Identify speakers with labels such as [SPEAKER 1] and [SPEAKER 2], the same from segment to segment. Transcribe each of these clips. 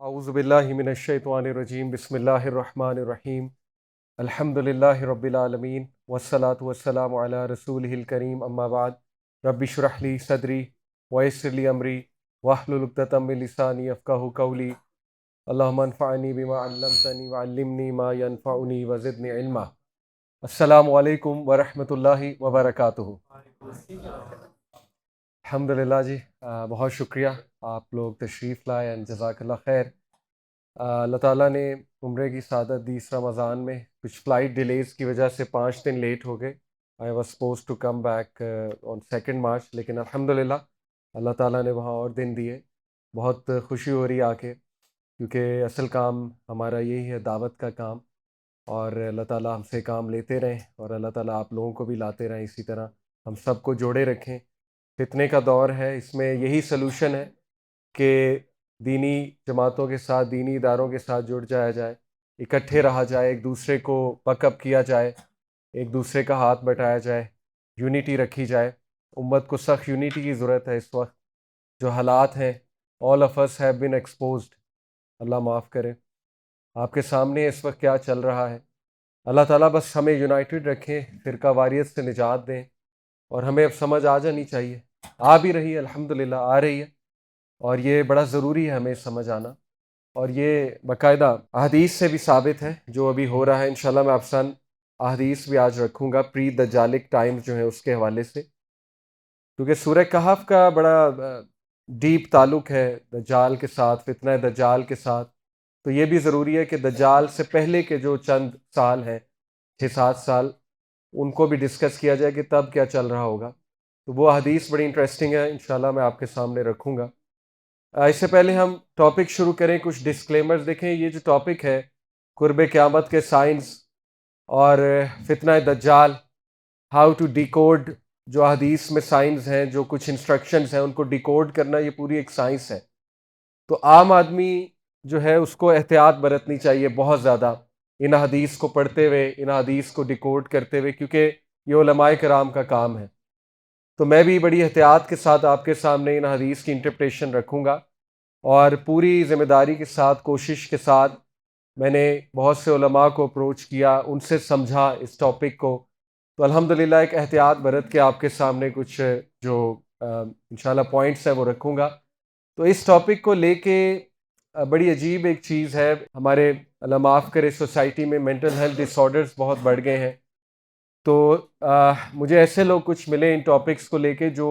[SPEAKER 1] اعوذ باللہ من الشیطان الرجیم بسم اللہ الرحمن الرحیم الحمد للہ رب العالمین والصلاة والسلام علی رسولہ الکریم اما بعد رب اشرح لی صدری ویسر لی امری واحلل عقدۃ من لسانی یفقہوا قولی اللہم انفعنی بما علمتنی وعلمنی ما ینفعنی وزدنی علما۔ السلام علیکم ورحمۃ اللہ وبرکاتہ۔ الحمدللہ جی، بہت شکریہ آپ لوگ تشریف لائے اینڈ جزاک اللہ خیر۔ اللہ تعالیٰ نے عمرے کی سعادت دی اس رمضان میں۔ کچھ فلائٹ ڈیلیز کی وجہ سے 5 دن لیٹ ہو گئے۔ I was supposed to come back on 2 March, لیکن الحمدللہ اللہ تعالیٰ نے وہاں اور دن دیے۔ بہت خوشی ہو رہی آ کے، کیونکہ اصل کام ہمارا یہی ہے، دعوت کا کام، اور اللہ تعالیٰ ہم سے کام لیتے رہیں اور اللہ تعالیٰ آپ لوگوں کو بھی لاتے رہیں، اسی طرح ہم سب کو جوڑے رکھیں۔ فتنے کا دور ہے، اس میں یہی سلوشن ہے کہ دینی جماعتوں کے ساتھ، دینی اداروں کے ساتھ جڑ جایا جائے، اکٹھے رہا جائے، ایک دوسرے کو بک اپ کیا جائے، ایک دوسرے کا ہاتھ بٹایا جائے، یونٹی رکھی جائے۔ امت کو سخت یونٹی کی ضرورت ہے اس وقت۔ جو حالات ہیں، all of us have been exposed، اللہ معاف کرے۔ آپ کے سامنے اس وقت کیا چل رہا ہے۔ اللہ تعالیٰ بس ہمیں یونائٹڈ رکھیں، فرقہ واریت سے نجات دیں، اور ہمیں اب سمجھ آ جانی چاہیے، آ بھی رہی ہے، الحمدللہ آ رہی ہے، اور یہ بڑا ضروری ہے ہمیں سمجھ آنا۔ اور یہ باقاعدہ احادیث سے بھی ثابت ہے جو ابھی ہو رہا ہے۔ انشاءاللہ میں افسان احادیث بھی آج رکھوں گا، پری دجالک ٹائمز جو ہیں اس کے حوالے سے، کیونکہ سورہ کہف کا بڑا ڈیپ تعلق ہے دجال کے ساتھ، فتنہ دجال کے ساتھ۔ تو یہ بھی ضروری ہے کہ دجال سے پہلے کے جو چند سال ہیں، 6-7 سال، ان کو بھی ڈسکس کیا جائے کہ تب کیا چل رہا ہوگا۔ تو وہ حدیث بڑی انٹرسٹنگ ہے، انشاءاللہ میں آپ کے سامنے رکھوں گا۔ اس سے پہلے ہم ٹاپک شروع کریں، کچھ ڈسکلیمرز دیکھیں۔ یہ جو ٹاپک ہے قرب قیامت کے سائنس اور فتنہ دجال، ہاؤ ٹو ڈیکوڈ، جو حدیث میں سائنس ہیں، جو کچھ انسٹرکشنز ہیں، ان کو ڈیکوڈ کرنا یہ پوری ایک سائنس ہے۔ تو عام آدمی جو ہے اس کو احتیاط برتنی چاہیے بہت زیادہ ان حدیث کو پڑھتے ہوئے، ان حدیث کو ڈیکوڈ کرتے ہوئے، کیونکہ یہ علماء کرام کا کام ہے۔ تو میں بھی بڑی احتیاط کے ساتھ آپ کے سامنے ان حدیث کی انٹرپریشن رکھوں گا، اور پوری ذمہ داری کے ساتھ، کوشش کے ساتھ میں نے بہت سے علماء کو اپروچ کیا، ان سے سمجھا اس ٹاپک کو۔ تو الحمدللہ ایک احتیاط برت کے آپ کے سامنے کچھ جو انشاءاللہ پوائنٹس ہیں وہ رکھوں گا۔ تو اس ٹاپک کو لے کے بڑی عجیب ایک چیز ہے، ہمارے اللہ معاف کرے سوسائٹی میں مینٹل ہیلتھ ڈس آرڈرز بہت بڑھ گئے ہیں۔ تو مجھے ایسے لوگ کچھ ملے ان ٹاپکس کو لے کے جو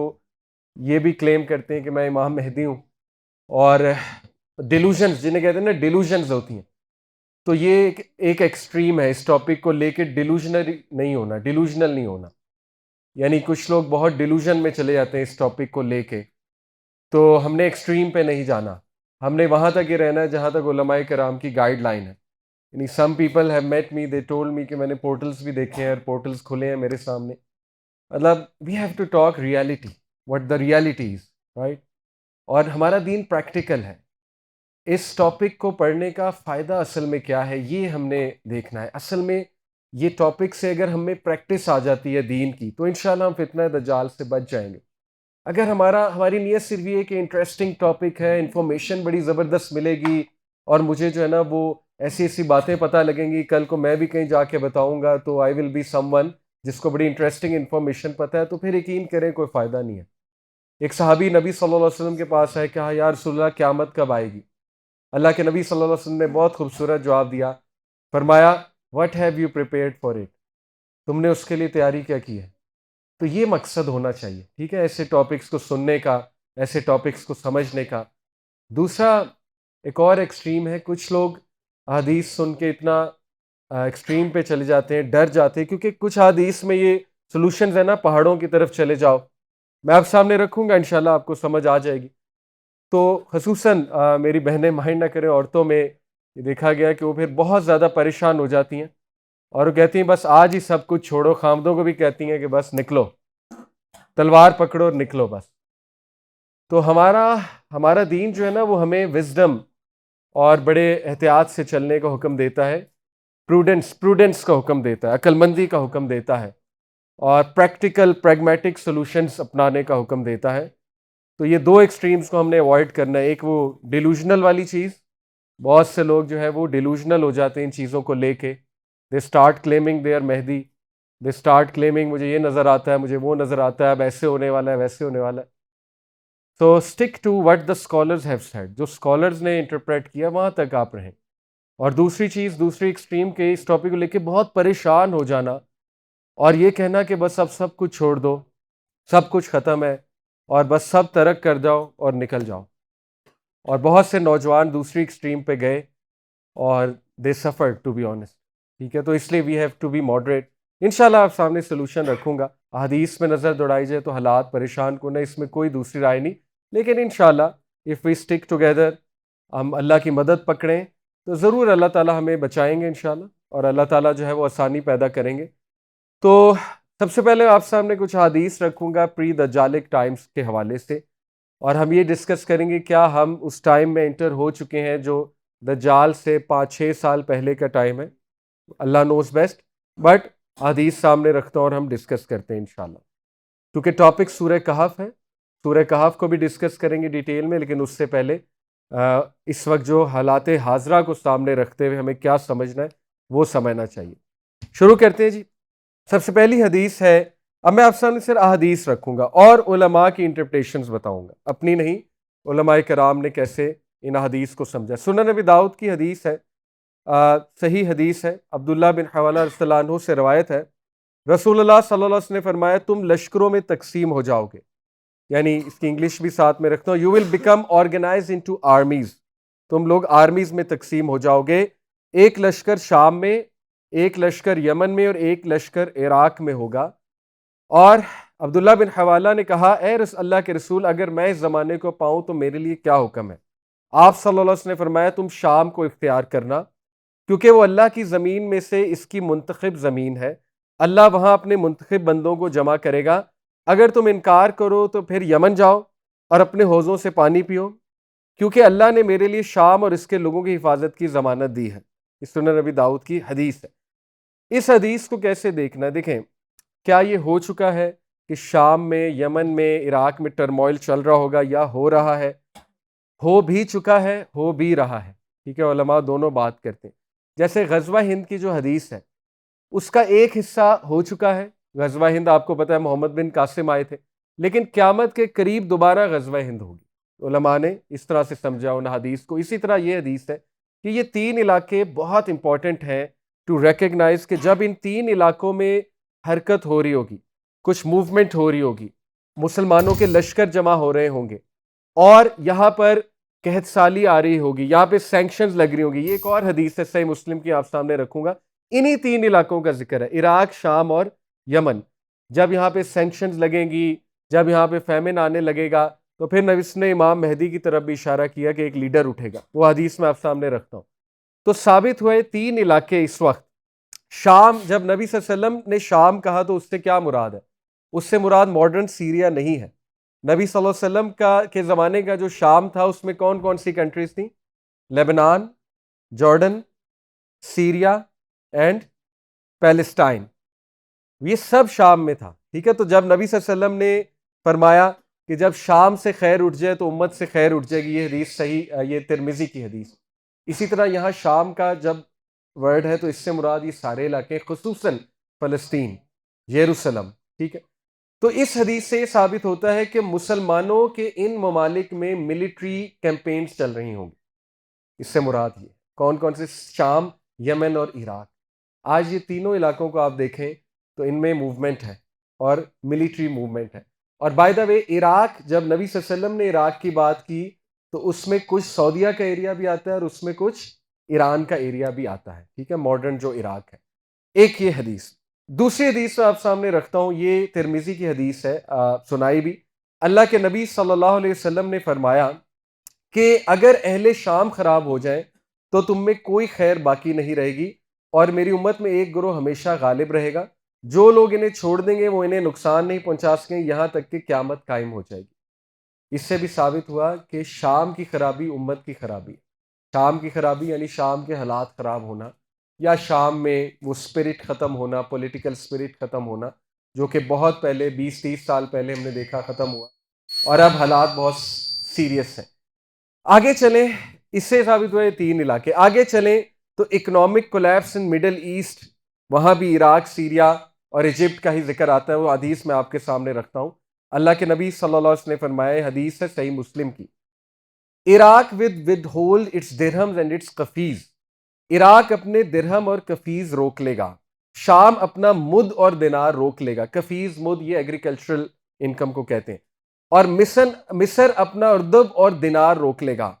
[SPEAKER 1] یہ بھی کلیم کرتے ہیں کہ میں امام مہدی ہوں، اور ڈیلوژنز جنہیں کہتے ہیں نا، ڈیلوژنز ہوتی ہیں۔ تو یہ ایک ایکسٹریم ہے اس ٹاپک کو لے کے، ڈیلوژنل نہیں ہونا، یعنی کچھ لوگ بہت ڈیلوژن میں چلے جاتے ہیں اس ٹاپک کو لے کے۔ تو ہم نے ایکسٹریم پہ نہیں جانا، ہم نے وہاں تک ہی رہنا ہے جہاں تک علماء کرام کی گائیڈ لائن ہے۔ یعنی some people have met me, they told me کہ میں نے پورٹلز بھی دیکھے ہیں، اور پورٹلز کھلے ہیں میرے سامنے۔ مطلب we have to talk reality, what the reality is, right? اور ہمارا دین پریکٹیکل ہے۔ اس ٹاپک کو پڑھنے کا فائدہ اصل میں کیا ہے، یہ ہم نے دیکھنا ہے۔ اصل میں یہ ٹاپک سے اگر ہمیں پریکٹس آ جاتی ہے دین کی، تو انشاءاللہ ہم فتنہ دجال سے بچ جائیں گے۔ اگر ہماری نیت صرف یہ کہ انٹرسٹنگ ٹاپک ہے، انفارمیشن بڑی زبردست ملے گی، اور مجھے جو ہے نا وہ ایسی باتیں پتہ لگیں گی، کل کو میں بھی کہیں جا کے بتاؤں گا تو آئی ول بی سم ون جس کو بڑی انٹرسٹنگ انفارمیشن پتہ ہے، تو پھر یقین کریں کوئی فائدہ نہیں ہے۔ ایک صحابی نبی صلی اللہ علیہ وسلم کے پاس ہے، کہا یا رسول اللہ قیامت کب آئے گی؟ اللہ کے نبی صلی اللہ علیہ وسلم نے بہت خوبصورت جواب دیا، فرمایا what have you prepared for it, تم نے اس کے لیے تیاری کیا کی ہے؟ تو یہ مقصد ہونا چاہیے، ٹھیک ہے، ایسے ٹاپکس کو سننے کا، ایسے ٹاپکس کو سمجھنے کا۔ دوسرا ایک اور ایکسٹریم ہے، کچھ لوگ حدیث سن کے اتنا ایکسٹریم پہ چلے جاتے ہیں، ڈر جاتے ہیں، کیونکہ کچھ حدیث میں یہ سلوشنز ہیں نا، پہاڑوں کی طرف چلے جاؤ، میں آپ سامنے رکھوں گا، انشاءاللہ آپ کو سمجھ آ جائے گی۔ تو خصوصاً میری بہنیں مائنڈ نہ کریں، عورتوں میں یہ دیکھا گیا کہ وہ پھر بہت زیادہ پریشان ہو جاتی ہیں، اور وہ کہتی ہیں بس آج ہی سب کچھ چھوڑو، خامدوں کو بھی کہتی ہیں کہ بس نکلو، تلوار پکڑو اور نکلو بس۔ تو ہمارا دین جو ہے نا وہ ہمیں وزڈم اور بڑے احتیاط سے چلنے کا حکم دیتا ہے، پروڈنس کا حکم دیتا ہے، عقل مندی کا حکم دیتا ہے، اور پریکٹیکل پریگمیٹک سولوشنز اپنانے کا حکم دیتا ہے۔ تو یہ دو ایکسٹریمز کو ہم نے اوائڈ کرنا ہے، ایک وہ ڈیلوژنل والی چیز، بہت سے لوگ جو ہے وہ ڈیلوژنل ہو جاتے ہیں ان چیزوں کو لے کے. They start claiming they are Mahdi, they start claiming مجھے یہ نظر آتا ہے, مجھے وہ نظر آتا ہے, اب ایسے ہونے والا ہے, ویسے ہونے والا ہے. So stick to what the scholars have said, جو اسکالرز نے انٹرپریٹ کیا وہاں تک آپ رہیں. اور دوسری چیز, دوسری ایکسٹریم کے اس ٹاپک کو لے کے بہت پریشان ہو جانا اور یہ کہنا کہ بس اب سب کچھ چھوڑ دو, سب کچھ ختم ہے اور بس سب ترک کر جاؤ اور نکل جاؤ. اور بہت سے نوجوان دوسری ایکسٹریم پہ گئے اور دے سفر ٹو بی آنیسٹ. ٹھیک ہے, تو اس لیے we have to be moderate. انشاءاللہ آپ سامنے سلوشن رکھوں گا. احادیث میں نظر دوڑائی جائے تو حالات پریشان کن ہے, اس میں کوئی دوسری رائے نہیں. لیکن انشاءاللہ اف وی اسٹک ٹوگیدر, ہم اللہ کی مدد پکڑیں تو ضرور اللہ تعالیٰ ہمیں بچائیں گے انشاءاللہ, اور اللہ تعالیٰ جو ہے وہ آسانی پیدا کریں گے. تو سب سے پہلے آپ سامنے کچھ حدیث رکھوں گا پری دجالک ٹائمز کے حوالے سے, اور ہم یہ ڈسکس کریں گے کیا ہم اس ٹائم میں انٹر ہو چکے ہیں جو دجال سے 5-6 سال پہلے کا ٹائم ہے. اللہ نوز بیسٹ, بٹ حدیث سامنے رکھتا ہوں اور ہم ڈسکس کرتے ہیں انشاءاللہ. کیونکہ ٹاپک سورہ کہف ہے, سورہ کہف کو بھی ڈسکس کریں گے ڈیٹیل میں, لیکن اس سے پہلے اس وقت جو حالات حاضرہ کو سامنے رکھتے ہوئے ہمیں کیا سمجھنا ہے وہ سمجھنا چاہیے. شروع کرتے ہیں جی. سب سے پہلی حدیث ہے, اب میں آپ سامنے صرف احادیث رکھوں گا اور علماء کی انٹرپریٹیشنز بتاؤں گا, اپنی نہیں, علماء کرام نے کیسے ان حدیث کو سمجھا. سنن نبی داؤد کی حدیث ہے, صحیح حدیث ہے, عبداللہ بن حوالہ رضی اللہ عنہ سے روایت ہے, رسول اللہ صلی اللہ علیہ وسلم نے فرمایا تم لشکروں میں تقسیم ہو جاؤ گے. یعنی اس کی انگلش بھی ساتھ میں رکھتا ہوں, you will become organise into armies, تم لوگ آرمیز میں تقسیم ہو جاؤ گے. ایک لشکر شام میں, ایک لشکر یمن میں, اور ایک لشکر عراق میں ہوگا. اور عبداللہ بن حوالہ نے کہا اے اللہ کے رسول, اگر میں اس زمانے کو پاؤں تو میرے لیے کیا حکم ہے؟ آپ صلی اللہ علیہ وسلم نے فرمایا تم شام کو اختیار کرنا, کیونکہ وہ اللہ کی زمین میں سے اس کی منتخب زمین ہے, اللہ وہاں اپنے منتخب بندوں کو جمع کرے گا. اگر تم انکار کرو تو پھر یمن جاؤ اور اپنے حوضوں سے پانی پیو, کیونکہ اللہ نے میرے لیے شام اور اس کے لوگوں کی حفاظت کی ضمانت دی ہے. اس سنن نبی داؤد کی حدیث ہے. اس حدیث کو کیسے دیکھنا ہے, دیکھیں کیا یہ ہو چکا ہے کہ شام میں, یمن میں, عراق میں ٹرموائل چل رہا ہوگا, یا ہو رہا ہے؟ ہو بھی چکا ہے, ہو بھی رہا ہے. ٹھیک ہے, علماء دونوں بات کرتے ہیں. جیسے غزوہ ہند کی جو حدیث ہے اس کا ایک حصہ ہو چکا ہے. غزوہ ہند آپ کو پتہ ہے محمد بن قاسم آئے تھے, لیکن قیامت کے قریب دوبارہ غزوہ ہند ہوگی. علماء نے اس طرح سے سمجھا ان حدیث کو. اسی طرح یہ حدیث ہے کہ یہ 3 علاقے بہت امپورٹنٹ ہیں ٹو ریکگنائز, کہ جب ان 3 علاقوں میں حرکت ہو رہی ہوگی, کچھ موومنٹ ہو رہی ہوگی, مسلمانوں کے لشکر جمع ہو رہے ہوں گے, اور یہاں پر قحط سالی آ رہی ہوگی, یہاں پہ سینکشنز لگ رہی ہوں گی. یہ ایک اور حدیث ہے صحیح مسلم کی, آپ سامنے رکھوں گا. انہی 3 علاقوں کا ذکر ہے, عراق, شام اور یمن. جب یہاں پہ سینکشنز لگیں گی, جب یہاں پہ فیمن آنے لگے گا, تو پھر نبی نے امام مہدی کی طرف بھی اشارہ کیا کہ ایک لیڈر اٹھے گا. وہ حدیث میں آپ سامنے رکھتا ہوں. تو ثابت ہوئے 3 علاقے اس وقت. شام, جب نبی صلی اللہ علیہ وسلم نے شام کہا تو اس سے کیا مراد ہے؟ اس سے مراد ماڈرن سیریا نہیں ہے. نبی صلی اللہ علیہ وسلم کے زمانے کا جو شام تھا اس میں کون کون سی کنٹریز تھیں؟ Lebanon, Jordan, Syria and Palestine. یہ سب شام میں تھا. ٹھیک ہے, تو جب نبی صلی اللہ علیہ وسلم نے فرمایا کہ جب شام سے خیر اٹھ جائے تو امت سے خیر اٹھ جائے گی, یہ حدیث صحیح, یہ ترمذی کی حدیث. اسی طرح یہاں شام کا جب ورڈ ہے تو اس سے مراد یہ سارے علاقے, خصوصاً فلسطین, یروشلم. ٹھیک ہے, تو اس حدیث سے یہ ثابت ہوتا ہے کہ مسلمانوں کے ان ممالک میں ملٹری کیمپینز چل رہی ہوں گی. اس سے مراد یہ کون کون سے؟ شام, یمن اور عراق. آج یہ تینوں علاقوں کو آپ دیکھیں تو ان میں موومنٹ ہے اور ملٹری موومنٹ ہے. اور بائی دا وے عراق, جب نبی صلی اللہ علیہ وسلم نے عراق کی بات کی تو اس میں کچھ سعودیہ کا ایریا بھی آتا ہے اور اس میں کچھ ایران کا ایریا بھی آتا ہے. ٹھیک ہے, ماڈرن جو عراق ہے. ایک یہ حدیث. دوسری حدیث آپ سامنے رکھتا ہوں, یہ ترمذی کی حدیث ہے, سنائی بھی. اللہ کے نبی صلی اللہ علیہ وسلم نے فرمایا کہ اگر اہل شام خراب ہو جائیں تو تم میں کوئی خیر باقی نہیں رہے گی, اور میری امت میں ایک گروہ ہمیشہ غالب رہے گا. جو لوگ انہیں چھوڑ دیں گے وہ انہیں نقصان نہیں پہنچا سکیں یہاں تک کہ قیامت قائم ہو جائے گی. اس سے بھی ثابت ہوا کہ شام کی خرابی امت کی خرابی ہے. شام کی خرابی یعنی شام کے حالات خراب ہونا, یا شام میں وہ اسپرٹ ختم ہونا, پولیٹیکل اسپرٹ ختم ہونا, جو کہ بہت پہلے 20-30 سال پہلے ہم نے دیکھا ختم ہوا, اور اب حالات بہت سیریس ہیں. آگے چلیں. اس سے ثابت ہوا یہ 3 علاقے. آگے چلیں تو اکنامک کولیپس ان مڈل ایسٹ، وہاں بھی عراق، سیریا اور ایجپٹ کا ہی ذکر آتا ہے. وہ حدیث میں آپ کے سامنے رکھتا ہوں. اللہ کے نبی صلی اللہ علیہ وسلم نے فرمایا، حدیث ہے صحیح مسلم کی، Iraq will hold its dirhams and its قفیز. عراق اپنے درہم اور قفیز روک لے گا. شام اپنا مد اور دینار روک لے گا. قفیز مد یہ ایگریکلچرل انکم کو کہتے ہیں. اور مصر اپنا اردب اور دینار روک لے گا.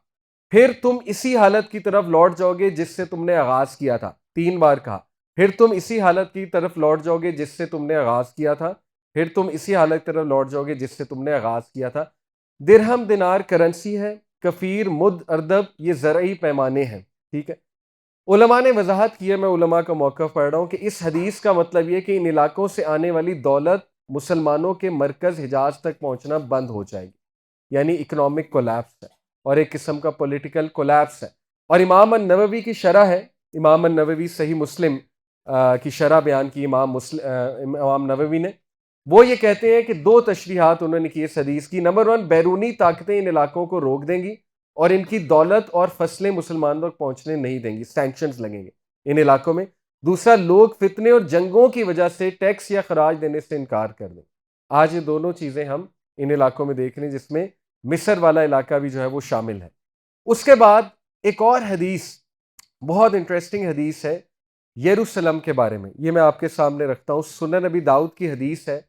[SPEAKER 1] پھر تم اسی حالت کی طرف لوٹ جاؤ گے جس سے تم نے آغاز کیا تھا. 3 بار کہا. پھر تم اسی حالت کی طرف لوٹ جاؤ گے جس سے تم نے آغاز کیا تھا. پھر تم اسی حالت کی طرف لوٹ جاؤ گے جس سے تم نے آغاز کیا تھا. درہم دینار کرنسی ہے، کفیر مد اردب یہ زرعی پیمانے ہیں. ٹھیک ہے. علماء نے وضاحت کی ہے، میں علماء کا موقف پڑھ رہا ہوں، کہ اس حدیث کا مطلب یہ کہ ان علاقوں سے آنے والی دولت مسلمانوں کے مرکز حجاز تک پہنچنا بند ہو جائے گی. یعنی اکنامک کولیپس ہے اور ایک قسم کا پولیٹیکل کولیپس ہے. اور امام النووی کی شرح ہے، امام النووی صحیح مسلم کی شرح بیان کی امام نووی نے. وہ یہ کہتے ہیں کہ 2 تشریحات انہوں نے کی اس حدیث کی. نمبر 1، بیرونی طاقتیں ان علاقوں کو روک دیں گی اور ان کی دولت اور فصلیں مسلمانوں تک پہنچنے نہیں دیں گی، سینکشنز لگیں گے ان علاقوں میں. دوسرا، لوگ فتنے اور جنگوں کی وجہ سے ٹیکس یا خراج دینے سے انکار کر دیں. آج یہ دونوں چیزیں ہم ان علاقوں میں دیکھ رہے ہیں، جس میں مصر والا علاقہ بھی جو ہے وہ شامل ہے. اس کے بعد ایک اور حدیث، بہت انٹرسٹنگ حدیث ہے یروشلم کے بارے میں. یہ میں آپ کے سامنے رکھتا ہوں. سنن نبی داؤد کی حدیث ہے.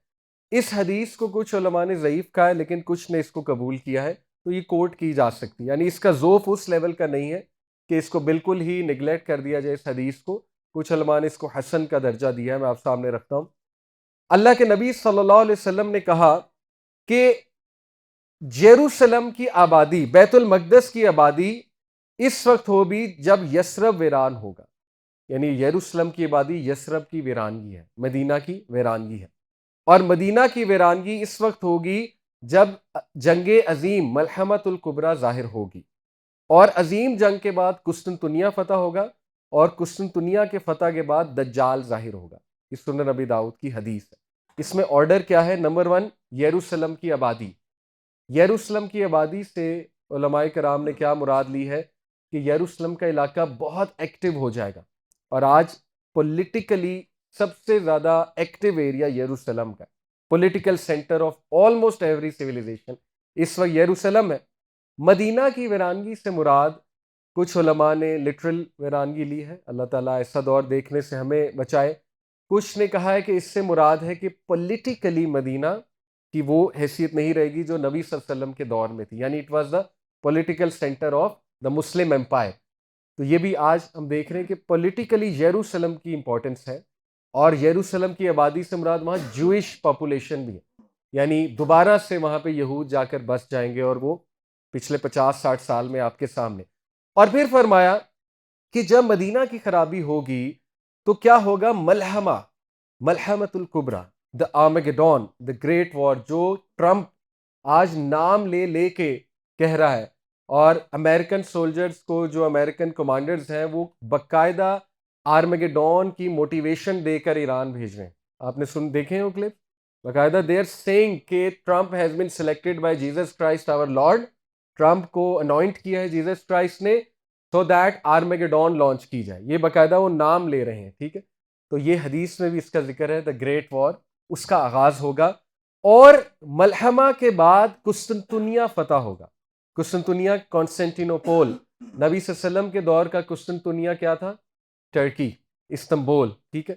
[SPEAKER 1] اس حدیث کو کچھ علماء نے ضعیف کہا ہے، لیکن کچھ نے اس کو قبول کیا ہے، تو یہ کوٹ کی جا سکتی. یعنی اس کا ذوف اس لیول کا نہیں ہے کہ اس کو بالکل ہی نگلیکٹ کر دیا جائے اس حدیث کو. کچھ علماء نے اس کو حسن کا درجہ دیا ہے، میں آپ سامنے رکھتا ہوں. اللہ کے نبی صلی اللہ علیہ وسلم نے کہا کہ یروشلم کی آبادی، بیت المقدس کی آبادی اس وقت ہوگی جب یثرب ویران ہوگا. یعنی یروشلم کی آبادی یثرب کی ویرانگی ہے، مدینہ کی ویرانگی ہے. اور مدینہ کی ویرانگی اس وقت ہوگی جب جنگ عظیم ملحمۃ الکبریٰ ظاہر ہوگی. اور عظیم جنگ کے بعد قسطنطنیہ فتح ہوگا، اور قسطنطنیہ کے فتح کے بعد دجال ظاہر ہوگا. یہ سنن نبی داؤد کی حدیث ہے. اس میں آرڈر کیا ہے؟ نمبر 1، یروشلم کی آبادی. یروشلم کی آبادی سے علماء کرام نے کیا مراد لی ہے کہ یروشلم کا علاقہ بہت ایکٹیو ہو جائے گا. اور آج پولیٹیکلی سب سے زیادہ ایکٹیو ایریا یروشلم کا، political centre of almost every civilisation اس وقت یروشلم ہے. مدینہ کی ویرانگی سے مراد کچھ علماء نے لٹرل ویرانگی لی ہے، اللہ تعالیٰ ایسا دور دیکھنے سے ہمیں بچائے. کچھ نے کہا ہے کہ اس سے مراد ہے کہ پولیٹیکلی مدینہ کی وہ حیثیت نہیں رہے گی جو نبی صلی اللہ علیہ وسلم کے دور میں تھی. یعنی it was the political centre of the Muslim empire. تو یہ بھی آج ہم دیکھ رہے ہیں کہ پولیٹیکلی یروشلم کی امپورٹنس ہے. اور یروشلم کی آبادی سے مراد وہاں جوئش پاپولیشن بھی ہے. یعنی دوبارہ سے وہاں پہ یہود جا کر بس جائیں گے، اور وہ پچھلے 50-60 سال میں آپ کے سامنے. اور پھر فرمایا کہ جب مدینہ کی خرابی ہوگی تو کیا ہوگا؟ ملحمۃ الکبریٰ، دا آرمیگیڈون، دا گریٹ وار، جو ٹرمپ آج نام لے لے کے کہہ رہا ہے. اور امریکن سولجرز کو، جو امریکن کمانڈرز ہیں، وہ باقاعدہ آرمیگیڈون کی موٹیویشن دے کر ایران بھیج رہے ہیں. آپ نے دیکھے ہیں وہ کلپ؟ باقاعدہ دے آر سیئنگ کہ Trump has been selected by Jesus Christ our lord. Trump کو انوائنٹ کیا ہے جیزس کرائسٹ نے سو دیٹ آرمیگیڈون لانچ کی جائے. یہ باقاعدہ وہ نام لے رہے ہیں. ٹھیک ہے. تو یہ حدیث میں بھی اس کا ذکر ہے، دا گریٹ وار، اس کا آغاز ہوگا. اور ملحمہ کے بعد قسطنطنیہ فتح ہوگا. قسطنطنیہ کانسٹینٹینوپول، نبی صلی اللہ علیہ وسلم کے دور کا قسطنطنیہ کیا تھا؟ Turkey, Istanbul. ٹھیک ہے.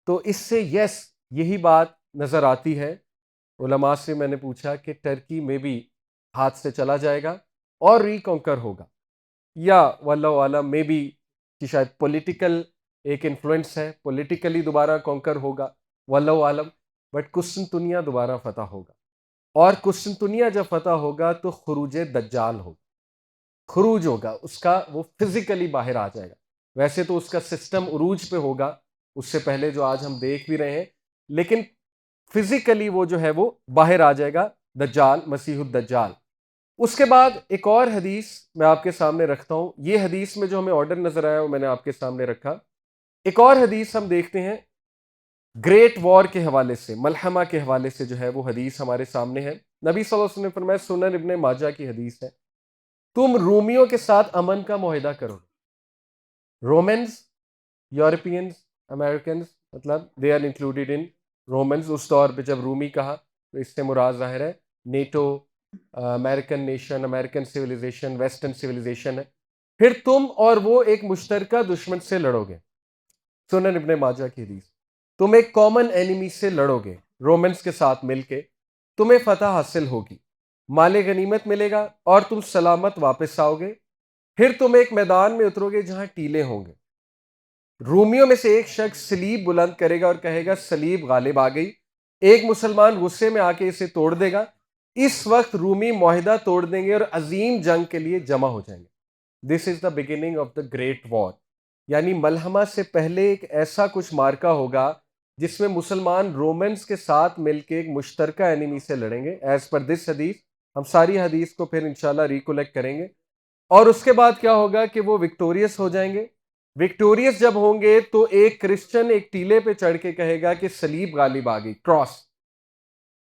[SPEAKER 1] تو اس سے یہی بات نظر آتی ہے. علماء سے میں نے پوچھا کہ ٹرکی میں بھی ہاتھ سے چلا جائے گا اور ریکانکر ہوگا، یا واللہ عالم میں بھی کہ شاید پولیٹیکل ایک انفلوئنس ہے، پولیٹیکلی دوبارہ کانکر ہوگا، واللہ عالم. بٹ قسطنطنیہ دوبارہ فتح ہوگا. اور قسطنطنیہ جب فتح ہوگا تو خروج دجال ہوگا. خروج ہوگا اس کا، وہ فزیکلی باہر آ جائے گا. ویسے تو اس کا سسٹم عروج پہ ہوگا اس سے پہلے، جو آج ہم دیکھ بھی رہے ہیں، لیکن فزیکلی وہ جو ہے وہ باہر آ جائے گا، دجال، مسیح الدجال. اس کے بعد ایک اور حدیث میں آپ کے سامنے رکھتا ہوں. یہ حدیث میں جو ہمیں آرڈر نظر آیا وہ میں نے آپ کے سامنے رکھا. ایک اور حدیث ہم دیکھتے ہیں گریٹ وار کے حوالے سے، ملحمہ کے حوالے سے جو ہے وہ حدیث ہمارے سامنے ہے. نبی صلی اللہ علیہ وسلم نے فرمایا، سنن ابن ماجہ کی حدیث ہے، تم رومیوں کے ساتھ امن کا معاہدہ کرو. رومنز، یورپینز، امریکنز، مطلب they are included in Romans. اس دور پہ جب رومی کہا تو اس سے مراد ظاہر ہے NATO, American nation, American civilisation, western civilisation ہے. پھر تم اور وہ ایک مشترکہ دشمن سے لڑو گے. سنن ابن ماجہ کی حدیث. تم ایک کامن اینیمی سے لڑو گے رومنز کے ساتھ مل کے. تمہیں فتح حاصل ہوگی، مال غنیمت ملے گا اور تم سلامت واپس آؤ گے. پھر تم ایک میدان میں اترو گے جہاں ٹیلے ہوں گے. رومیوں میں سے ایک شخص سلیب بلند کرے گا اور کہے گا سلیب غالب آ گئی. ایک مسلمان غصے میں آ کے اسے توڑ دے گا. اس وقت رومی معاہدہ توڑ دیں گے اور عظیم جنگ کے لیے جمع ہو جائیں گے. This is the beginning of the great war. یعنی ملحمہ سے پہلے ایک ایسا کچھ مارکا ہوگا جس میں مسلمان رومنز کے ساتھ مل کے ایک مشترکہ اینیمی سے لڑیں گے. ایز پر دس حدیث، ہم ساری حدیث کو پھر انشاءاللہ ریکولیکٹ کریں گے. اور اس کے بعد کیا ہوگا کہ وہ وکٹوریس ہو جائیں گے. وکٹوریس جب ہوں گے تو ایک کرسچن ایک ٹیلے پہ چڑھ کے کہے گا کہ صلیب غالب آ گئی، کراس.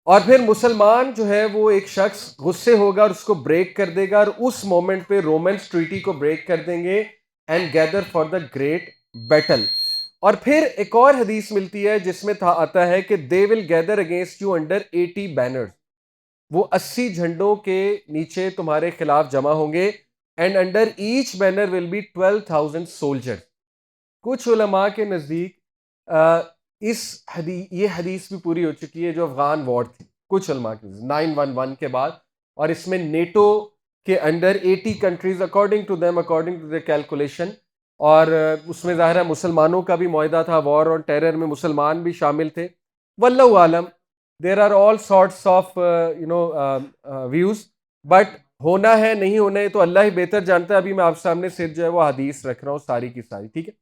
[SPEAKER 1] اور پھر مسلمان جو ہے وہ ایک شخص غصے ہوگا اور اس کو بریک کر دے گا، اور اس مومنٹ پہ رومنز ٹریٹی کو بریک کر دیں گے and گیدر for the great battle. اور پھر ایک اور حدیث ملتی ہے جس میں آتا ہے کہ they will gather against you under 80 banners. وہ 80 جھنڈوں کے نیچے تمہارے خلاف جمع ہوں گے. And under each banner will be 12,000 soldier. کچھ علماء کے نزدیک یہ حدیث بھی پوری ہو چکی ہے جو افغان وار تھی کچھ علماء کے 9/11 کے بعد. اور اس میں نیٹو کے under 80 countries according to the calculation. اور اس میں ظاہر ہے مسلمانوں کا بھی معاہدہ تھا، وار آن ٹیرر میں مسلمان بھی شامل تھے. واللہ عالم، there are all sorts of views, but ہونا ہے نہیں ہونا ہے تو اللہ ہی بہتر جانتا ہے. ابھی میں آپ سامنے صرف جو ہے وہ حدیث رکھ رہا ہوں ساری کی ساری، ٹھیک ہے.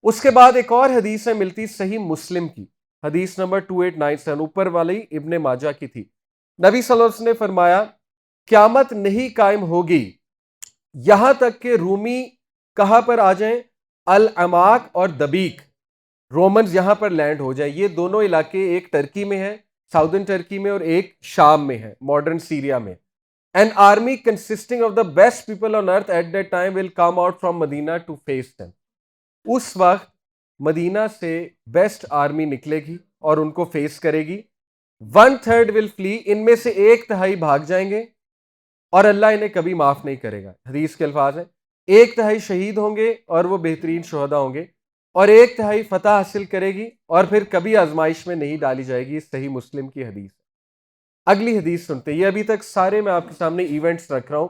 [SPEAKER 1] اس کے بعد ایک اور حدیث ہے ملتی صحیح مسلم کی، حدیث نمبر 2897، اوپر والی ابن ماجہ کی تھی. نبی صلی اللہ علیہ وسلم نے فرمایا قیامت نہیں قائم ہوگی یہاں تک کہ رومی کہاں پر آ جائیں؟ العماق اور دبیق. رومنز یہاں پر لینڈ ہو جائیں. یہ دونوں علاقے ایک ترکی میں ہیں، ساؤدرن ٹرکی میں، اور ایک شام میں ہے، ماڈرن سیریا میں. An army consisting of the best people on earth at that time will come out from Medina to face them. اس وقت مدینہ سے بیسٹ آرمی نکلے گی اور ان کو فیس کرے گی. 1/3 will flee، ان میں سے 1/3 بھاگ جائیں گے اور اللہ انہیں کبھی معاف نہیں کرے گا. حدیث کے الفاظ ہیں 1/3 شہید ہوں گے اور وہ بہترین شہداء ہوں گے، اور 1/3 فتح حاصل کرے گی اور پھر کبھی آزمائش میں نہیں ڈالی جائے گی. صحیح مسلم کی حدیث. اگلی حدیث سنتے ہیں. یہ ابھی تک سارے میں آپ کے سامنے ایونٹس رکھ رہا ہوں،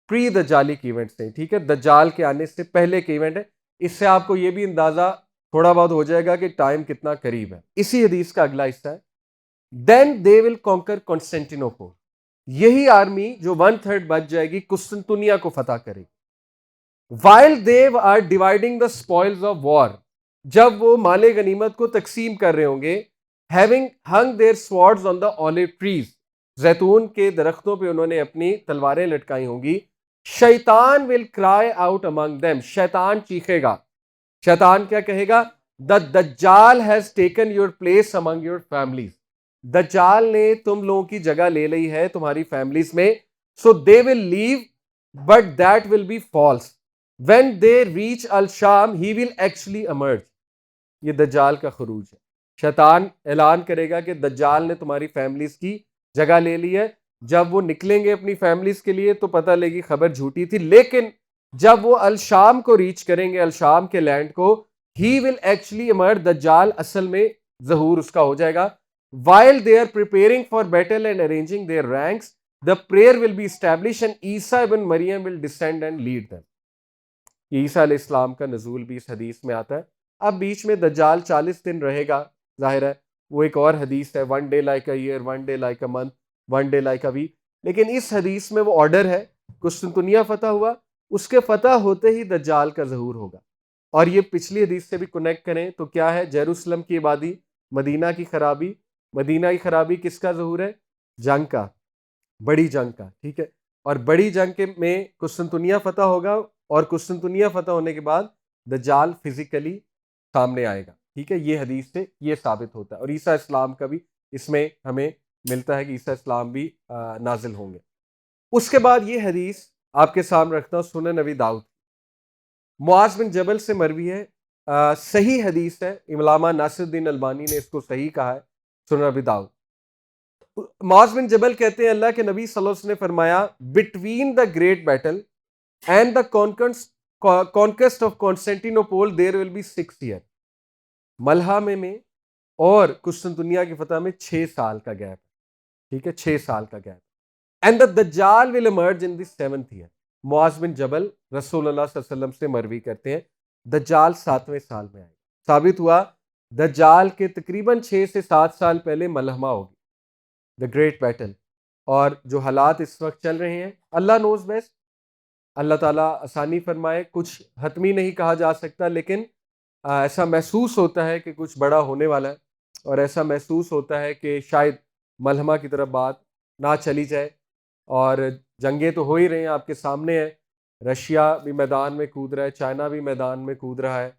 [SPEAKER 1] پری دجالی کے ایونٹس ہیں، ٹھیک ہے، دجال کے آنے سے پہلے کے ایونٹ ہے. اس سے آپ کو یہ بھی اندازہ تھوڑا بہت ہو جائے گا کہ ٹائم کتنا قریب ہے. اسی حدیث کا اگلا حصہ ہے دین دے ول کانکر کانسٹینٹینوپل. یہی آرمی جو 1/3 بچ جائے گی قسطنطنیہ کو فتح کرے گی. While they are dividing the spoils of war, جب وہ مال غنیمت کو تقسیم کر رہے ہوں گے. having hung their swords on the olive trees، زیتون کے درختوں پہ انہوں نے اپنی تلواریں لٹکائی ہوں گی. شیطان will cry out among them، شیطان چیخے گا. شیطان کیا کہے گا؟ the dajjal has taken your place among your families، دجال نے تم لوگوں کی جگہ لے لی ہے تمہاری فیملیز میں. so they will leave but that will be false، when they reach al-Sham he will actually emerge. یہ دجال کا خروج ہے. شیطان اعلان کرے گا کہ دجال نے تمہاری فیملیز کی جگہ لے لی ہے. جب وہ نکلیں گے اپنی فیملیز کے لیے تو پتہ لگے گی خبر جھوٹی تھی، لیکن جب وہ الشام کو ریچ کریں گے، الشام کے لینڈ کو، ہی ول ایکچولی ایمرج، دجال اصل میں ظہور اس کا ہو جائے گا. while they are preparing for battle and arranging their ranks the prayer will be established and عیسیٰ ابن مریم will descend and lead them. عیسیٰ علیہ السلام کا نزول بھی اس حدیث میں آتا ہے. اب بیچ میں دجال 40 دن رہے گا، ظاہر ہے وہ ایک اور حدیث ہے، 1 day like a year، 1 day like a month، 1 day like a week. لیکن اس حدیث میں وہ آرڈر ہے، قسطنطنیہ فتح ہوا، اس کے فتح ہوتے ہی دجال کا ظہور ہوگا. اور یہ پچھلی حدیث سے بھی کنیکٹ کریں تو کیا ہے؟ یروشلم کی آبادی، مدینہ کی خرابی. مدینہ کی خرابی کس کا ظہور ہے؟ جنگ کا، بڑی جنگ کا، ٹھیک ہے. اور بڑی جنگ میں قسطنطنیہ فتح ہوگا، اور قسطنطنیہ فتح ہونے کے بعد دجال فزیکلی سامنے آئے گا، ٹھیک ہے. یہ حدیث سے یہ ثابت ہوتا ہے. اور عیسیٰ اسلام کا بھی اس میں ہمیں ملتا ہے کہ عیسیٰ اسلام بھی نازل ہوں گے. اس کے بعد یہ حدیث آپ کے سامنے رکھتا ہوں سنن نبی داؤد. معاذ بن جبل سے مروی ہے, صحیح حدیث ہے, علامہ ناصر الدین البانی نے اس کو صحیح کہا ہے, سنن نبی داؤد. معاذ بن جبل کہتے ہیں اللہ کے نبی صلی اللہ علیہ وسلم نے فرمایا, between the great battle and the conquest of Constantinople there will be 6 year. ملحمے میں اور قسطنطنیہ کی فتح میں 6 سال کا گیپ ہے, ٹھیک ہے, 6 سال کا گیپ. اینڈ دا دجال will emerge in the 7th year. معاذ بن جبل رسول اللہ صلی اللہ علیہ وسلم سے مروی کرتے ہیں دجال 7ویں سال میں آئے. ثابت ہوا دجال کے تقریباً 6 سے 7 سال پہلے ملحمہ ہوگی, دا گریٹ بیٹل. اور جو حالات اس وقت چل رہے ہیں اللہ نوز بیسٹ, اللہ تعالیٰ آسانی فرمائے. کچھ حتمی نہیں کہا جا سکتا, لیکن ایسا محسوس ہوتا ہے کہ کچھ بڑا ہونے والا ہے, اور ایسا محسوس ہوتا ہے کہ شاید ملحمہ کی طرف بات نہ چلی جائے. اور جنگیں تو ہو ہی رہی ہیں, آپ کے سامنے ہیں. رشیا بھی میدان میں کود رہا ہے, چائنا بھی میدان میں کود رہا ہے,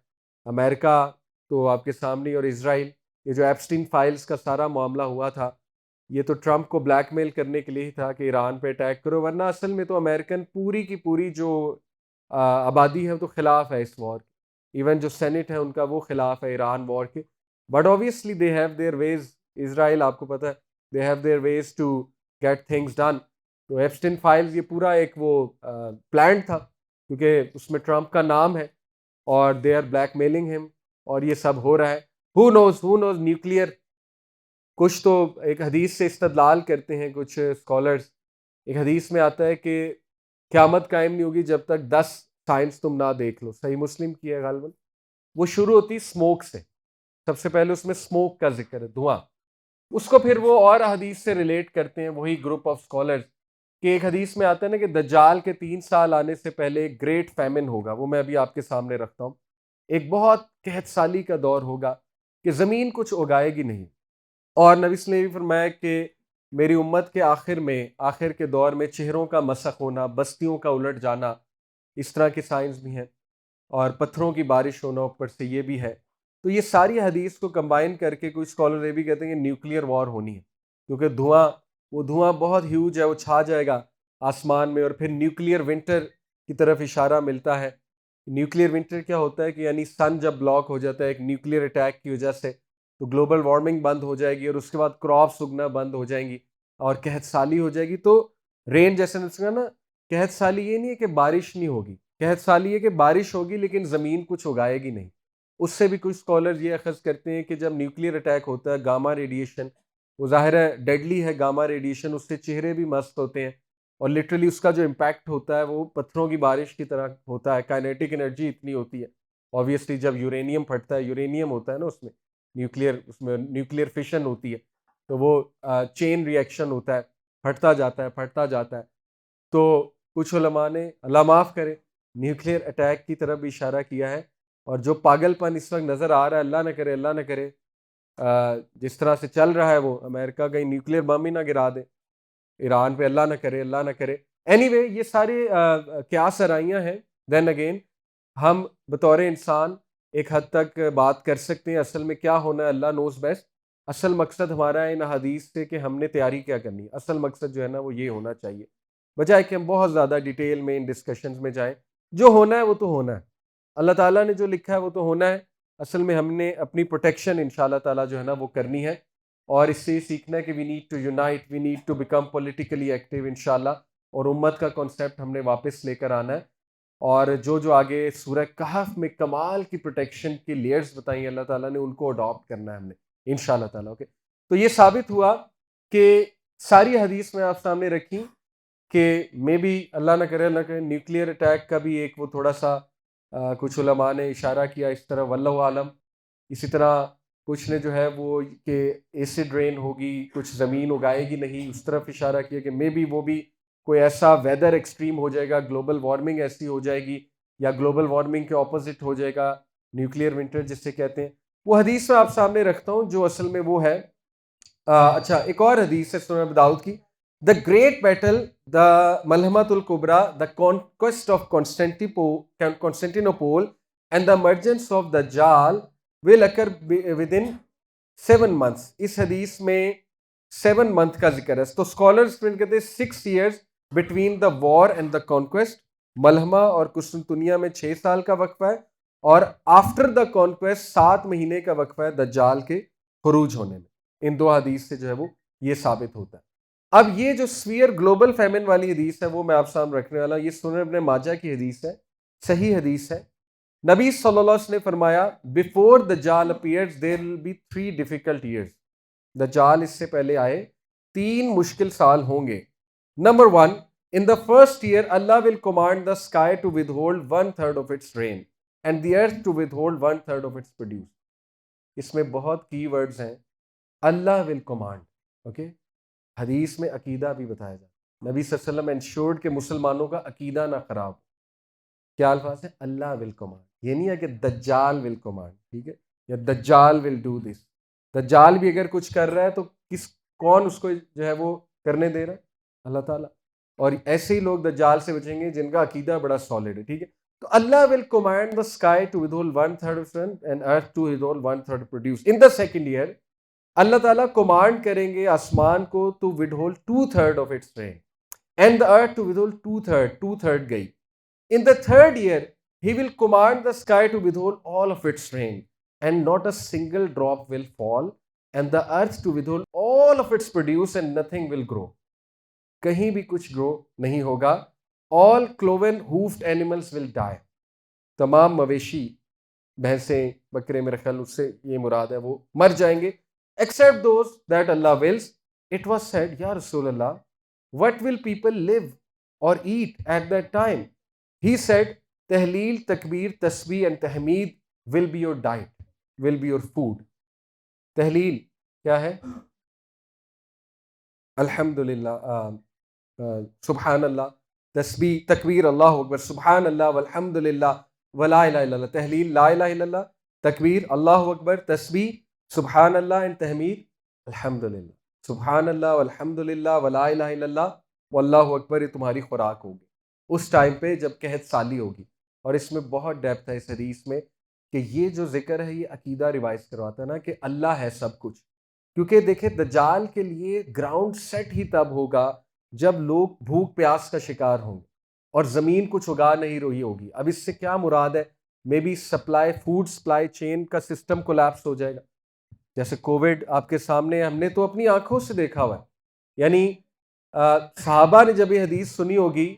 [SPEAKER 1] امریکہ تو آپ کے سامنے, اور اسرائیل. یہ جو ایپسٹین فائلز کا سارا معاملہ ہوا تھا, یہ تو ٹرمپ کو بلیک میل کرنے کے لیے ہی تھا کہ ایران پہ اٹیک کرو, ورنہ اصل میں تو امریکن پوری کی پوری جو آبادی ہے وہ تو خلاف ہے اس وار. ایون جو سینٹ ہے ان کا وہ خلاف ہے ایران وار کے. But obviously they have their ways, Israel آپ کو پتہ ہے, they have their ways to get things done. تو ایپسٹین فائلز یہ پورا ایک وہ پلان تھا, کیونکہ اس میں ٹرمپ کا نام ہے, اور دے آر بلیک میلنگ ہم, اور یہ سب ہو رہا ہے. ہو نوز نیوکلیئر. کچھ تو ایک حدیث سے استدلال کرتے ہیں کچھ اسکالرز. ایک حدیث میں آتا ہے کہ قیامت قائم نہیں ہوگی جب تک 10 سائنس تم نہ دیکھ لو. صحیح مسلم کی ہے غالباً. وہ شروع ہوتی اسموک سے, سب سے پہلے اس میں اسموک کا ذکر ہے, دھواں. اس کو پھر وہ اور حدیث سے ریلیٹ کرتے ہیں وہی گروپ آف اسکالرز, کہ ایک حدیث میں آتا ہے نا کہ دجال کے 3 سال آنے سے پہلے ایک گریٹ فیمن ہوگا. وہ میں ابھی آپ کے سامنے رکھتا ہوں. ایک بہت قحط سالی کا دور ہوگا کہ زمین کچھ اگائے گی نہیں. اور نبی صلی اللہ علیہ وسلم نے بھی فرمایا کہ میری امت کے آخر کے دور میں چہروں کا مسخ ہونا, بستیوں کا الٹ جانا, اس طرح کے سائنس بھی ہیں, اور پتھروں کی بارش ہونا اوپر سے یہ بھی ہے. تو یہ ساری حدیث کو کمبائن کر کے کچھ اسکالر یہ بھی کہتے ہیں کہ نیوکلیئر وار ہونی ہے, کیونکہ دھواں بہت ہیوج ہے, وہ چھا جائے گا آسمان میں. اور پھر نیوکلیئر ونٹر کی طرف اشارہ ملتا ہے. نیوکلیئر ونٹر کیا ہوتا ہے کہ یعنی سن جب بلاک ہو جاتا ہے ایک نیوکلیئر اٹیک کی وجہ سے, تو گلوبل وارمنگ بند ہو جائے گی, اور اس کے بعد کراپس اگنا بند ہو جائیں گی, اور قحط سالی ہو جائے گی. تو رین جیسے نا, قحط سالی یہ نہیں ہے کہ بارش نہیں ہوگی, قحط سالی ہے کہ بارش ہوگی لیکن زمین کچھ اگائے گی نہیں. اس سے بھی کچھ اسکالر یہ اخذ کرتے ہیں کہ جب نیوکلیئر اٹیک ہوتا ہے, گاما ریڈیشن, وہ ظاہر ہے ڈیڈلی ہے گاما ریڈیشن, اس سے چہرے بھی مست ہوتے ہیں, اور لٹرلی اس کا جو امپیکٹ ہوتا ہے وہ پتھروں کی بارش کی طرح ہوتا ہے. کائنیٹک انرجی اتنی ہوتی ہے. اوبیسلی جب یورینیم پھٹتا ہے, یورینیم ہوتا ہے نا اس میں نیوکلیئر فشن ہوتی ہے, تو وہ چین ری ایکشن ہوتا ہے, پھٹتا جاتا ہے. تو کچھ علماء نے, اللہ معاف کرے, نیوکلیئر اٹیک کی طرف بھی اشارہ کیا ہے. اور جو پاگل پن اس وقت نظر آ رہا ہے, اللہ نہ کرے جس طرح سے چل رہا ہے, وہ امریکہ کہیں نیوکلیئر بم ہی نہ گرا دے ایران پہ, اللہ نہ کرے. اینی وے یہ سارے قیاس آرائیاں ہیں. دین اگین ہم بطور انسان ایک حد تک بات کر سکتے ہیں اصل میں کیا ہونا ہے, اللہ نوز بیسٹ. اصل مقصد ہمارا ہے ان حدیث سے کہ ہم نے تیاری کیا کرنی ہے. اصل مقصد جو ہے نا وہ یہ ہونا چاہیے, بجائے کہ ہم بہت زیادہ ڈیٹیل میں ان ڈسکشنز میں جائیں. جو ہونا ہے وہ تو ہونا ہے, اللہ تعالیٰ نے جو لکھا ہے وہ تو ہونا ہے. اصل میں ہم نے اپنی پروٹیکشن انشاءاللہ تعالیٰ جو ہے نا وہ کرنی ہے, اور اس سے یہ سیکھنا ہے کہ we need to unite, we need to become politically active انشاءاللہ, اور امت کا کنسیپٹ ہم نے واپس لے کر آنا ہے. اور جو آگے سورہ کہف میں کمال کی پروٹیکشن کی لیئرز بتائیں اللہ تعالیٰ نے, ان کو اڈاپٹ کرنا ہے ہم نے انشاءاللہ تعالیٰ. اوکے, تو یہ ثابت ہوا کہ ساری حدیث میں آپ سامنے رکھی کہ مے بی اللہ نہ کرے نیوکلیئر اٹیک کا بھی ایک وہ تھوڑا سا کچھ علماء نے اشارہ کیا اس طرح, واللہ عالم. اسی طرح کچھ نے جو ہے وہ کہ ایسڈ رین ہوگی, کچھ زمین اگائے گی نہیں, اس طرف اشارہ کیا کہ مے بی وہ بھی کوئی ایسا ویدر ایکسٹریم ہو جائے گا, گلوبل وارمنگ ایسی ہو جائے گی, یا گلوبل وارمنگ کے اپوزٹ ہو جائے گا نیوکلیئر ونٹر جسے کہتے ہیں. وہ حدیث میں آپ سامنے رکھتا ہوں جو اصل میں وہ ہے. اچھا, ایک اور حدیث ہے سنن ابی داؤد کی, دا گریٹ بیٹل, دا ملحمۃ الکبریٰ, the conquest of Constantinople and the emergence of Dajjal will occur with in 7 months. اس حدیث میں 7 month کا ذکر ہے. تو اسکالرز کہتے ہیں 6 years between the war and the conquest. ملحمہ اور قسطنطنیہ میں 6 سال کا وقفہ ہے, اور آفٹر دا کانکویسٹ 7 مہینے کا وقفہ ہے دجال کے خروج ہونے میں. ان دو حدیث سے جو ہے وہ یہ ثابت ہوتا ہے. اب یہ جو سویئر گلوبل فیمن والی حدیث ہے وہ میں آپ سامنے رکھنے والا ہوں. یہ سنن ابن ماجہ کی حدیث ہے, صحیح حدیث ہے. نبی صلی اللہ علیہ وسلم نے فرمایا بفور دجال appears there will be 3 difficult years. دجال اس سے پہلے آئے 3 مشکل سال ہوں گے. Number 1, in the first year Allah will command the sky to withhold 1/3 of its rain and the earth to withhold 1/3 of its produce. اس میں بہت کی ورڈز ہیں. اللہ ول کمانڈ, اوکے. حدیث میں عقیدہ بھی بتایا جائے. نبی صلی اللہ علیہ وسلم انشورڈ کہ مسلمانوں کا عقیدہ نہ خراب. کیا الفاظ ہے؟ اللہ ول کمانڈ. یہ نہیں ہے کہ دجال ول کمانڈ, ٹھیک ہے, یا دجال ول ڈو دس. دجال بھی اگر کچھ کر رہا ہے تو کون اس کو جو ہے وہ کرنے دے رہا ہے؟ اللہ تعالیٰ. اور ایسے ہی لوگ دجال سے بچیں گے جن کا عقیدہ بڑا سالڈ ہے, ٹھیک ہے. تو Allah will command the sky to withhold 1/3 of sun and earth to withhold 1/3 produce. In the second year اللہ تعالیٰ کمانڈ کریں گے آسمان کو to withhold 2/3 of its rain and the earth to withhold 2/3 گئی. In the third year he will command the sky to withhold all of its rain and not a single drop will fall and the earth to withhold all of its produce and nothing will grow. کہیں بھی کچھ گرو نہیں ہوگا. all cloven hoofed animals will die. تمام مویشی, بھینسیں, بکرے, میرے خیال اس سے یہ مراد ہے, وہ مر جائیں گے. except those that Allah wills. It was said, یا رسول اللہ, what will people live or eat at that time? He said, تحلیل, تکبیر, تسبیح and Tahmeed will be your diet, will be your food. تحلیل کیا ہے؟ الحمدللہ, سبحان اللہ, تسبیح, تکبیر, اللہ اکبر, سبحان اللہ والحمدللہ ولا الہ الا اللہ. تحلیل لا الہ الا اللہ, تکبیر اللہ اکبر, تسبیح سبحان اللہ and تحمید الحمدللہ. سبحان اللہ والحمدللہ ولا الہ الا اللہ واللہ اکبر, یہ تمہاری خوراک ہوگی اس ٹائم پہ جب قحط سالی ہوگی. اور اس میں بہت ڈیپتھ ہے اس حدیث میں کہ یہ جو ذکر ہے یہ عقیدہ ریوائز کرواتا ہے نا کہ اللہ ہے سب کچھ. کیونکہ دیکھیں دجال کے لیے گراؤنڈ سیٹ ہی تب ہوگا جب لوگ بھوک پیاس کا شکار ہوں اور زمین کچھ اگا نہیں رہی ہوگی. اب اس سے کیا مراد ہے؟ May be supply, food supply chain کا سسٹم کولیپس ہو جائے گا. جیسے کووڈ آپ کے سامنے, ہم نے تو اپنی آنکھوں سے دیکھا ہوا ہے. یعنی صحابہ نے جب یہ حدیث سنی ہوگی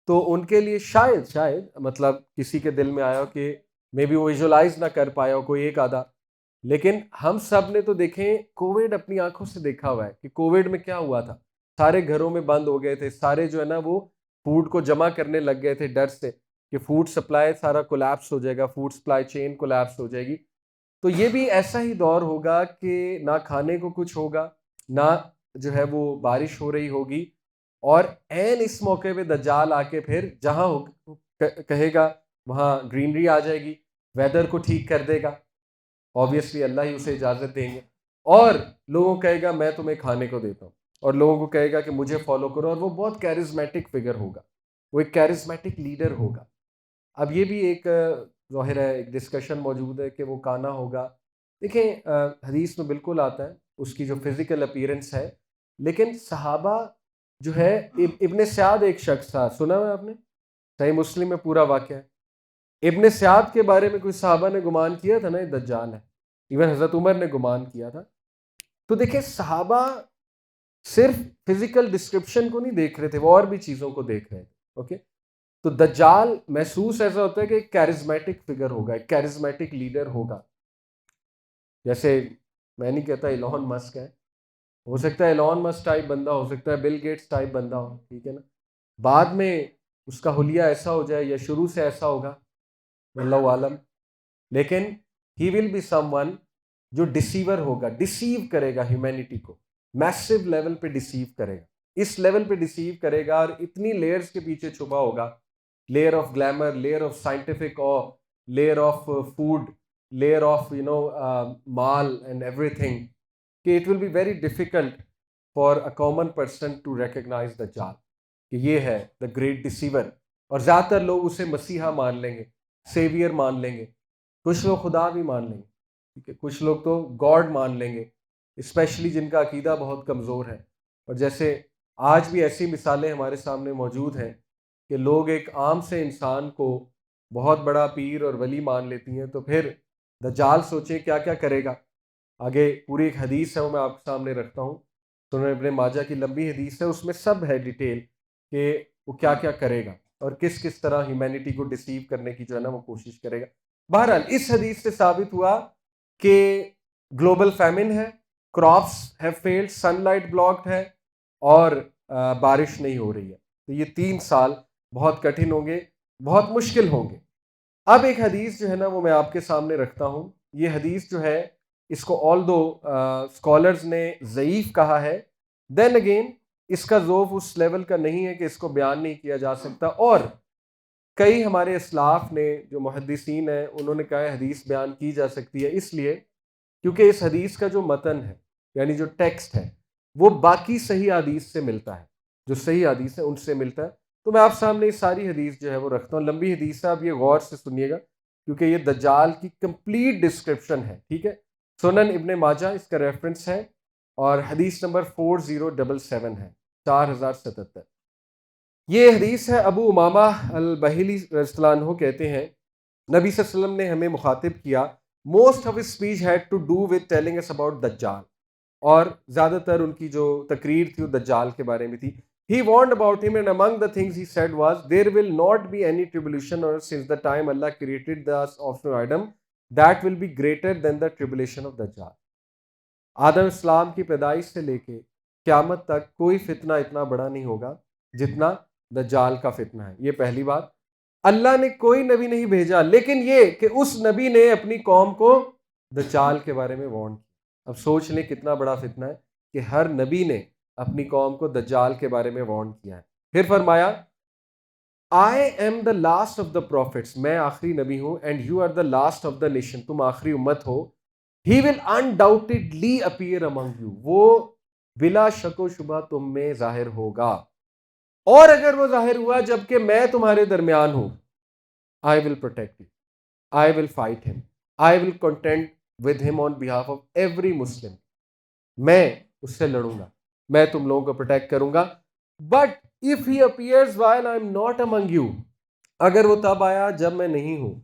[SPEAKER 1] تو ان کے لیے شاید مطلب کسی کے دل میں آیا ہو کہ مے بی وہ ویژولائز نہ کر پایا ہو کوئی ایک آدھا, لیکن ہم سب نے تو دیکھیں کووڈ اپنی آنکھوں سے دیکھا ہوا ہے کہ کووڈ میں کیا ہوا تھا. سارے گھروں میں بند ہو گئے تھے, سارے جو ہے نا وہ فوڈ کو جمع کرنے لگ گئے تھے ڈر سے کہ فوڈ سپلائی سارا کولیپس ہو جائے گا, فوڈ سپلائی چین کولیپس ہو جائے گی. تو یہ بھی ایسا ہی دور ہوگا کہ نہ کھانے کو کچھ ہوگا, نہ جو ہے وہ بارش ہو رہی ہوگی, اور عین اس موقع پہ دجال آ کے پھر جہاں کہے گا وہاں گرینری آ جائے گی, ویدر کو ٹھیک کر دے گا. آبویسلی اللہ ہی اسے اجازت دیں گے, اور لوگوں کو کہے گا میں تمہیں کھانے کو دیتا ہوں, اور لوگوں کو کہے گا کہ مجھے فالو کرو, اور وہ بہت کیرزمیٹک فگر ہوگا, وہ ایک کیرزمیٹک لیڈر ہوگا. اب یہ بھی ایک ظاہر ہے ایک ڈسکشن موجود ہے کہ وہ کانا ہوگا. دیکھیں حدیث میں بالکل آتا ہے اس کی جو فزیکل اپیرنس ہے, لیکن صحابہ جو ہے, ابن سعد ایک شخص تھا, سنا ہے آپ نے, صحیح مسلم میں پورا واقعہ ہے. ابن سعد کے بارے میں کوئی صحابہ نے گمان کیا تھا نا یہ دجال ہے, ایون حضرت عمر نے گمان کیا تھا. تو دیکھیں صحابہ صرف فزیکل ڈسکرپشن کو نہیں دیکھ رہے تھے, وہ اور بھی چیزوں کو دیکھ رہے تھے. اوکے, تو دجال محسوس ایسا ہوتا ہے کہ ایک کیرزمیٹک فگر ہوگا, ایک کیرزمیٹک لیڈر ہوگا. جیسے میں نہیں کہتا ایلون مسک ہے, ہو سکتا ہے ایلون مسک ٹائپ بندہ, ہو سکتا ہے بل گیٹس ٹائپ بندہ ہو, ٹھیک ہے نا, بعد میں اس کا حلیہ ایسا ہو جائے یا شروع سے ایسا ہوگا, اللہ عالم. لیکن ہی ول بی سم ون جو ڈسیور ہوگا, ڈسیو کرے گا ہیومینٹی کو, میسو لیول پہ ڈسیو کرے گا, اس لیول پہ ڈسیو کرے گا, اور اتنی لیئرز کے پیچھے چھپا ہوگا, layer of glamour, layer of scientific او, layer of food, layer of مال اینڈ ایوری تھنگ, کہ it will be very difficult for a common person to recognise Dajjal کہ یہ ہے دا گریٹ ڈسیور. اور زیادہ تر لوگ اسے مسیحا مان لیں گے, سیویئر مان لیں گے, کچھ لوگ خدا بھی مان لیں گے, ٹھیک ہے, کچھ لوگ تو گاڈ مان لیں گے, اسپیشلی جن کا عقیدہ بہت کمزور ہے. اور جیسے آج بھی ایسی مثالیں ہمارے سامنے موجود ہیں کہ لوگ ایک عام سے انسان کو بہت بڑا پیر اور ولی مان لیتی ہیں، تو پھر دجال سوچیں کیا کیا کرے گا۔ آگے پوری ایک حدیث ہے، وہ میں آپ کے سامنے رکھتا ہوں، سنن ابن ماجہ کی لمبی حدیث ہے، اس میں سب ہے ڈیٹیل کہ وہ کیا کیا کرے گا اور کس کس طرح ہیومینٹی کو ڈسیو کرنے کی جو ہے نا وہ کوشش کرے گا۔ بہرحال اس حدیث سے ثابت ہوا کہ گلوبل فیمن ہے، crops have failed, sunlight blocked ہے، اور بارش نہیں ہو رہی ہے۔ تو یہ 3 سال بہت کٹھن ہوں گے، بہت مشکل ہوں گے۔ اب ایک حدیث جو ہے نا وہ میں آپ کے سامنے رکھتا ہوں۔ یہ حدیث جو ہے اس کو آل دو اسکالرز نے ضعیف کہا ہے، دین اگین اس کا ذوف اس لیول کا نہیں ہے کہ اس کو بیان نہیں کیا جا سکتا، اور کئی ہمارے اسلاف نے جو محدثین ہیں انہوں نے کہا ہے حدیث بیان کی جا سکتی ہے، اس لیے کیونکہ اس حدیث کا جو متن ہے یعنی جو ٹیکسٹ ہے وہ باقی صحیح حدیث سے ملتا ہے، جو صحیح حدیث ہے ان سے ملتا ہے۔ تو میں آپ سامنے یہ ساری حدیث جو ہے وہ رکھتا ہوں، لمبی حدیث ہے، آپ یہ غور سے سنیے گا کیونکہ یہ دجال کی کمپلیٹ ڈسکرپشن ہے، ٹھیک ہے۔ سنن ابن ماجہ اس کا ریفرنس ہے، اور حدیث نمبر 4077 ہے، 4077۔ یہ حدیث ہے، ابو امامہ البہلی رضی اللہ عنہ کہتے ہیں نبی صلی اللہ علیہ وسلم نے ہمیں مخاطب کیا، most of his speech had to do with telling us about دجال، اور زیادہ تر ان کی جو تقریر تھی وہ دجال کے بارے میں تھی۔ He warned about him, and among the things he said was, there will not be any tribulation or since the time Allah created the offspring of Adam that will be greater than the tribulation of Dajjal. آدم اسلام کی پیدائش سے لے کے قیامت تک کوئی فتنہ اتنا بڑا نہیں ہوگا جتنا دجال کا فتنہ ہے۔ یہ پہلی بات، اللہ نے کوئی نبی نہیں بھیجا لیکن یہ کہ اس نبی نے اپنی قوم کو دجال کے بارے میں وارن کیا۔ اب سوچ لیں کتنا بڑا فتنہ ہے کہ ہر نبی نے اپنی قوم کو دجال کے بارے میں وارن کیا ہے۔ پھر فرمایا I am the last of the prophets، میں آخری نبی ہوں، and you are the last of the nation، تم آخری امت ہو۔ He will undoubtedly appear among you، وہ بلا شک و شبہ تم میں ظاہر ہوگا، اور اگر وہ ظاہر ہوا جبکہ میں تمہارے درمیان ہوں، I will protect you، I will fight him، I will contend with him on behalf of every Muslim، میں اس سے لڑوں گا، میں تم لوگوں کو پروٹیکٹ کروں گا۔ But if he appears while I am not among you، اگر وہ تب آیا جب میں نہیں ہوں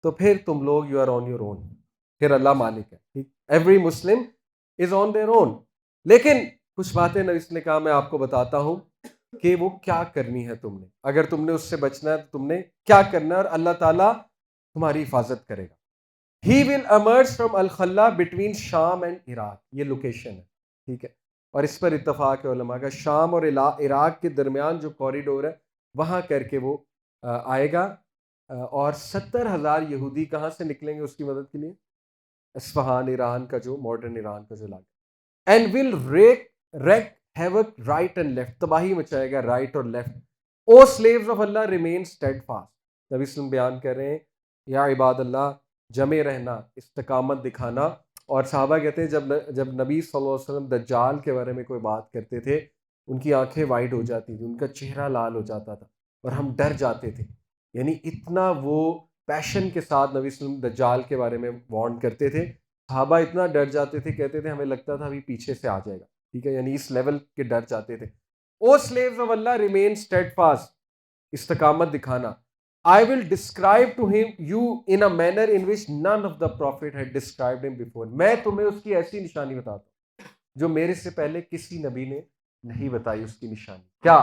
[SPEAKER 1] تو پھر تم لوگ you are on your own، پھر اللہ مالک ہے، every Muslim is on their own۔ لیکن کچھ باتیں اس نے کہا میں آپ کو بتاتا ہوں کہ وہ کیا کرنی ہے تم نے، اگر تم نے اس سے بچنا ہے تو تم نے کیا کرنا ہے، اور اللہ تعالیٰ تمہاری حفاظت کرے گا۔ He will emerge from الخلا between شام and عراق، یہ لوکیشن ہے، ٹھیک ہے، اور اس پر اتفاق ہے علماء کا، شام اور عراق کے درمیان جو کوریڈور ہے وہاں کر کے وہ آئے گا، اور 70,000 یہودی کہاں سے نکلیں گے اس کی مدد کے لیے؟ اصفہان، ایران کا جو ماڈرن ایران کا جو علاقہ، and will wreak havoc right and left، تباہی مچائے گا رائٹ اور left. O slaves of Allah remain steadfast، نبی صلی اللہ علیہ وسلم بیان کر رہے ہیں یا عباد اللہ جمع رہنا، استقامت دکھانا، اور صحابہ کہتے ہیں جب نبی صلی اللہ علیہ وسلم دجال کے بارے میں کوئی بات کرتے تھے ان کی آنکھیں وائڈ ہو جاتی تھی، ان کا چہرہ لال ہو جاتا تھا اور ہم ڈر جاتے تھے، یعنی اتنا وہ پیشن کے ساتھ نبی صلی اللہ علیہ وسلم دجال کے بارے میں وارن کرتے تھے، صحابہ اتنا ڈر جاتے تھے، کہتے تھے ہمیں لگتا تھا ابھی پیچھے سے آ جائے گا، ٹھیک ہے، یعنی اس لیول کے ڈر جاتے تھے۔ او slaves of Allah remain steadfast، استقامت دکھانا۔ I will describe to him you in a manner in which none of the prophet had described him before، میں تمہیں اس کی ایسی نشانی بتاتا ہوں جو میرے سے پہلے کسی نبی نے نہیں بتائی اس کی نشانی۔ کیا؟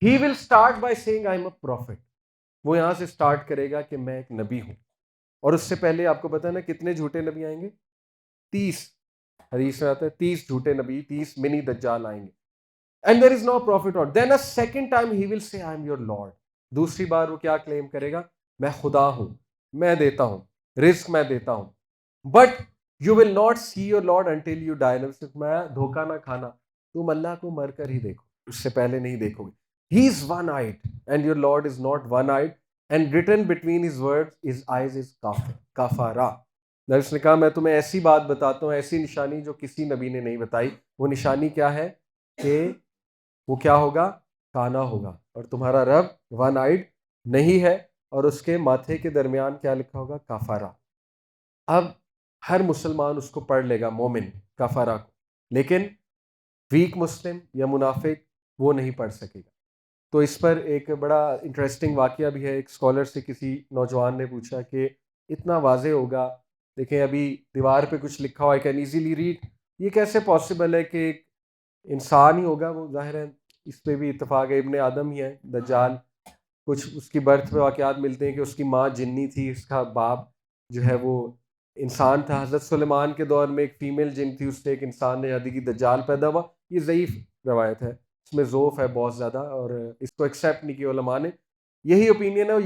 [SPEAKER 1] He will start by saying I am a prophet، وہ یہاں سے سٹارٹ کرے گا کہ میں ایک نبی ہوں، اور اس سے پہلے آپ کو پتا ہے نا کتنے جھوٹے نبی آئیں گے؟ 30، حدیث میں آتا ہے 30 جھوٹے نبی، 30 منی دجال آئیں گے۔ And there is no prophet or then a second time he will say I am your Lord، دوسری بار وہ کیا کلیم کرے گا؟ میں خدا ہوں، میں دیتا ہوں رزق، میں دیتا ہوں، but you will not see your lord until you die, میں دھوکہ نہ کھانا، تم اللہ کو مر کر ہی دیکھو، اس سے پہلے نہیں دیکھو گے۔ He is one eyed and your lord is not one eyed and written between his words his eyes is کافارا۔ نبی نے کہا میں تمہیں ایسی بات بتاتا ہوں، ایسی نشانی جو کسی نبی نے نہیں بتائی۔ وہ نشانی کیا ہے؟ کہ وہ کیا ہوگا؟ کانا ہوگا، اور تمہارا رب ون آئیڈ نہیں ہے، اور اس کے ماتھے کے درمیان کیا لکھا ہوگا؟ کافارا۔ اب ہر مسلمان اس کو پڑھ لے گا، مومن کافارا کو، لیکن ویک مسلم یا منافق وہ نہیں پڑھ سکے گا. تو اس پر ایک بڑا انٹرسٹنگ واقعہ بھی ہے. ایک اسکالر سے کسی نوجوان نے پوچھا کہ اتنا واضح ہوگا، دیکھیں ابھی دیوار پہ کچھ لکھا ہوا ہے، کین ایزیلی ریڈ، یہ کیسے پاسبل ہے کہ ایک انسان ہی ہوگا؟ وہ ظاہر ہے اس پہ بھی اتفاق ہے، ابن آدم ہی ہے دجال. کچھ اس کی برتھ پہ واقعات ملتے ہیں کہ اس کی ماں جنی تھی، اس کا باپ جو ہے وہ انسان تھا. حضرت سلیمان کے دور میں ایک فیمیل جن تھی، اس سے ایک انسان نے شادی کی، دجال پیدا ہوا. یہ ضعیف روایت ہے، اس میں ذوف ہے بہت زیادہ، اور اس کو ایکسیپٹ نہیں کیا علماء نے. یہی اوپینین ہے، وہ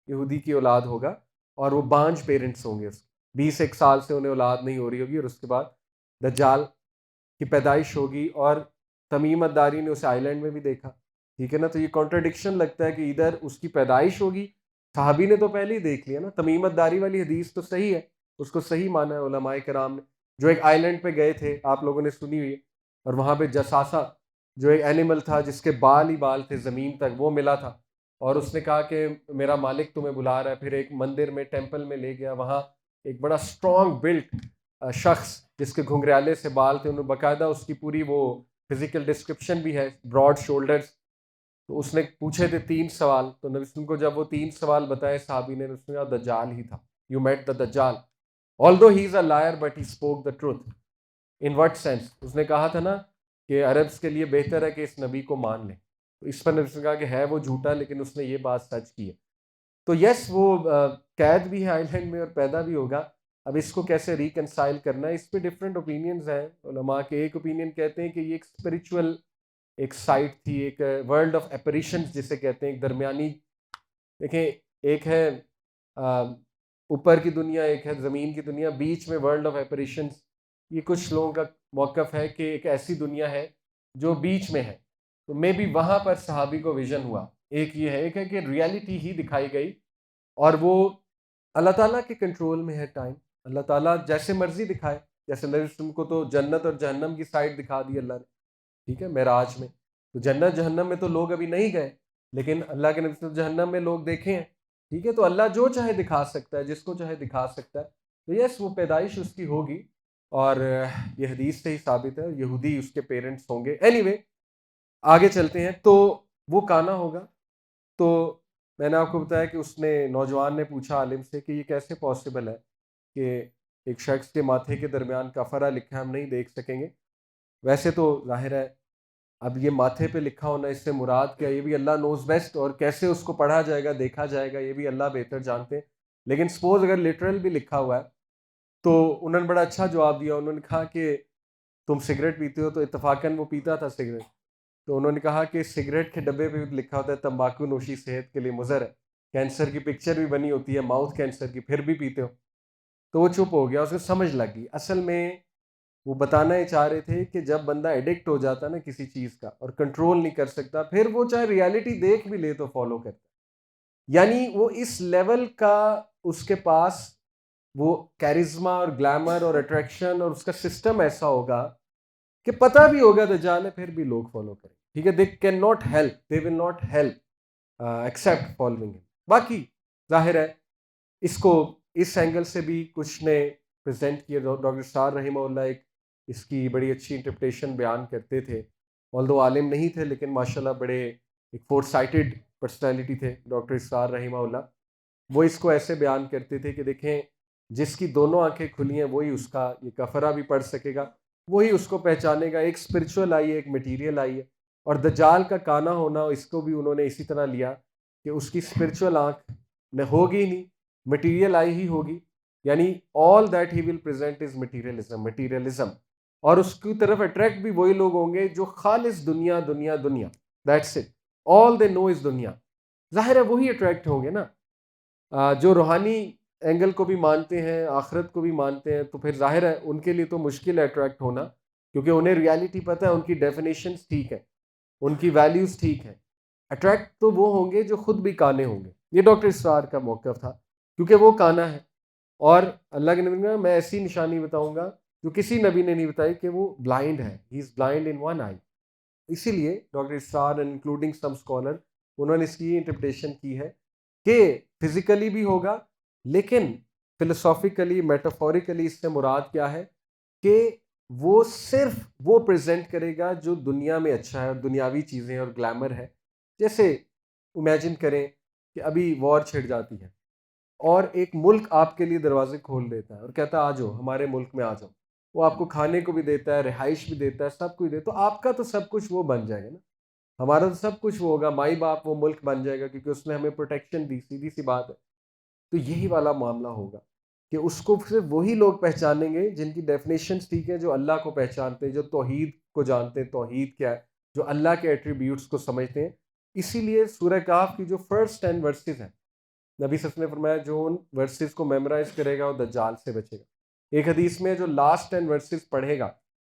[SPEAKER 1] یہودی کی اولاد ہوگا، اور وہ بانج پیرنٹس ہوں گے. اس 21 سال سے انہیں اولاد نہیں ہو رہی ہوگی، اور اس کے بعد دجال کی پیدائش ہوگی. اور تمیم الداری نے اسے آئی لینڈ میں بھی دیکھا، ٹھیک ہے نا. تو یہ کانٹرڈکشن لگتا ہے کہ ادھر اس کی پیدائش ہوگی، صحابی نے تو پہلے ہی دیکھ لیا نا. تمیم الداری والی حدیث تو صحیح ہے، اس کو صحیح مانا ہے علماء کرام نے. جو ایک آئی لینڈ پہ گئے تھے، آپ لوگوں نے سنی ہوئی ہے، اور وہاں پہ جساسا جو ایک اینیمل تھا جس کے بال ہی بال تھے زمین تک، وہ ملا تھا، اور اس نے کہا کہ میرا مالک تمہیں بلا رہا ہے. پھر ایک مندر میں، ٹیمپل میں لے گیا، وہاں ایک بڑا اسٹرانگ بلٹ شخص جس کے گھنگریالے سے بال تھے، انہوں باقاعدہ اس کی پوری وہ فزیکل ڈسکرپشن بھی ہے، براڈ شولڈرز. تو اس نے پوچھے تھے 3 سوال، تو نبی وسلم کو جب وہ 3 سوال بتائے صحابی نے، اس نے کہا دجال ہی تھا. یو میٹ دا دجال although he is a liar but he spoke the truth. in what sense؟ اس نے کہا تھا نا کہ عربس کے لیے بہتر ہے کہ اس نبی کو مان لیں. تو اس پر نبی نے کہا کہ ہے وہ جھوٹا، لیکن اس نے یہ بات سچ کی ہے. تو یس وہ قید بھی ہے آئی لینڈ میں اور پیدا بھی ہوگا. اب اس کو کیسے ریکنسائل کرنا ہے، اس پہ ڈفرینٹ اوپینینز ہیں علماء کے. ایک اوپینین کہتے ہیں کہ یہ ایک اسپریچول ایک سائٹ تھی، ایک ورلڈ آف اپریشنز جسے کہتے ہیں، ایک درمیانی. دیکھیں ایک ہے اوپر کی دنیا، ایک ہے زمین کی دنیا، بیچ میں ورلڈ آف اپریشنز. یہ کچھ لوگوں کا موقف ہے کہ ایک ایسی دنیا ہے جو بیچ میں ہے. تو مے بی وہاں پر صحابی کو ویژن ہوا. ایک یہ ہے، ایک ہے کہ ریالٹی ہی دکھائی گئی، اور وہ اللہ تعالیٰ کے کنٹرول میں ہے ٹائم. اللہ تعالیٰ جیسے مرضی دکھائے. جیسے نبی وسلم کو تو جنت اور جہنم کی سائڈ دکھا دی اللہ نے، ٹھیک ہے، معراج میں. تو جنت جہنم میں تو لوگ ابھی نہیں گئے، لیکن اللہ کے نبی صلی اللہ علیہ وسلم جہنم میں لوگ دیکھے ہیں، ٹھیک ہے. تو اللہ جو چاہے دکھا سکتا ہے، جس کو چاہے دکھا سکتا ہے. تو یس وہ پیدائش اس کی ہوگی، اور یہ حدیث سے ہی ثابت ہے، یہودی اس کے پیرنٹس ہوں گے. اینی وے آگے چلتے ہیں. تو وہ کانا ہوگا. تو میں نے آپ کو بتایا کہ اس نے نوجوان نے پوچھا عالم سے کہ یہ کیسے پاسبل ہے کہ ایک شخص کے ماتھے کے درمیان کفرہ لکھا ہم نہیں دیکھ سکیں گے. ویسے تو ظاہر ہے اب یہ ماتھے پہ لکھا ہونا، اس سے مراد کیا، یہ بھی اللہ نوز بیسٹ، اور کیسے اس کو پڑھا جائے گا، دیکھا جائے گا، یہ بھی اللہ بہتر جانتے ہیں. لیکن سپوز اگر لٹرل بھی لکھا ہوا ہے، تو انہوں نے بڑا اچھا جواب دیا. انہوں نے کہا کہ تم سگریٹ پیتے ہو، تو اتفاقاً وہ پیتا تھا سگریٹ. تو انہوں نے کہا کہ سگریٹ کے ڈبے پہ بھی لکھا ہوتا ہے تمباکو نوشی صحت کے لیے مضر ہے، کینسر کی پکچر بھی بنی ہوتی ہے، ماؤتھ کینسر کی، پھر بھی پیتے ہو. تو وہ چپ ہو گیا، اس کو سمجھ لگ گئی. اصل میں وہ بتانا یہ چاہ رہے تھے کہ جب بندہ ایڈکٹ ہو جاتا ہے نا کسی چیز کا اور کنٹرول نہیں کر سکتا، پھر وہ چاہے ریالٹی دیکھ بھی لے تو فالو کرتا ہے. یعنی وہ اس لیول کا اس کے پاس وہ کیرزما اور گلیمر اور اٹریکشن اور اس کا سسٹم ایسا ہوگا کہ پتہ بھی ہوگا دجال ہے، پھر بھی لوگ فالو کریں. ٹھیک ہے، they can not help, they will not help accept following. باقی ظاہر ہے اس کو اس اینگل سے بھی کچھ نے پریزنٹ کیا. ڈاکٹر اسرار رحمہ اللہ ایک اس کی بڑی اچھی انٹرپریٹیشن بیان کرتے تھے. آلدو عالم نہیں تھے، لیکن ماشاءاللہ بڑے ایک فور سائٹڈ پرسنالٹی تھے ڈاکٹر اسرار رحمہ اللہ. وہ اس کو ایسے بیان کرتے تھے کہ دیکھیں جس کی دونوں آنکھیں کھلی ہیں وہی اس کا یہ کفرہ بھی پڑھ سکے گا، وہی اس کو پہچانے گا. ایک اسپرچول آئی ہے، ایک میٹیریل آئی ہے. اور دجال کا کانا ہونا، اس کو بھی انہوں نے اسی طرح لیا کہ اس کی اسپرچول آنکھ نہ ہوگی نہیں، مٹیریل آئی ہی ہوگی. یعنی all that he will present is materialism. اور اس کی طرف اٹریکٹ بھی وہی لوگ ہوں گے جو خالص دنیا دنیا دنیا، that's it, all they know is دنیا. ظاہر ہے وہی اٹریکٹ ہوں گے نا جو روحانی اینگل کو بھی مانتے ہیں، آخرت کو بھی مانتے ہیں. تو پھر ظاہر ہے ان کے لیے تو مشکل ہے اٹریکٹ ہونا، کیونکہ انہیں ریالٹی پتہ ہے، ان کی ڈیفینیشنز ٹھیک ہے، ان کی ویلیوز ٹھیک ہے. اٹریکٹ تو وہ ہوں گے جو خود بھی کانے ہوں گے. یہ ڈاکٹر اسرار کا موقف تھا، کیونکہ وہ کانا ہے. اور اللہ کے نبی نے، میں ایسی نشانی بتاؤں گا جو کسی نبی نے نہیں بتائی، کہ وہ بلائنڈ ہے، ہی از بلائنڈ ان ون آئی. اسی لیے ڈاکٹر اسرار انکلوڈنگ سم اسکالر، انہوں نے اس کی انٹرپریٹیشن کی ہے کہ فزیکلی بھی ہوگا، لیکن فلسافیکلی میٹافوریکلی اس سے مراد کیا ہے کہ وہ صرف وہ پریزنٹ کرے گا جو دنیا میں اچھا ہے اور دنیاوی چیزیں اور گلیمر ہے. جیسے امیجن کریں کہ ابھی وار چھڑ جاتی ہے اور ایک ملک آپ کے لیے دروازے کھول دیتا ہے اور کہتا ہے آ جاؤ ہمارے ملک میں آ جاؤ. وہ آپ کو کھانے کو بھی دیتا ہے, رہائش بھی دیتا ہے, سب کچھ دیتا ہے. تو آپ کا تو سب کچھ وہ بن جائے گا نا, ہمارا تو سب کچھ وہ ہوگا, مائی باپ وہ ملک بن جائے گا کیونکہ اس نے ہمیں پروٹیکشن دی. سیدھی سی بات ہے. تو یہی والا معاملہ ہوگا کہ اس کو صرف وہی لوگ پہچانیں گے جن کی ڈیفینیشنز ٹھیک ہے, جو اللہ کو پہچانتے ہیں, جو توحید کو جانتے ہیں, توحید کیا ہے, جو اللہ کے ایٹریبیوٹس کو سمجھتے ہیں. اسی لیے سورہ کہف کی جو فرسٹ 10 ورسز ہیں, نبی صلی اللہ علیہ وسلم نے فرمایا جو ان ورسز کو میمورائز کرے گا وہ دجال سے بچے گا. ایک حدیث میں جو لاسٹ 10 ورسز پڑھے گا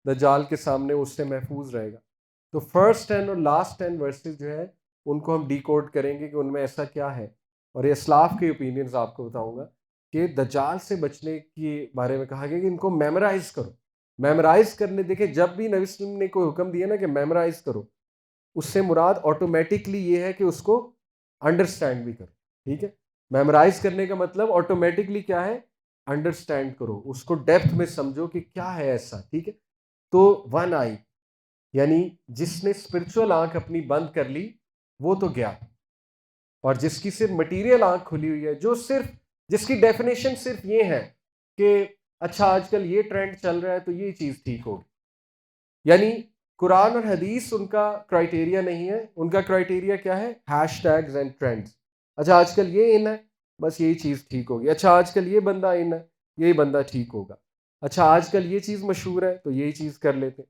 [SPEAKER 1] دجال کے سامنے اس سے محفوظ رہے گا. تو فرسٹ 10 اور لاسٹ 10 ورسز جو ہے ان کو ہم ڈی کوڈ کریں گے کہ ان میں ایسا کیا ہے. اور یہ اسلاف کے اوپینینز آپ کو بتاؤں گا کہ دجال سے بچنے کے بارے میں کہا گیا کہ ان کو میمورائز کرو. میمورائز کرنے, دیکھیں جب بھی نبی صلی اللہ علیہ وسلم نے کوئی حکم دیا نا کہ میمورائز کرو, اس سے مراد آٹومیٹکلی یہ ہے کہ اس کو انڈرسٹینڈ بھی کرو. ٹھیک ہے, میمورائز کرنے کا مطلب آٹومیٹکلی کیا ہے, انڈرسٹینڈ کرو, اس کو ڈیپتھ میں سمجھو کہ کیا ہے ایسا. ٹھیک ہے, تو ون آئی یعنی جس نے اسپرچول آنکھ اپنی بند کر لی وہ تو گیا, اور جس کی صرف مٹیریل آنکھ کھلی ہوئی ہے, جو صرف جس کی ڈیفینیشن صرف یہ ہے کہ اچھا آج کل یہ ٹرینڈ چل رہا ہے تو یہ چیز ٹھیک ہوگی. یعنی قرآن اور حدیث ان کا کرائٹیریا نہیں ہے, ان کا کرائٹیریا کیا ہے, ہیش ٹیگز اینڈ ٹرینڈز. اچھا آج کل یہ ان ہے, بس یہی چیز ٹھیک ہوگی. اچھا آج کل یہ بندہ ان ہے, یہی بندہ ٹھیک ہوگا. اچھا آج کل یہ چیز مشہور ہے تو یہی چیز کر لیتے.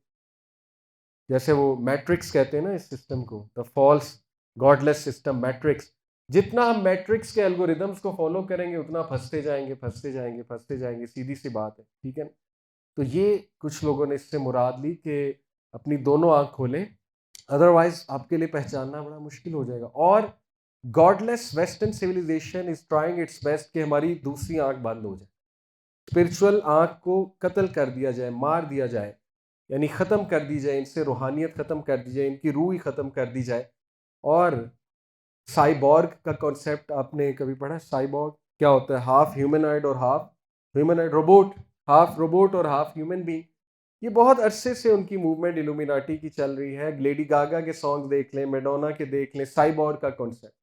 [SPEAKER 1] جیسے وہ میٹرکس کہتے ہیں نا اس سسٹم کو, the false God less system matrix. جتنا ہم میٹرکس کے الگوریدمس کو فالو کریں گے اتنا پھنستے جائیں گے, پھنستے جائیں گے, پھنستے جائیں گے. سیدھی سی بات ہے. ٹھیک ہے نا. تو یہ کچھ لوگوں نے اس سے مراد لی کہ اپنی دونوں آنکھ کھولیں, ادروائز آپ کے لیے پہچاننا بڑا مشکل ہو جائے گا. اور godless western civilisation is trying its best کہ ہماری دوسری آنکھ بند ہو جائے, اسپرچول آنکھ کو قتل کر دیا جائے, مار دیا جائے, یعنی ختم کر دی جائے, ان سے روحانیت ختم کر دی جائے, ان کی روح ہی ختم کر دی جائے. اور سائبورگ کا کانسیپٹ آپ نے کبھی پڑھا؟ سائبورگ کیا ہوتا ہے؟ ہاف ہیومنائڈ اور ہاف ہیومنائڈ روبوٹ, ہاف روبوٹ اور ہاف ہیومن بینگ. یہ بہت عرصے سے ان کی موومنٹ ایلومیناٹی کی چل رہی ہے. لیڈی گاگا کے سانگ دیکھ لیں, میڈونا کے دیکھ لیں, سائبورگ کا کانسیپٹ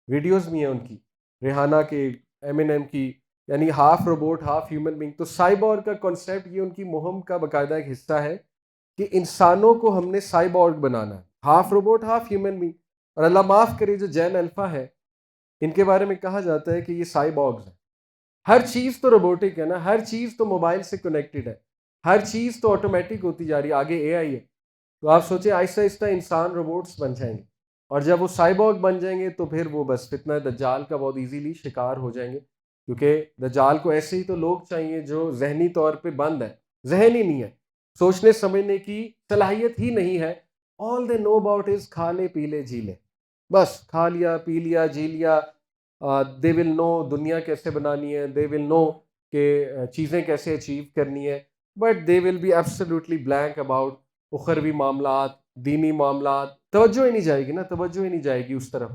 [SPEAKER 1] ویڈیوز بھی ہیں ان کی, ریحانہ کے, ایمینیم کی, یعنی half robot half human being. تو سائبورگ کا کانسیپٹ یہ ان کی مہم کا باقاعدہ ایک حصہ ہے کہ انسانوں کو ہم نے سائبورگ بنانا ہے, half robot half human being. اور اللہ معاف کرے جو جین الفا ہے ان کے بارے میں کہا جاتا ہے کہ یہ سائبورگز ہیں. ہر چیز تو روبوٹک ہے نا, ہر چیز تو موبائل سے کنیکٹڈ ہے, ہر چیز تو آٹومیٹک ہوتی جا رہی ہے, آگے اے آئی ہے. تو آپ سوچیں آہستہ آہستہ انسان روبوٹس بن جائیں گے, اور جب وہ سائبورگ بن جائیں گے تو پھر وہ بس فتنہ دجال کا بہت ایزیلی شکار ہو جائیں گے. کیونکہ دجال کو ایسے ہی تو لوگ چاہیے جو ذہنی طور پہ بند ہے, ذہن ہی نہیں ہے, سوچنے سمجھنے کی صلاحیت ہی نہیں ہے. آل دے نو اباؤٹ از کھا لے پی لے جی لے, بس کھا لیا پی لیا جی لیا. دے ول نو دنیا کیسے بنانی ہے, دے ول نو کہ چیزیں کیسے اچیو کرنی ہے, but they will be absolutely blank about اخروی معاملات, دینی معاملات. توجہ ہی نہیں جائے گی نا, توجہ ہی نہیں جائے گی اس طرف.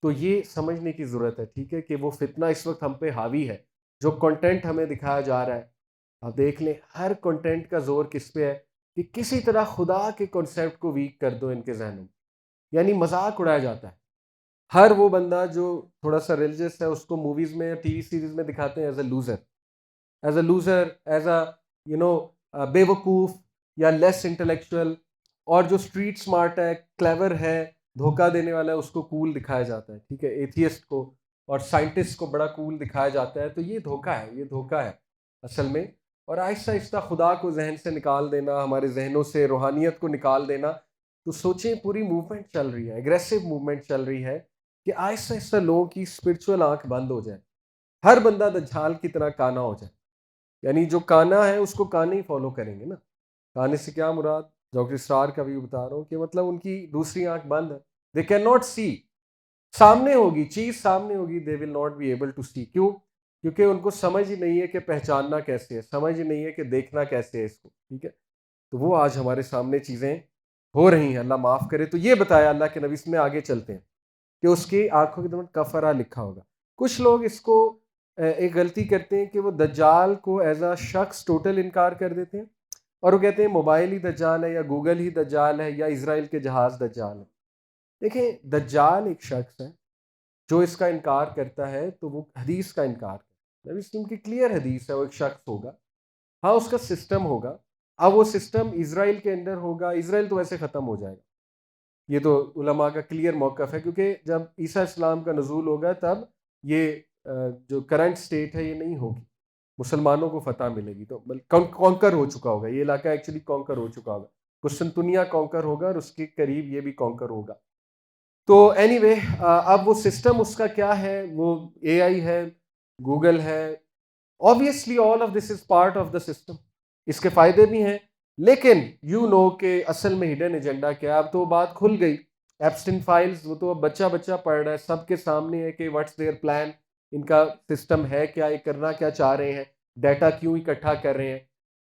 [SPEAKER 1] تو یہ سمجھنے کی ضرورت ہے, ٹھیک ہے, کہ وہ فتنہ اس وقت ہم پہ حاوی ہے. جو کنٹینٹ ہمیں دکھایا جا رہا ہے, آپ دیکھ لیں ہر کنٹینٹ کا زور کس پہ ہے کہ کسی طرح خدا کے کنسیپٹ کو ویک کر دو ان کے ذہنوں میں. یعنی مذاق اڑایا جاتا ہے. ہر وہ بندہ جو تھوڑا سا ریلیجس ہے اس کو موویز میں ٹی وی سیریز میں دکھاتے ہیں as a loser, as a loser, as a بے وقوف یا لیس انٹلیکچوئل. اور جو اسٹریٹ اسمارٹ ہے, کلیور ہے, دھوکہ دینے والا ہے, اس کو کول دکھایا جاتا ہے. ٹھیک ہے, ایتھیسٹ کو اور سائنٹسٹ کو بڑا کول دکھایا جاتا ہے. تو یہ دھوکہ ہے, یہ دھوکہ ہے اصل میں. اور آہستہ آہستہ خدا کو ذہن سے نکال دینا, ہمارے ذہنوں سے روحانیت کو نکال دینا. تو سوچیں پوری موومنٹ چل رہی ہے, ایگریسو موومنٹ چل رہی ہے کہ آہستہ آہستہ لوگوں کی اسپرچول آنکھ بند ہو جائے, ہر بندہ دجال کی طرح کانا ہو جائے. یعنی جو کانا ہے اس کو کانا ہی فالو کریں گے نا. کانے سے کیا مراد, ڈاکٹر اسرار کا بھی بتا رہا ہوں کہ مطلب ان کی دوسری آنکھ بند ہے, دے کین ناٹ سی. سامنے ہوگی چیز, سامنے ہوگی, they will not be able to see. کیوں؟ کیونکہ ان کو سمجھ ہی نہیں ہے کہ پہچاننا کیسے ہے, سمجھ ہی نہیں ہے کہ دیکھنا کیسے ہے اس کو. ٹھیک ہے, تو وہ آج ہمارے سامنے چیزیں ہو رہی ہیں, اللہ معاف کرے. تو یہ بتایا اللہ کے نبی, اس میں آگے چلتے ہیں کہ اس کی آنکھوں کے درمیان کفرہ لکھا ہوگا. کچھ لوگ اس کو ایک غلطی کرتے ہیں کہ وہ دجال کو ایز اے شخص ٹوٹل انکار کر دیتے ہیں, اور وہ کہتے ہیں موبائل ہی دجال ہے یا گوگل ہی دجال ہے یا اسرائیل کے جہاز دجال ہے. دیکھیں دجال ایک شخص ہے جو اس کا انکار کرتا ہے تو وہ حدیث کا انکار کرتا ہے. اسلام کی کلیئر حدیث ہے وہ ایک شخص ہوگا. ہاں اس کا سسٹم ہوگا. اب وہ سسٹم اسرائیل کے اندر ہوگا. اسرائیل تو ویسے ختم ہو جائے گا. یہ تو علماء کا کلیئر موقف ہے کیونکہ جب عیسیٰ السلام کا نزول ہوگا تب یہ جو کرنٹ سٹیٹ ہے یہ نہیں ہوگی. مسلمانوں کو فتح ملے گی تو کانکر ہو چکا ہوگا. یہ علاقہ ایکچولی کانکر ہو چکا ہوگا. قسطنطنیہ کانکر ہوگا اور اس کے قریب یہ بھی کانکر ہوگا. تو اینی وے اب وہ سسٹم اس کا کیا ہے؟ وہ اے آئی ہے, گوگل ہے. obviously all of this is part of the system. اس کے فائدے بھی ہیں لیکن کہ اصل میں ہڈن ایجنڈا کیا ہے. اب تو بات کھل گئی. ایپسٹن فائلز وہ تو اب بچہ پڑھ رہا ہے, سب کے سامنے ہے کہ واٹس دیئر پلان, ان کا سسٹم ہے کیا, یہ کرنا کیا چاہ رہے ہیں, ڈیٹا کیوں اکٹھا کر رہے ہیں,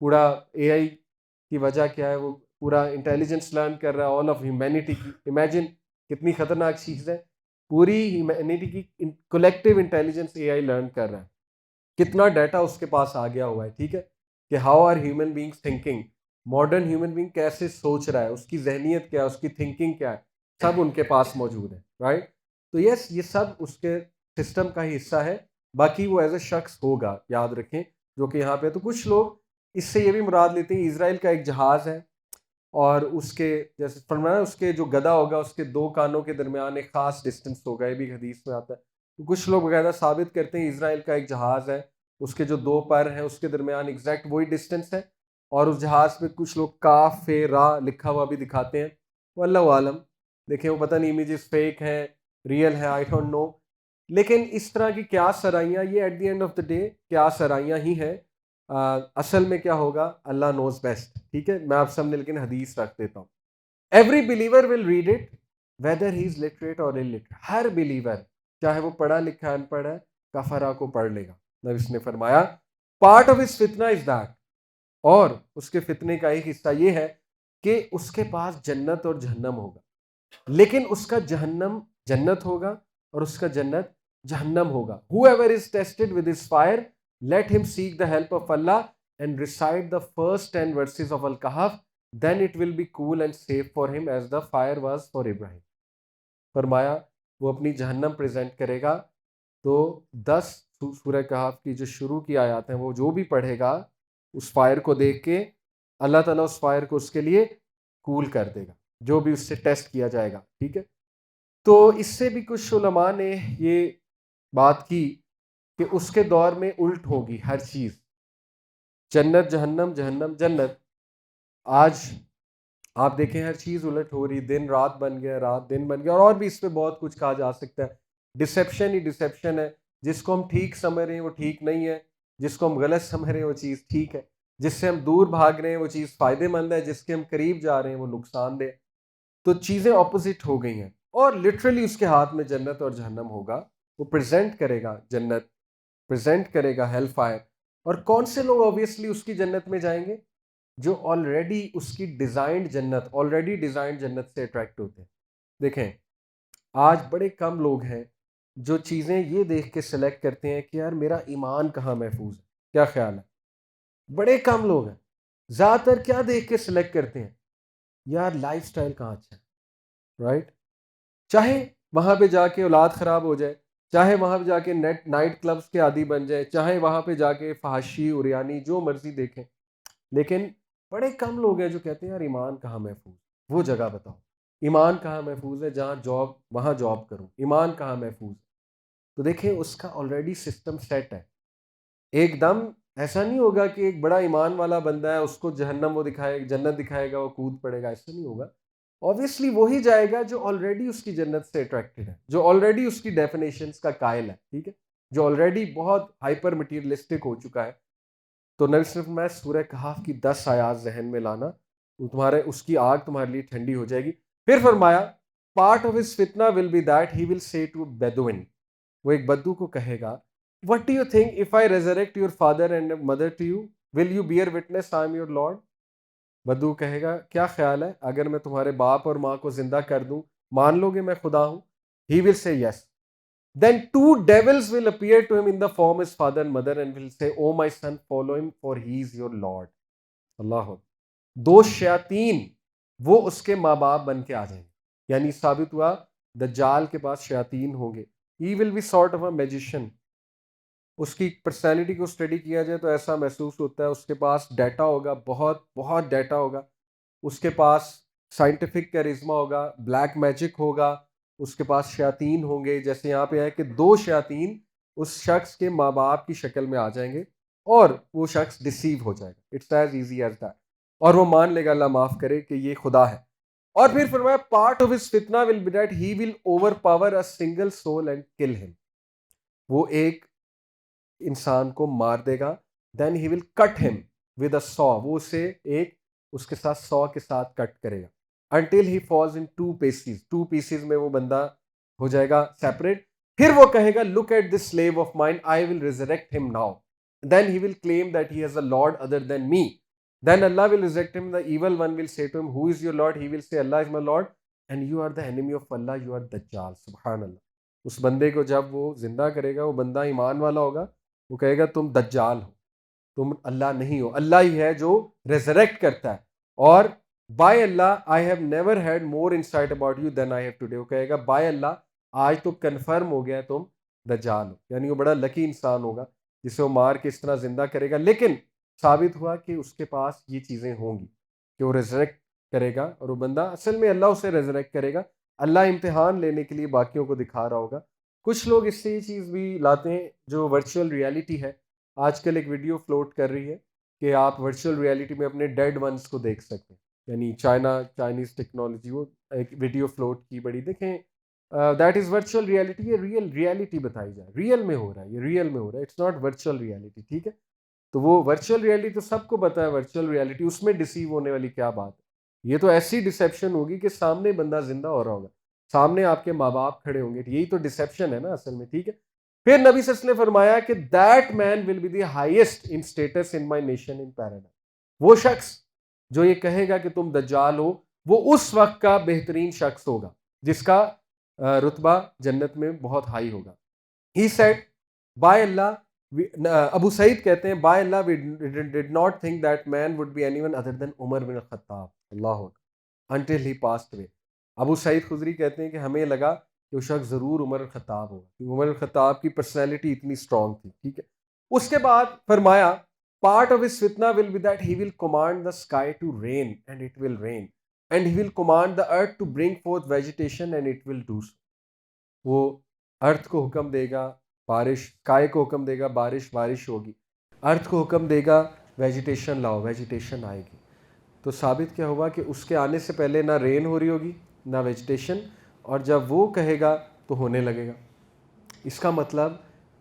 [SPEAKER 1] پورا اے آئی کی وجہ کیا ہے, وہ پورا انٹیلیجنس لرن کر رہا ہے آل آف ہیومینٹی کی. امیجن کتنی خطرناک چیز ہے, پوری ہیومینٹی کی collective intelligence a I learn کر رہا ہے. کتنا ڈیٹا اس کے پاس آ گیا ہوا ہے. ٹھیک ہے کہ how are human beings thinking, modern human being کیسے سوچ رہا ہے, اس کی ذہنیت کیا ہے, اس کی تھنکنگ کیا ہے, سب ان کے پاس موجود ہے. رائٹ. تو یس یہ سب اس کے سسٹم کا ہی حصہ ہے. باقی وہ ایز اے شخص ہوگا, یاد رکھیں, جو کہ یہاں پہ. تو کچھ لوگ اس سے یہ بھی مراد لیتے ہیں اسرائیل کا ایک جہاز ہے اور اس کے جیسے فرمایا اس کے جو گدھا ہوگا اس کے 2 کانوں کے درمیان ایک خاص ڈسٹینس ہوگا. یہ بھی حدیث میں آتا ہے. تو کچھ لوگ وغیرہ ثابت کرتے ہیں اسرائیل کا ایک جہاز ہے, اس کے جو 2 پر ہیں اس کے درمیان ایگزیکٹ وہی ڈسٹینس ہے, اور اس جہاز پہ کچھ لوگ کاف را لکھا ہوا بھی دکھاتے ہیں. واللہ عالم, دیکھیں وہ پتہ نہیں امیجز فیک ہیں ریئل ہے, آئی ڈونٹ نو. لیکن اس طرح کی کیا سرائیاں, یہ at the end of the day کیا سرائیاں ہی ہیں. اصل میں کیا ہوگا اللہ نوز بیسٹ. ٹھیک ہے, میں آپ سامنے لیکن حدیث رکھ دیتا ہوں. Every believer will read it whether he is literate اور illiterate. ہر بلیور چاہے وہ پڑھا لکھا ان پڑھ ہے کفرا کو پڑھ لے گا. نبی نے فرمایا پارٹ آف ہز فتنہ از دیٹ, اور اس کے فتنے کا ایک حصہ یہ ہے کہ اس کے پاس جنت اور جہنم ہوگا, لیکن اس کا جہنم جنت ہوگا اور اس کا جنت جہنم ہوگا. whoever is tested with his fire let him seek the help of Allah and recite the first 10 verses of Al-Kahf, then it will be cool and safe for him as the fire was for Ibrahim. فرمایا وہ اپنی جہنم present کرے گا تو 10 سورہ کہف کی جو شروع کی آیات ہیں وہ جو بھی پڑھے گا اس فائر کو دیکھ کے اللہ تعالیٰ اس فائر کو اس کے لیے کول کر دے گا, جو بھی اس سے ٹیسٹ کیا جائے گا. ٹھیک ہے, تو اس سے بھی کچھ علماء نے یہ بات کی کہ اس کے دور میں الٹ ہوگی ہر چیز, جنت جہنم جہنم جنت. آج آپ دیکھیں ہر چیز الٹ ہو رہی, دن رات بن گیا, رات دن بن گیا, اور بھی اس پہ بہت کچھ کہا جا سکتا ہے. ڈسیپشن ہی ڈسیپشن ہے, جس کو ہم ٹھیک سمجھ رہے ہیں وہ ٹھیک نہیں ہے, جس کو ہم غلط سمجھ رہے ہیں وہ چیز ٹھیک ہے, جس سے ہم دور بھاگ رہے ہیں وہ چیز فائدے مند ہے, جس کے ہم قریب جا رہے ہیں وہ نقصان دہ. تو چیزیں اپوزٹ ہو گئی ہیں, اور لٹرلی اس کے ہاتھ میں جنت اور جہنم ہوگا. وہ پریزنٹ کرے گا جنت, پریزنٹ کرے گا ہیل فائر. اور کون سے لوگ اوبیسلی اس کی جنت میں جائیں گے؟ جو آلریڈی اس کی ڈیزائنڈ جنت, آلریڈی ڈیزائنڈ جنت سے اٹریکٹ ہوتے ہیں. دیکھیں آج بڑے کم لوگ ہیں جو چیزیں یہ دیکھ کے سلیکٹ کرتے ہیں کہ یار میرا ایمان کہاں محفوظ ہے. کیا خیال ہے؟ بڑے کم لوگ ہیں. زیادہ تر کیا دیکھ کے سلیکٹ کرتے ہیں؟ یار لائف سٹائل کہاں اچھا ہے. رائٹ. چاہے وہاں پہ جا کے اولاد خراب ہو جائے, چاہے وہاں پہ جا کے نائٹ کلبز کے عادی بن جائے, چاہے وہاں پہ جا کے فحاشی اریانی جو مرضی دیکھیں, لیکن بڑے کم لوگ ہیں جو کہتے ہیں یار ایمان کہاں محفوظ. وہ جگہ بتاؤ ایمان کہاں محفوظ ہے جہاں جاب وہاں جاب کروں, ایمان کہاں محفوظ ہے. تو دیکھیں اس کا آلریڈی سسٹم سیٹ ہے. ایک دم ایسا نہیں ہوگا کہ ایک بڑا ایمان والا بندہ ہے اس کو جہنم وہ دکھائے, جنت دکھائے گا, وہ کود پڑے گا. ایسا نہیں ہوگا. obviously وہی جائے گا جو آلریڈی اس کی جنت سے اٹریکٹڈ ہے, جو آلریڈی اس کی ڈیفینیشنز کا قائل ہے. ٹھیک ہے, جو آلریڈی بہت ہائپر مٹیریلسٹک ہو چکا ہے. تو نبی صرف میں سورہ کہف کی 10 آیات ذہن میں لانا, تمہارے اس کی آگ تمہارے لیے ٹھنڈی ہو جائے گی. پھر فرمایا پارٹ آف ہز فتنہ ول بی دیٹ ہی ول سے ٹو بیدوین, وہ ایک بدو کو کہے گا what do you think if I resurrect your father and mother to you, will you bear witness I am your Lord? بدو کہے گا کیا خیال ہے اگر میں تمہارے باپ اور ماں کو زندہ کر دوں, مان لو گے میں خدا ہوں؟ He will say yes. Then 2 devils will appear to him in the form of his father and mother and will say, oh my son, follow him for he is your Lord. اللہ. 2 شیاطین وہ اس کے ماں باپ بن کے آ جائیں گے، یعنی ثابت ہوا دجال کے پاس شیاطین ہوں گے. He will be sort of a magician. اس کی پرسنالٹی کو اسٹڈی کیا جائے تو ایسا محسوس ہوتا ہے اس کے پاس ڈیٹا ہوگا، بہت بہت ڈیٹا ہوگا، اس کے پاس سائنٹیفک کیرزما ہوگا، بلیک میجک ہوگا، اس کے پاس شیاطین ہوں گے. جیسے یہاں پہ ہے کہ 2 شیاطین اس شخص کے ماں باپ کی شکل میں آ جائیں گے اور وہ شخص ڈسیو ہو جائے گا. It's as easy as that. اور وہ مان لے گا، اللہ معاف کرے، کہ یہ خدا ہے. اور پھر فرمایا پارٹ آف ہز فتنہ will be that he will overpower a single soul and kill him. وہ ایک انسان کو مار دے گا. دین ہی ول کٹ ہم ود اے سو. وہ اسے ایک اس کے ساتھ سو کے ساتھ کٹ کرے گا. Until he falls in 2 pieces. 2 pieces میں وہ بندہ ہو جائے گا سیپریٹ. پھر وہ کہے گا look at this slave of mine I will resurrect him now. Then he will claim that he has a lord other than me. Then Allah will resurrect him. The evil one will say to him, who is your Lord? He will say, Allah is my Lord. And you are the enemy of Allah. You are Dajjal. سبحان اللہ. اس بندے کو جب وہ زندہ کرے گا، وہ بندہ ایمان والا ہوگا، وہ کہے گا تم دجال ہو، تم اللہ نہیں ہو، اللہ ہی ہے جو ریزریکٹ کرتا ہے. اور بائی اللہ I have never had more insight about you than I have today. وہ کہے گا بائی اللہ آج تو کنفرم ہو گیا تم دجال ہو. یعنی وہ بڑا لکی انسان ہوگا جسے وہ مار کے اس طرح زندہ کرے گا. لیکن ثابت ہوا کہ اس کے پاس یہ چیزیں ہوں گی کہ وہ ریزریکٹ کرے گا، اور وہ بندہ اصل میں اللہ اسے ریزریکٹ کرے گا. اللہ امتحان لینے کے لیے باقیوں کو دکھا رہا ہوگا. کچھ لوگ اس سے یہ چیز بھی لاتے ہیں جو ورچوئل ریالٹی ہے. آج کل ایک ویڈیو فلوٹ کر رہی ہے کہ آپ ورچوئل ریالٹی میں اپنے ڈیڈ ونس کو دیکھ سکتے ہیں. یعنی چائنیز ٹیکنالوجی، وہ ایک ویڈیو فلوٹ کی بڑی، دیکھیں دیٹ از ورچوئل ریالٹی. یہ ریئل ریالٹی بتائی جائے، ریئل میں ہو رہا ہے، یہ ریئل میں ہو رہا ہے، اٹس ناٹ ورچوئل ریالٹی. ٹھیک ہے، تو وہ ورچوئل ریالٹی تو سب کو پتا ہے ورچوئل ریالٹی، اس میں ڈسیو ہونے والی کیا بات ہے. یہ تو ایسی ڈسیپشن ہوگی کہ سامنے بندہ زندہ ہو رہا ہوگا، سامنے آپ کے ماں باپ کھڑے ہوں گے. یہی تو ڈسیپشن ہے نا اصل میں. ٹھیک ہے، پھر نبی صلی اللہ علیہ وسلم نے فرمایا کہ that man will be the highest in status in my nation in paradise. وہ شخص جو یہ کہے گا کہ تم دجال ہو، وہ اس وقت کا بہترین شخص ہوگا جس کا رتبہ جنت میں بہت ہائی ہوگا. ہی سیڈ بائی اللہ، ابو سعید کہتے ہیں by Allah we did not think that man would be anyone other than Umar bin Al Khattab Allah until he passed away. ابو سعید خدری کہتے ہیں کہ ہمیں لگا کہ وہ شخص ضرور عمر الخطاب ہوگا، کیونکہ عمر الخطاب کی پرسنالٹی اتنی اسٹرانگ تھی. ٹھیک ہے، اس کے بعد فرمایا پارٹ آف his فتنہ will be that he will command the sky to rain and it will rain and he will command the earth to bring forth vegetation and it will do so. وہ ارتھ کو حکم دے گا بارش، sky کو حکم دے گا بارش ہوگی، ارتھ کو حکم دے گا ویجیٹیشن لاؤ، ویجیٹیشن آئے گی. تو ثابت کیا ہوا کہ اس کے آنے سے پہلے نہ رین ہو رہی ہوگی نہ ویجیٹیشن، اور جب وہ کہے گا تو ہونے لگے گا. اس کا مطلب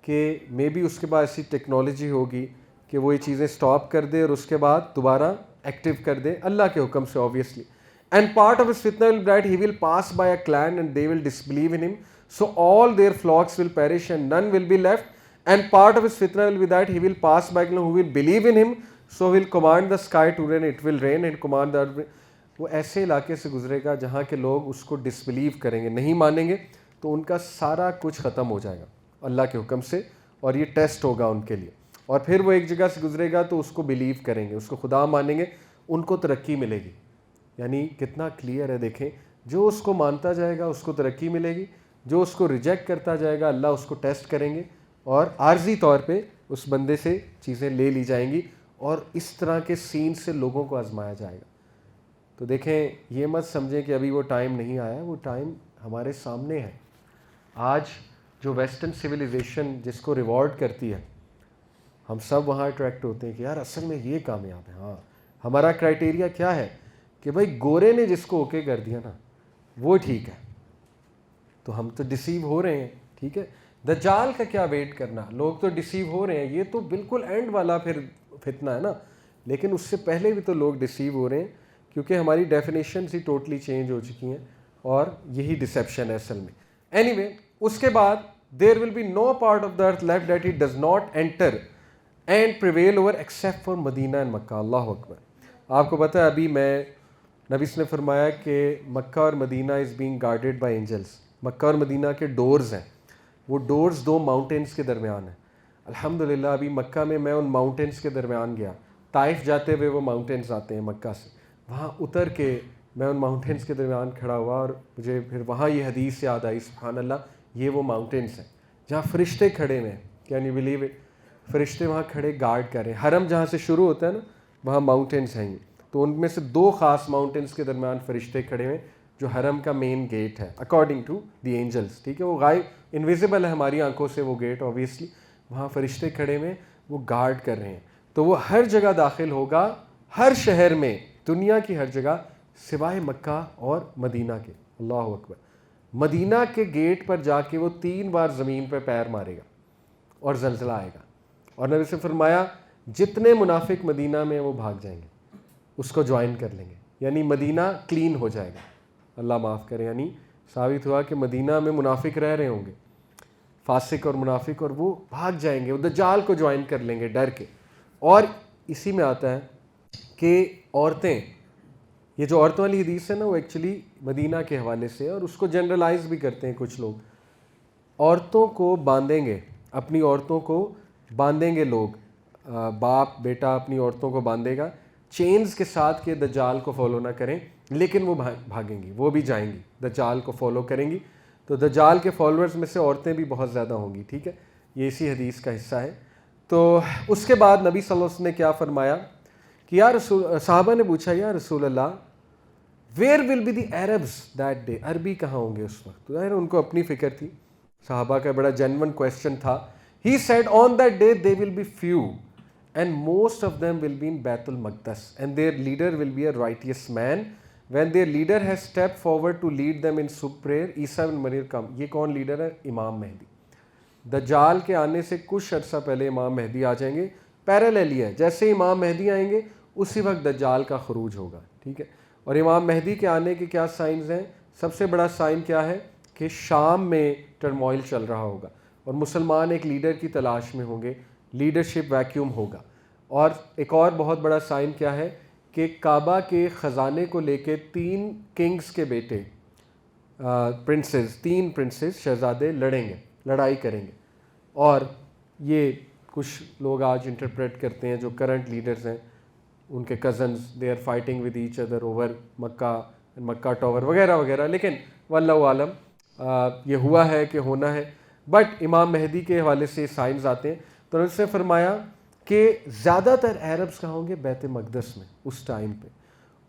[SPEAKER 1] کہ مے بی اس کے بعد ایسی ٹیکنالوجی ہوگی کہ وہ یہ چیزیں سٹاپ کر دے اور اس کے بعد دوبارہ ایکٹیو کر دے اللہ کے حکم سے obviously. And part of his fitna will be that he will pass by a clan and they will disbelieve in him, so all their flocks will perish and none will be left. And part of his fitna will be that he will pass by who will believe in him, so he will command the sky to rain, it will rain, and command the earth. وہ ایسے علاقے سے گزرے گا جہاں کے لوگ اس کو disbelieve کریں گے، نہیں مانیں گے، تو ان کا سارا کچھ ختم ہو جائے گا اللہ کے حکم سے، اور یہ ٹیسٹ ہوگا ان کے لیے. اور پھر وہ ایک جگہ سے گزرے گا تو اس کو بلیو کریں گے، اس کو خدا مانیں گے، ان کو ترقی ملے گی. یعنی کتنا کلیئر ہے، دیکھیں جو اس کو مانتا جائے گا اس کو ترقی ملے گی، جو اس کو ریجیکٹ کرتا جائے گا اللہ اس کو ٹیسٹ کریں گے اور عارضی طور پہ اس بندے سے چیزیں لے لی جائیں گی، اور اس طرح کے سین سے لوگوں کو آزمایا جائے گا. تو دیکھیں یہ مت سمجھیں کہ ابھی وہ ٹائم نہیں آیا، وہ ٹائم ہمارے سامنے ہے. آج جو ویسٹرن سویلائزیشن جس کو ریوارڈ کرتی ہے، ہم سب وہاں اٹریکٹ ہوتے ہیں کہ یار اصل میں یہ کامیاب ہے. ہاں ہمارا کرائٹیریا کیا ہے کہ بھائی گورے نے جس کو اوکے کر دیا نا وہ ٹھیک ہے، تو ہم تو ڈسیو ہو رہے ہیں. ٹھیک ہے، دجال کا کیا ویٹ کرنا، لوگ تو ڈسیو ہو رہے ہیں، یہ تو بالکل اینڈ والا پھر فتنہ ہے نا. لیکن اس سے پہلے بھی تو لوگ ڈسیو ہو رہے ہیں کیونکہ ہماری ڈیفینیشنز ہی ٹوٹلی چینج ہو چکی ہیں، اور یہی ڈسیپشن ہے اصل میں. اینی وے اس کے بعد there will be no part of the earth left that he does not enter and prevail over except for Medina and Mecca. اللہ اکبر. آپ کو پتہ ہے ابھی میں نبی نے فرمایا کہ مکہ اور Medina is being guarded by angels. Mecca اور مدینہ کے ڈورز ہیں، وہ ڈورز 2 ماؤنٹینس کے درمیان ہیں. الحمدللہ ابھی مکہ میں ان ماؤنٹینس کے درمیان گیا، طائف جاتے ہوئے وہ ماؤنٹینس آتے ہیں مکہ سے، وہاں اتر کے میں ان ماؤنٹینس کے درمیان کھڑا ہوا اور مجھے پھر وہاں یہ حدیث یاد آئی، سبحان اللہ، یہ وہ ماؤنٹینس ہیں جہاں فرشتے کھڑے ہوئے ہیں. Can you believe it? فرشتے وہاں کھڑے گارڈ کر رہے ہیں. حرم جہاں سے شروع ہوتا ہے نا، وہاں ماؤنٹینس ہیں. تو ان میں سے 2 خاص ماؤنٹینس کے درمیان فرشتے کھڑے ہوئے جو حرم کا مین گیٹ ہے اکارڈنگ ٹو دی اینجلس. ٹھیک ہے، وہ غائب انویزیبل ہے ہماری آنکھوں سے وہ گیٹ اوبیسلی. وہاں فرشتے کھڑے ہوئے وہ گارڈ کر رہے ہیں. تو وہ ہر جگہ داخل ہوگا، ہر شہر میں، دنیا کی ہر جگہ سوائے مکہ اور مدینہ کے. اللہ اکبر. مدینہ کے گیٹ پر جا کے وہ 3 بار زمین پہ پیر مارے گا اور زلزلہ آئے گا. اور نبی سے فرمایا جتنے منافق مدینہ میں وہ بھاگ جائیں گے، اس کو جوائن کر لیں گے، یعنی مدینہ کلین ہو جائے گا. اللہ معاف کرے. یعنی ثابت ہوا کہ مدینہ میں منافق رہ رہے ہوں گے، فاسق اور منافق، اور وہ بھاگ جائیں گے، وہ دجال کو جوائن کر لیں گے ڈر کے. اور اسی میں آتا ہے کہ عورتیں، یہ جو عورتوں والی حدیث ہے نا، وہ ایکچولی مدینہ کے حوالے سے ہے، اور اس کو جنرلائز بھی کرتے ہیں کچھ لوگ. عورتوں کو باندھیں گے، اپنی عورتوں کو باندھیں گے لوگ، باپ بیٹا اپنی عورتوں کو باندھے گا چینز کے ساتھ کہ دجال کو فالو نہ کریں، لیکن وہ بھاگیں گی، وہ بھی جائیں گی، دجال کو فالو کریں گی. تو دجال کے فالوورز میں سے عورتیں بھی بہت زیادہ ہوں گی. ٹھیک ہے، یہ اسی حدیث کا حصہ ہے. تو اس کے بعد نبی صلی اللہ علیہ وسلم نے کیا فرمایا کہ یا رسول، صحابہ نے پوچھا یا رسول اللہ where will be the Arabs that day, عربی کہاں ہوں گے اس وقت؟ تو ان کو اپنی فکر تھی، صحابہ کا بڑا جینون کویسچن تھا. He said on that day they will be few and most of them will be in Baitul Maqdis and their leader will be a righteous man. When their leader has stepped forward to lead them in subh prayer, Isa ibn Maryam come. یہ کون leader ہے؟ امام مہدی. دجال کے آنے سے کچھ عرصہ پہلے امام مہدی آ جائیں گے. پیرالیلی ہے، جیسے امام مہدی آئیں گے اسی وقت دجال کا خروج ہوگا. ٹھیک ہے، اور امام مہدی کے آنے کے کیا سائنز ہیں؟ سب سے بڑا سائن کیا ہے کہ شام میں ٹرموائل چل رہا ہوگا اور مسلمان ایک لیڈر کی تلاش میں ہوں گے، لیڈرشپ ویکیوم ہوگا. اور ایک اور بہت بڑا سائن کیا ہے کہ کعبہ کے خزانے کو لے کے 3 کنگز کے بیٹے، پرنسز، 3 پرنسز شہزادے لڑیں گے، لڑائی کریں گے. اور یہ کچھ لوگ آج انٹرپریٹ کرتے ہیں جو کرنٹ لیڈرز ہیں، ان کے cousins, they are fighting with each other over Mecca tower وغیرہ وغیرہ. لیکن واللہ عالم یہ ہوا ہے کہ ہونا ہے. بٹ امام مہدی کے حوالے سے سائنز آتے ہیں. تو اس نے فرمایا کہ زیادہ تر عربز کہاں ہوں گے؟ بیت مقدس میں اس ٹائم پہ،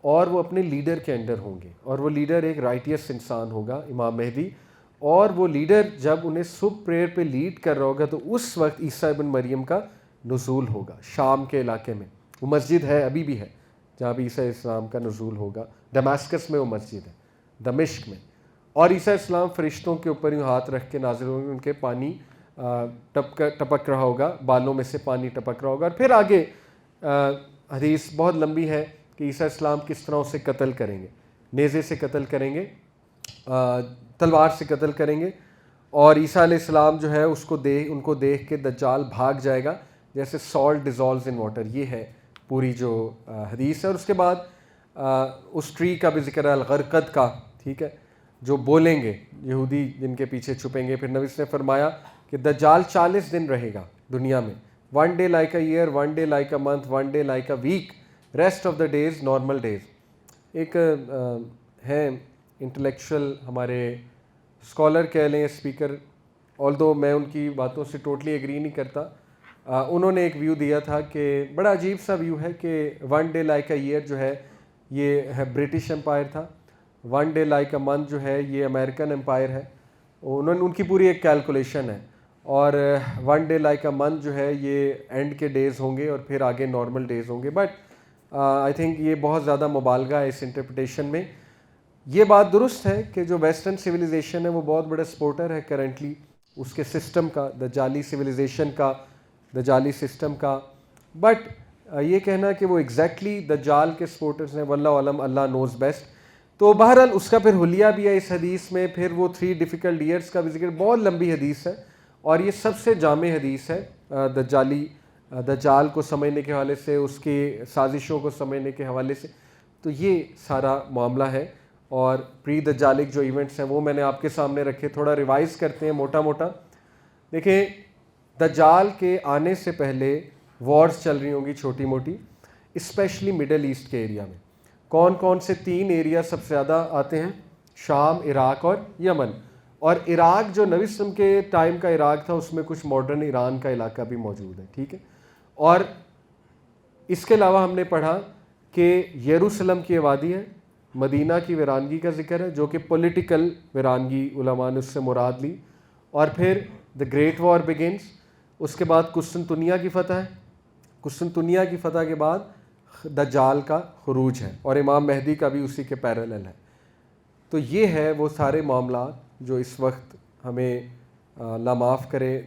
[SPEAKER 1] اور وہ اپنے لیڈر کے انڈر ہوں گے، اور وہ لیڈر ایک رائٹیس انسان ہوگا، امام مہدی. اور وہ لیڈر جب انہیں صبح پریئر پہ لیڈ کر رہا ہوگا تو اس وقت عیسیٰ ابن مریم کا نزول ہوگا شام کے علاقے میں. وہ مسجد ہے، ابھی بھی ہے جہاں بھی عیسیٰ السلام کا نزول ہوگا. دماسکس میں وہ مسجد ہے، دمشق میں. اور عیسیٰ السلام فرشتوں کے اوپر یوں ہاتھ رکھ کے نازل ہوں گے، ان کے پانی ٹپک رہا ہوگا، بالوں میں سے پانی ٹپک رہا ہوگا. اور پھر آگے حدیث بہت لمبی ہے کہ عیسیٰ السلام کس طرح اسے قتل کریں گے، نیزے سے قتل کریں گے، تلوار سے قتل کریں گے. اور عیسیٰ علیہ السلام جو ہے ان کو دیکھ کے دجال بھاگ جائے گا جیسے سالٹ ڈیزالوز ان واٹر. یہ ہے پوری جو حدیث ہے. اور اس کے بعد اس ٹری کا بھی ذکر ہے، الغرقد کا. ٹھیک ہے، جو بولیں گے یہودی جن کے پیچھے چھپیں گے. پھر نبی نے فرمایا کہ دجال 40 دن رہے گا دنیا میں. 1 day like a year, 1 day like a month, 1 day like a week, rest of the days normal days. ایک ہیں انٹلیکچوئل ہمارے اسکالر کہہ لیں، اسپیکر، آلدو میں ان کی باتوں سے ٹوٹلی ایگری نہیں کرتا. انہوں نے ایک ویو دیا تھا کہ بڑا عجیب سا ویو ہے کہ 1 day like a year جو ہے یہ ہے برٹش امپائر تھا، 1 day like a month جو ہے یہ امریکن امپائر ہے. ان کی پوری ایک کیلکولیشن ہے. اور 1 day like a month جو ہے یہ اینڈ کے ڈیز ہوں گے اور پھر آگے نارمل ڈیز ہوں گے. بٹ آئی تھنک یہ بہت زیادہ مبالغہ ہے اس انٹرپریٹیشن میں. یہ بات درست ہے کہ جو ویسٹرن سویلائزیشن ہے وہ بہت بڑا سپورٹر ہے کرنٹلی اس کے سسٹم کا، دجالی سویلائزیشن کا، دجالی سسٹم کا. بٹ یہ کہنا کہ وہ ایگزیکٹلی دجال کے سپورٹرز ہیں، واللہ علم، اللہ نوز بیسٹ. تو بہرحال اس کا پھر حلیہ بھی ہے اس حدیث میں. پھر وہ 3 ڈیفیکلٹ ایئرس کا بھی ذکر، بہت لمبی حدیث ہے اور یہ سب سے جامع حدیث ہے دجال کو سمجھنے کے حوالے سے، اس کی سازشوں کو سمجھنے کے حوالے سے. تو یہ سارا معاملہ ہے. اور پری دجالک جو ایونٹس ہیں وہ میں نے آپ کے سامنے رکھے، تھوڑا ریوائز کرتے ہیں موٹا موٹا. دیکھیں دجال کے آنے سے پہلے وارز چل رہی ہوں گی چھوٹی موٹی، اسپیشلی مڈل ایسٹ کے ایریا میں. کون کون سے 3 ایریا سب سے زیادہ آتے ہیں؟ شام، عراق اور یمن. اور عراق جو نبی صلی اللہ علیہ وسلم کے ٹائم کا عراق تھا اس میں کچھ ماڈرن ایران کا علاقہ بھی موجود ہے. ٹھیک ہے. اور اس کے علاوہ ہم نے پڑھا کہ یروشلم کی آبادی ہے، مدینہ کی ویرانگی کا ذکر ہے جو کہ پولیٹیکل ویرانگی علماء نے اس سے مراد لی. اور پھر دا گریٹ وار بگنس. اس کے بعد قسطنطنیہ کی فتح ہے. قسطنطنیہ کی فتح کے بعد دجال کا خروج ہے اور امام مہدی کا بھی اسی کے پیرالل ہے. تو یہ ہے وہ سارے معاملات جو اس وقت ہمیں اللہ معاف کرے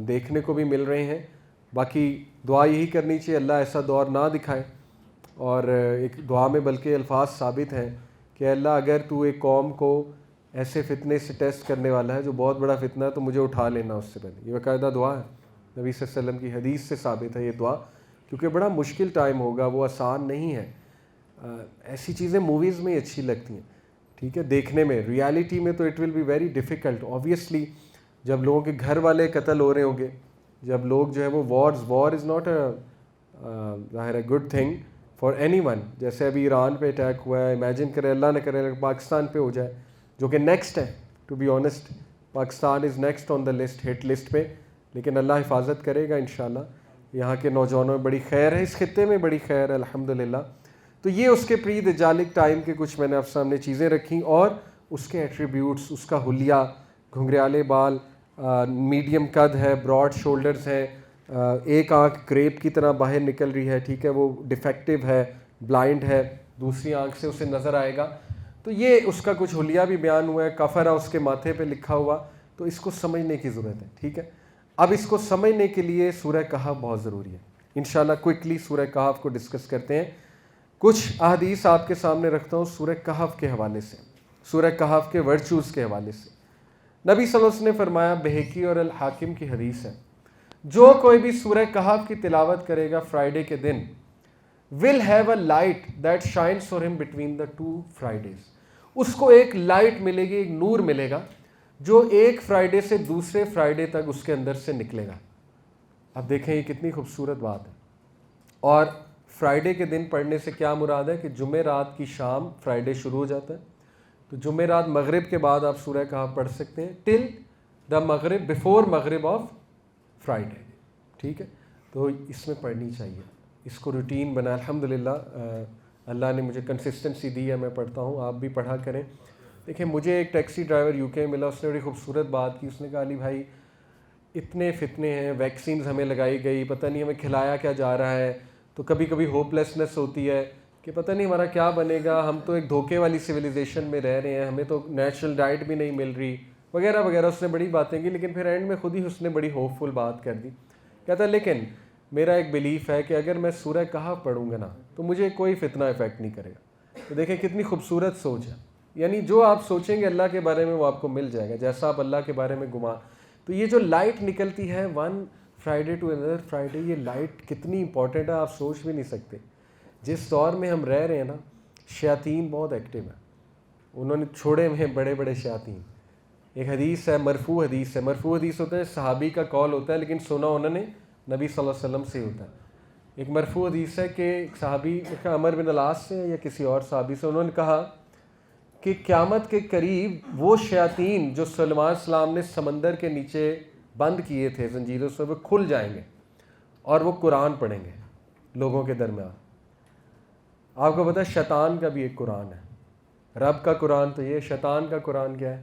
[SPEAKER 1] دیکھنے کو بھی مل رہے ہیں. باقی دعا یہی کرنی چاہیے اللہ ایسا دور نہ دکھائے. اور ایک دعا میں بلکہ الفاظ ثابت ہیں کہ اللہ اگر تو ایک قوم کو ایسے فتنے سے ٹیسٹ کرنے والا ہے جو بہت بڑا فتنہ ہے تو مجھے اٹھا لینا اس سے پہلے. یہ باقاعدہ دعا ہے، نبی صلی اللہ علیہ وسلم کی حدیث سے ثابت ہے یہ دعا، کیونکہ بڑا مشکل ٹائم ہوگا، وہ آسان نہیں ہے. ایسی چیزیں موویز میں ہی اچھی لگتی ہیں، ٹھیک ہے، دیکھنے میں. ریالٹی میں تو it will be very difficult obviously. جب لوگوں کے گھر والے قتل ہو رہے ہوں گے، جب لوگ جو ہے وہ وار از ناٹ ظاہر ہے good thing for any one. جیسے ابھی ایران پہ اٹیک ہوا ہے، امیجن کرے اللہ نہ کرے پاکستان پہ ہو جائے، جو کہ نیکسٹ ہے. To be honest Pakistan is next on the list, hit list پہ. لیکن اللہ حفاظت کرے گا انشاءاللہ. یہاں کے نوجوانوں میں بڑی خیر ہے، اس خطے میں بڑی خیر ہے الحمدللہ. تو یہ اس کے پری دجالک ٹائم کے کچھ میں نے آپ سامنے چیزیں رکھیں، اور اس کے ایٹریبیوٹس، اس کا حلیہ، گھنگریالے بال، میڈیم قد ہے، براڈ شولڈرز ہیں، ایک آنکھ گریپ کی طرح باہر نکل رہی ہے، ٹھیک ہے، وہ ڈیفیکٹیو ہے، بلائنڈ ہے، دوسری آنکھ سے اسے نظر آئے گا. تو یہ اس کا کچھ حلیہ بھی بیان ہوا ہے. کفرہ اس کے ماتھے پہ لکھا ہوا. تو اس کو سمجھنے کی ضرورت ہے. ٹھیک ہے. اب اس کو سمجھنے کے لیے سورہ کہف بہت ضروری ہے. انشاءاللہ کوئکلی سورہ کہف کو ڈسکس کرتے ہیں. کچھ احادیث آپ کے سامنے رکھتا ہوں سورہ کہف کے حوالے سے، سورہ کہف کے ورچوز کے حوالے سے. نبی صلی اللہ علیہ وسلم نے فرمایا، بہقی اور الحاکم کی حدیث ہے، جو کوئی بھی سورہ کہف کی تلاوت کرے گا فرائیڈے کے دن will have a light that shines for him between the 2 Fridays. اس کو ایک لائٹ ملے گی، ایک نور ملے گا جو ایک فرائیڈے سے دوسرے فرائیڈے تک اس کے اندر سے نکلے گا. اب دیکھیں یہ کتنی خوبصورت بات ہے. اور فرائیڈے کے دن پڑھنے سے کیا مراد ہے کہ جمعہ رات کی شام فرائیڈے شروع ہو جاتا ہے. تو جمعہ رات مغرب کے بعد آپ سورہ کہف پڑھ سکتے ہیں ٹل دا مغرب، بیفور مغرب آف فرائیڈے. ٹھیک ہے. تو اس میں پڑھنی چاہیے، اس کو روٹین بنا. الحمدللہ اللہ نے مجھے کنسسٹنسی دی ہے، میں پڑھتا ہوں، آپ بھی پڑھا کریں. دیکھیں مجھے ایک ٹیکسی ڈرائیور یو کے ملا، اس نے بڑی خوبصورت بات کی. اس نے کہا علی بھائی اتنے فتنے ہیں، ویکسینز ہمیں لگائی گئی، پتہ نہیں ہمیں کھلایا کیا جا رہا ہے، تو کبھی کبھی ہوپ لیسنس ہوتی ہے کہ پتہ نہیں ہمارا کیا بنے گا، ہم تو ایک دھوکے والی سویلائزیشن میں رہ رہے ہیں، ہمیں تو نیچرل ڈائٹ بھی نہیں مل رہی وغیرہ وغیرہ. اس نے بڑی باتیں کی، لیکن پھر اینڈ میں خود ہی اس نے بڑی ہوپ فل بات کر دی. کہتا ہے لیکن میرا ایک بلیف ہے کہ اگر میں سورہ کہف پڑھوں گا نا تو مجھے کوئی فتنہ افیکٹ نہیں کرے گا. تو دیکھیں کتنی خوبصورت سوچ ہے. یعنی جو آپ سوچیں گے اللہ کے بارے میں وہ آپ کو مل جائے گا، جیسا آپ اللہ کے بارے میں گمان. تو یہ جو لائٹ نکلتی ہے one Friday to another Friday, یہ لائٹ کتنی امپورٹنٹ ہے آپ سوچ بھی نہیں سکتے. جس دور میں ہم رہ رہے ہیں نا، شیاطین بہت ایکٹیو ہیں، انہوں نے چھوڑے ہوئے بڑے بڑے شیاطین. ایک حدیث ہے، مرفوع حدیث ہے. مرفوع حدیث ہوتا ہے صحابی کا قول ہوتا ہے لیکن سنا انہوں نے نبی صلی اللہ علیہ وسلم سے ہوتا ہے. ایک مرفوع حدیث ہے کہ ایک صحابی عمر بن العاص سے یا کسی اور صحابی سے، انہوں نے کہا کہ قیامت کے قریب وہ شیاطین جو سلیمان علیہ السلام نے سمندر کے نیچے بند کیے تھے زنجیروں سے، وہ کھل جائیں گے اور وہ قرآن پڑھیں گے لوگوں کے درمیان. آپ کو پتہ ہے شیطان کا بھی ایک قرآن ہے. رب کا قرآن تو یہ، شیطان کا قرآن کیا ہے؟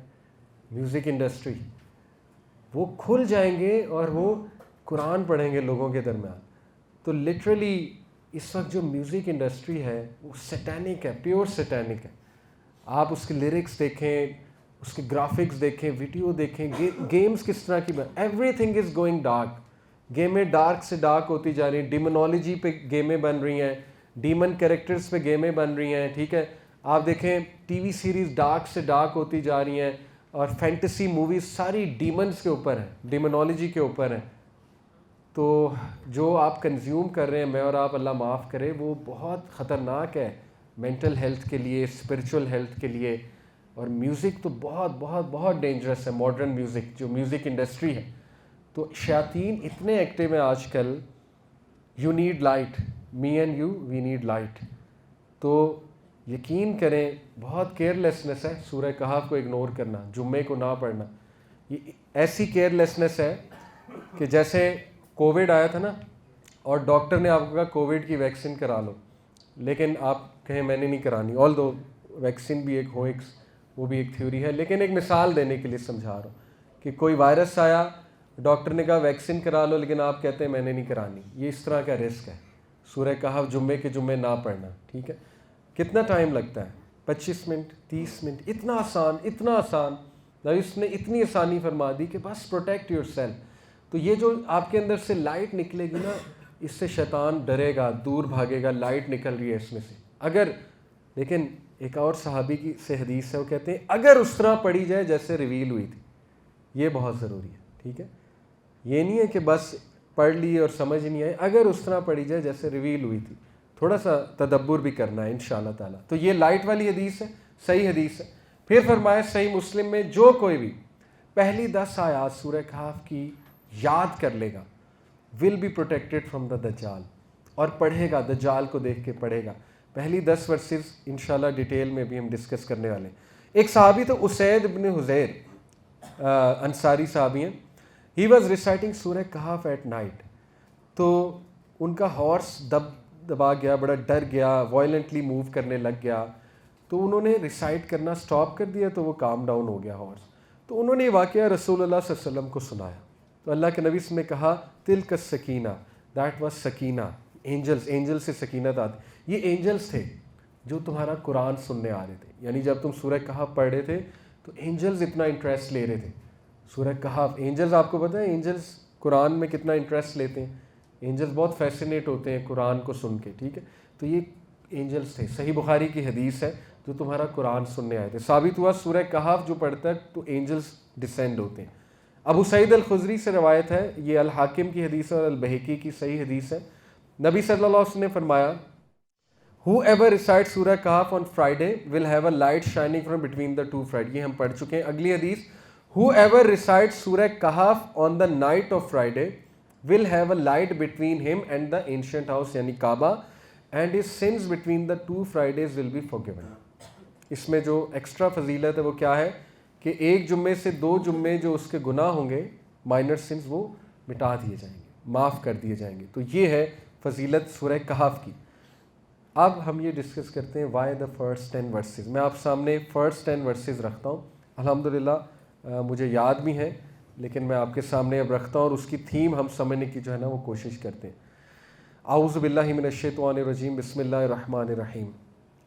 [SPEAKER 1] Music industry. وہ کھل جائیں گے اور وہ قرآن پڑھیں گے لوگوں کے درمیان. تو لٹرلی اس وقت جو میوزک انڈسٹری ہے وہ سیٹینک ہے، پیور سیٹینک ہے. آپ اس کے لیرکس دیکھیں، اس کے گرافکس دیکھیں، ویڈیو دیکھیں، گیمز کس طرح کی everything is going dark. گیمیں ڈارک سے ڈارک ہوتی جا رہی ہیں. ڈیمونالوجی پہ گیمیں بن رہی ہیں، ڈیمن کریکٹرز پہ گیمیں بن رہی ہیں. ٹھیک ہے. آپ دیکھیں ٹی وی سیریز ڈارک سے ڈارک ہوتی جا رہی ہیں، اور فینٹیسی موویز ساری ڈیمنز کے اوپر ہیں، ڈیمونالوجی کے اوپر ہیں. تو جو آپ کنزیوم کر رہے ہیں، میں اور آپ اللہ معاف کرے، وہ بہت خطرناک ہے مینٹل ہیلتھ کے لیے، اسپرچول ہیلتھ کے لیے. اور میوزک تو بہت بہت بہت ڈینجرس ہے، ماڈرن میوزک جو میوزک انڈسٹری ہے. تو شیاطین اتنے ایکٹیو ہیں آج کل. You need light, me and you we need light. تو یقین کریں بہت کیئر لیسنس ہے سورہ کہف کو اگنور کرنا، جمعے کو نہ پڑھنا. یہ ایسی کیئر لیسنس ہے کہ جیسے کووڈ آیا تھا نا اور ڈاکٹر نے آپ کو کہا کووڈ کی ویکسین کرا لو، لیکن آپ کہیں میں نے نہیں کرانی، آل دو ویکسین بھی ایک ہوئکس وہ بھی ایک تھیوری ہے، لیکن ایک مثال دینے کے لیے سمجھا رہا ہوں کہ کوئی وائرس آیا، ڈاکٹر نے کہا ویکسین کرا لو لیکن آپ کہتے ہیں میں نے نہیں کرانی. یہ اس طرح کا رسک ہے. سورہ کہف جمعے کے جمعے نہ پڑھنا. ٹھیک ہے. کتنا ٹائم لگتا ہے؟ 25 منٹ 30 منٹ. اتنا آسان اتنا آسان. اس نے اتنی آسانی فرما دی کہ بس پروٹیکٹ یور سیلف. تو یہ جو آپ کے اندر سے لائٹ نکلے گی نا، اس سے شیطان ڈرے گا، دور بھاگے گا. لائٹ نکل رہی ہے اس میں سے. اگر لیکن ایک اور صحابی کی سے حدیث ہے، وہ کہتے ہیں اگر اس طرح پڑھی جائے جیسے ریویل ہوئی تھی. یہ بہت ضروری ہے. ٹھیک ہے. یہ نہیں ہے کہ بس پڑھ لی اور سمجھ نہیں آئے، اگر اس طرح پڑھی جائے جیسے ریویل ہوئی تھی. تھوڑا سا تدبر بھی کرنا ہے انشاءاللہ تعالیٰ. تو یہ لائٹ والی حدیث ہے، صحیح حدیث ہے. پھر فرمایا صحیح مسلم میں جو کوئی بھی پہلی 10 آیات سورہ کہف کی یاد کر لے گا will be protected from the Dajjal, اور پڑھے گا دجال کو دیکھ کے پڑھے گا. پہلی 10 ورسز انشاءاللہ ڈیٹیل میں بھی ہم ڈسکس کرنے والے ہیں. ایک صحابی تو اسید ابن حضیر انصاری صحابی ہیں. ہی واز ریسائٹنگ سورہ کہف ایٹ نائٹ. تو ان کا ہارس دبا گیا، بڑا ڈر گیا، وائلنٹلی موو کرنے لگ گیا. تو انہوں نے ریسائٹ کرنا سٹاپ کر دیا تو وہ کام ڈاؤن ہو گیا ہارس. تو انہوں نے یہ واقعہ رسول اللہ صلی اللہ علیہ وسلم کو سنایا. تو اللہ کے نبی نے کہا تلک السکینہ، دیٹ واز سکینہ. اینجل سے سکینت آتی. یہ اینجلس تھے جو تمہارا قرآن سننے آ رہے تھے. یعنی جب تم سورہ کہف پڑھ رہے تھے تو اینجلز اتنا انٹرسٹ لے رہے تھے. سورہ کہف اینجلز، آپ کو پتہ ہے اینجلز قرآن میں کتنا انٹرسٹ لیتے ہیں. اینجلز بہت فیسینیٹ ہوتے ہیں قرآن کو سن کے. ٹھیک ہے. تو یہ اینجلز تھے. صحیح بخاری کی حدیث ہے جو تمہارا قرآن سننے آئے تھے. ثابت ہوا سورہ کہف جو پڑھتا ہے تو اینجلز ڈسینڈ ہوتے ہیں. ابو سعید الخدری سے روایت ہے، یہ الحاکم کی حدیث ہے اور البہقی کی صحیح حدیث ہے. نبی صلی اللہ علیہ وسلم نے فرمایا whoever recites سورہ کہف on Friday will have a light shining from between the two Friday. یہ ہم پڑھ چکے ہیں. اگلی حدیث whoever recites سورہ کہف on the night of Friday will have a light between him and the ancient house یعنی کعبہ and his sins between the two Fridays will be forgiven. اس میں جو ایکسٹرا فضیلت ہے وہ کیا ہے کہ ایک جمعے سے 2 جمعے جو اس کے گناہ ہوں گے مائنر سنس وہ مٹا دیے جائیں گے، معاف کر دیے جائیں گے. تو یہ ہے فضیلت سورہ کہف کی. اب ہم یہ ڈسکس کرتے ہیں وائی دا فرسٹ 10 ورسز. میں آپ سامنے فرسٹ 10 ورسز رکھتا ہوں. الحمدللہ مجھے یاد بھی ہیں لیکن میں آپ کے سامنے اب رکھتا ہوں اور اس کی تھیم ہم سمجھنے کی جو ہے نا وہ کوشش کرتے ہیں. اعوذ باللہ من الشیطان الرجیم. بسم اللہ الرحمن الرحیم.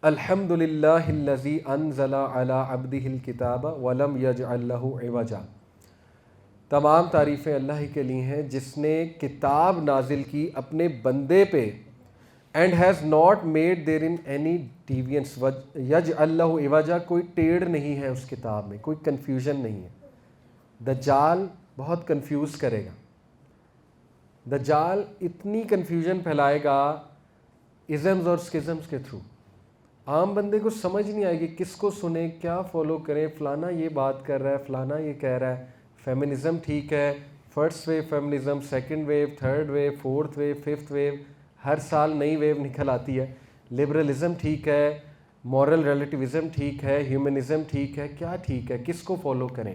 [SPEAKER 1] الحمد للہ الذی انزل علی عبدہ الکتاب ولم یجعل لہ عوجا. تمام تعریفیں اللہ ہی کے لیے ہیں جس نے کتاب نازل کی اپنے بندے پہ and has not made their in any deviance. یجعل لہ عوجا، کوئی ٹیڑھ نہیں ہے اس کتاب میں، کوئی کنفیوژن نہیں ہے. دجال بہت کنفیوز کرے گا. دجال اتنی کنفیوژن پھیلائے گا ازمز اور اسکزمز کے تھرو. عام بندے کو سمجھ نہیں آئے گی کس کو سنیں، کیا فالو کریں. فلانا یہ بات کر رہا ہے، فلانا یہ کہہ رہا ہے. فیمنزم ٹھیک ہے، first wave feminism, second wave, third wave, fourth wave, fifth wave, ہر سال نئی ویو نکل آتی ہے. لبرلزم ٹھیک ہے، مورل ریلیٹیوزم ٹھیک ہے، ہیومنزم ٹھیک ہے. کیا ٹھیک ہے، کس کو فالو کریں،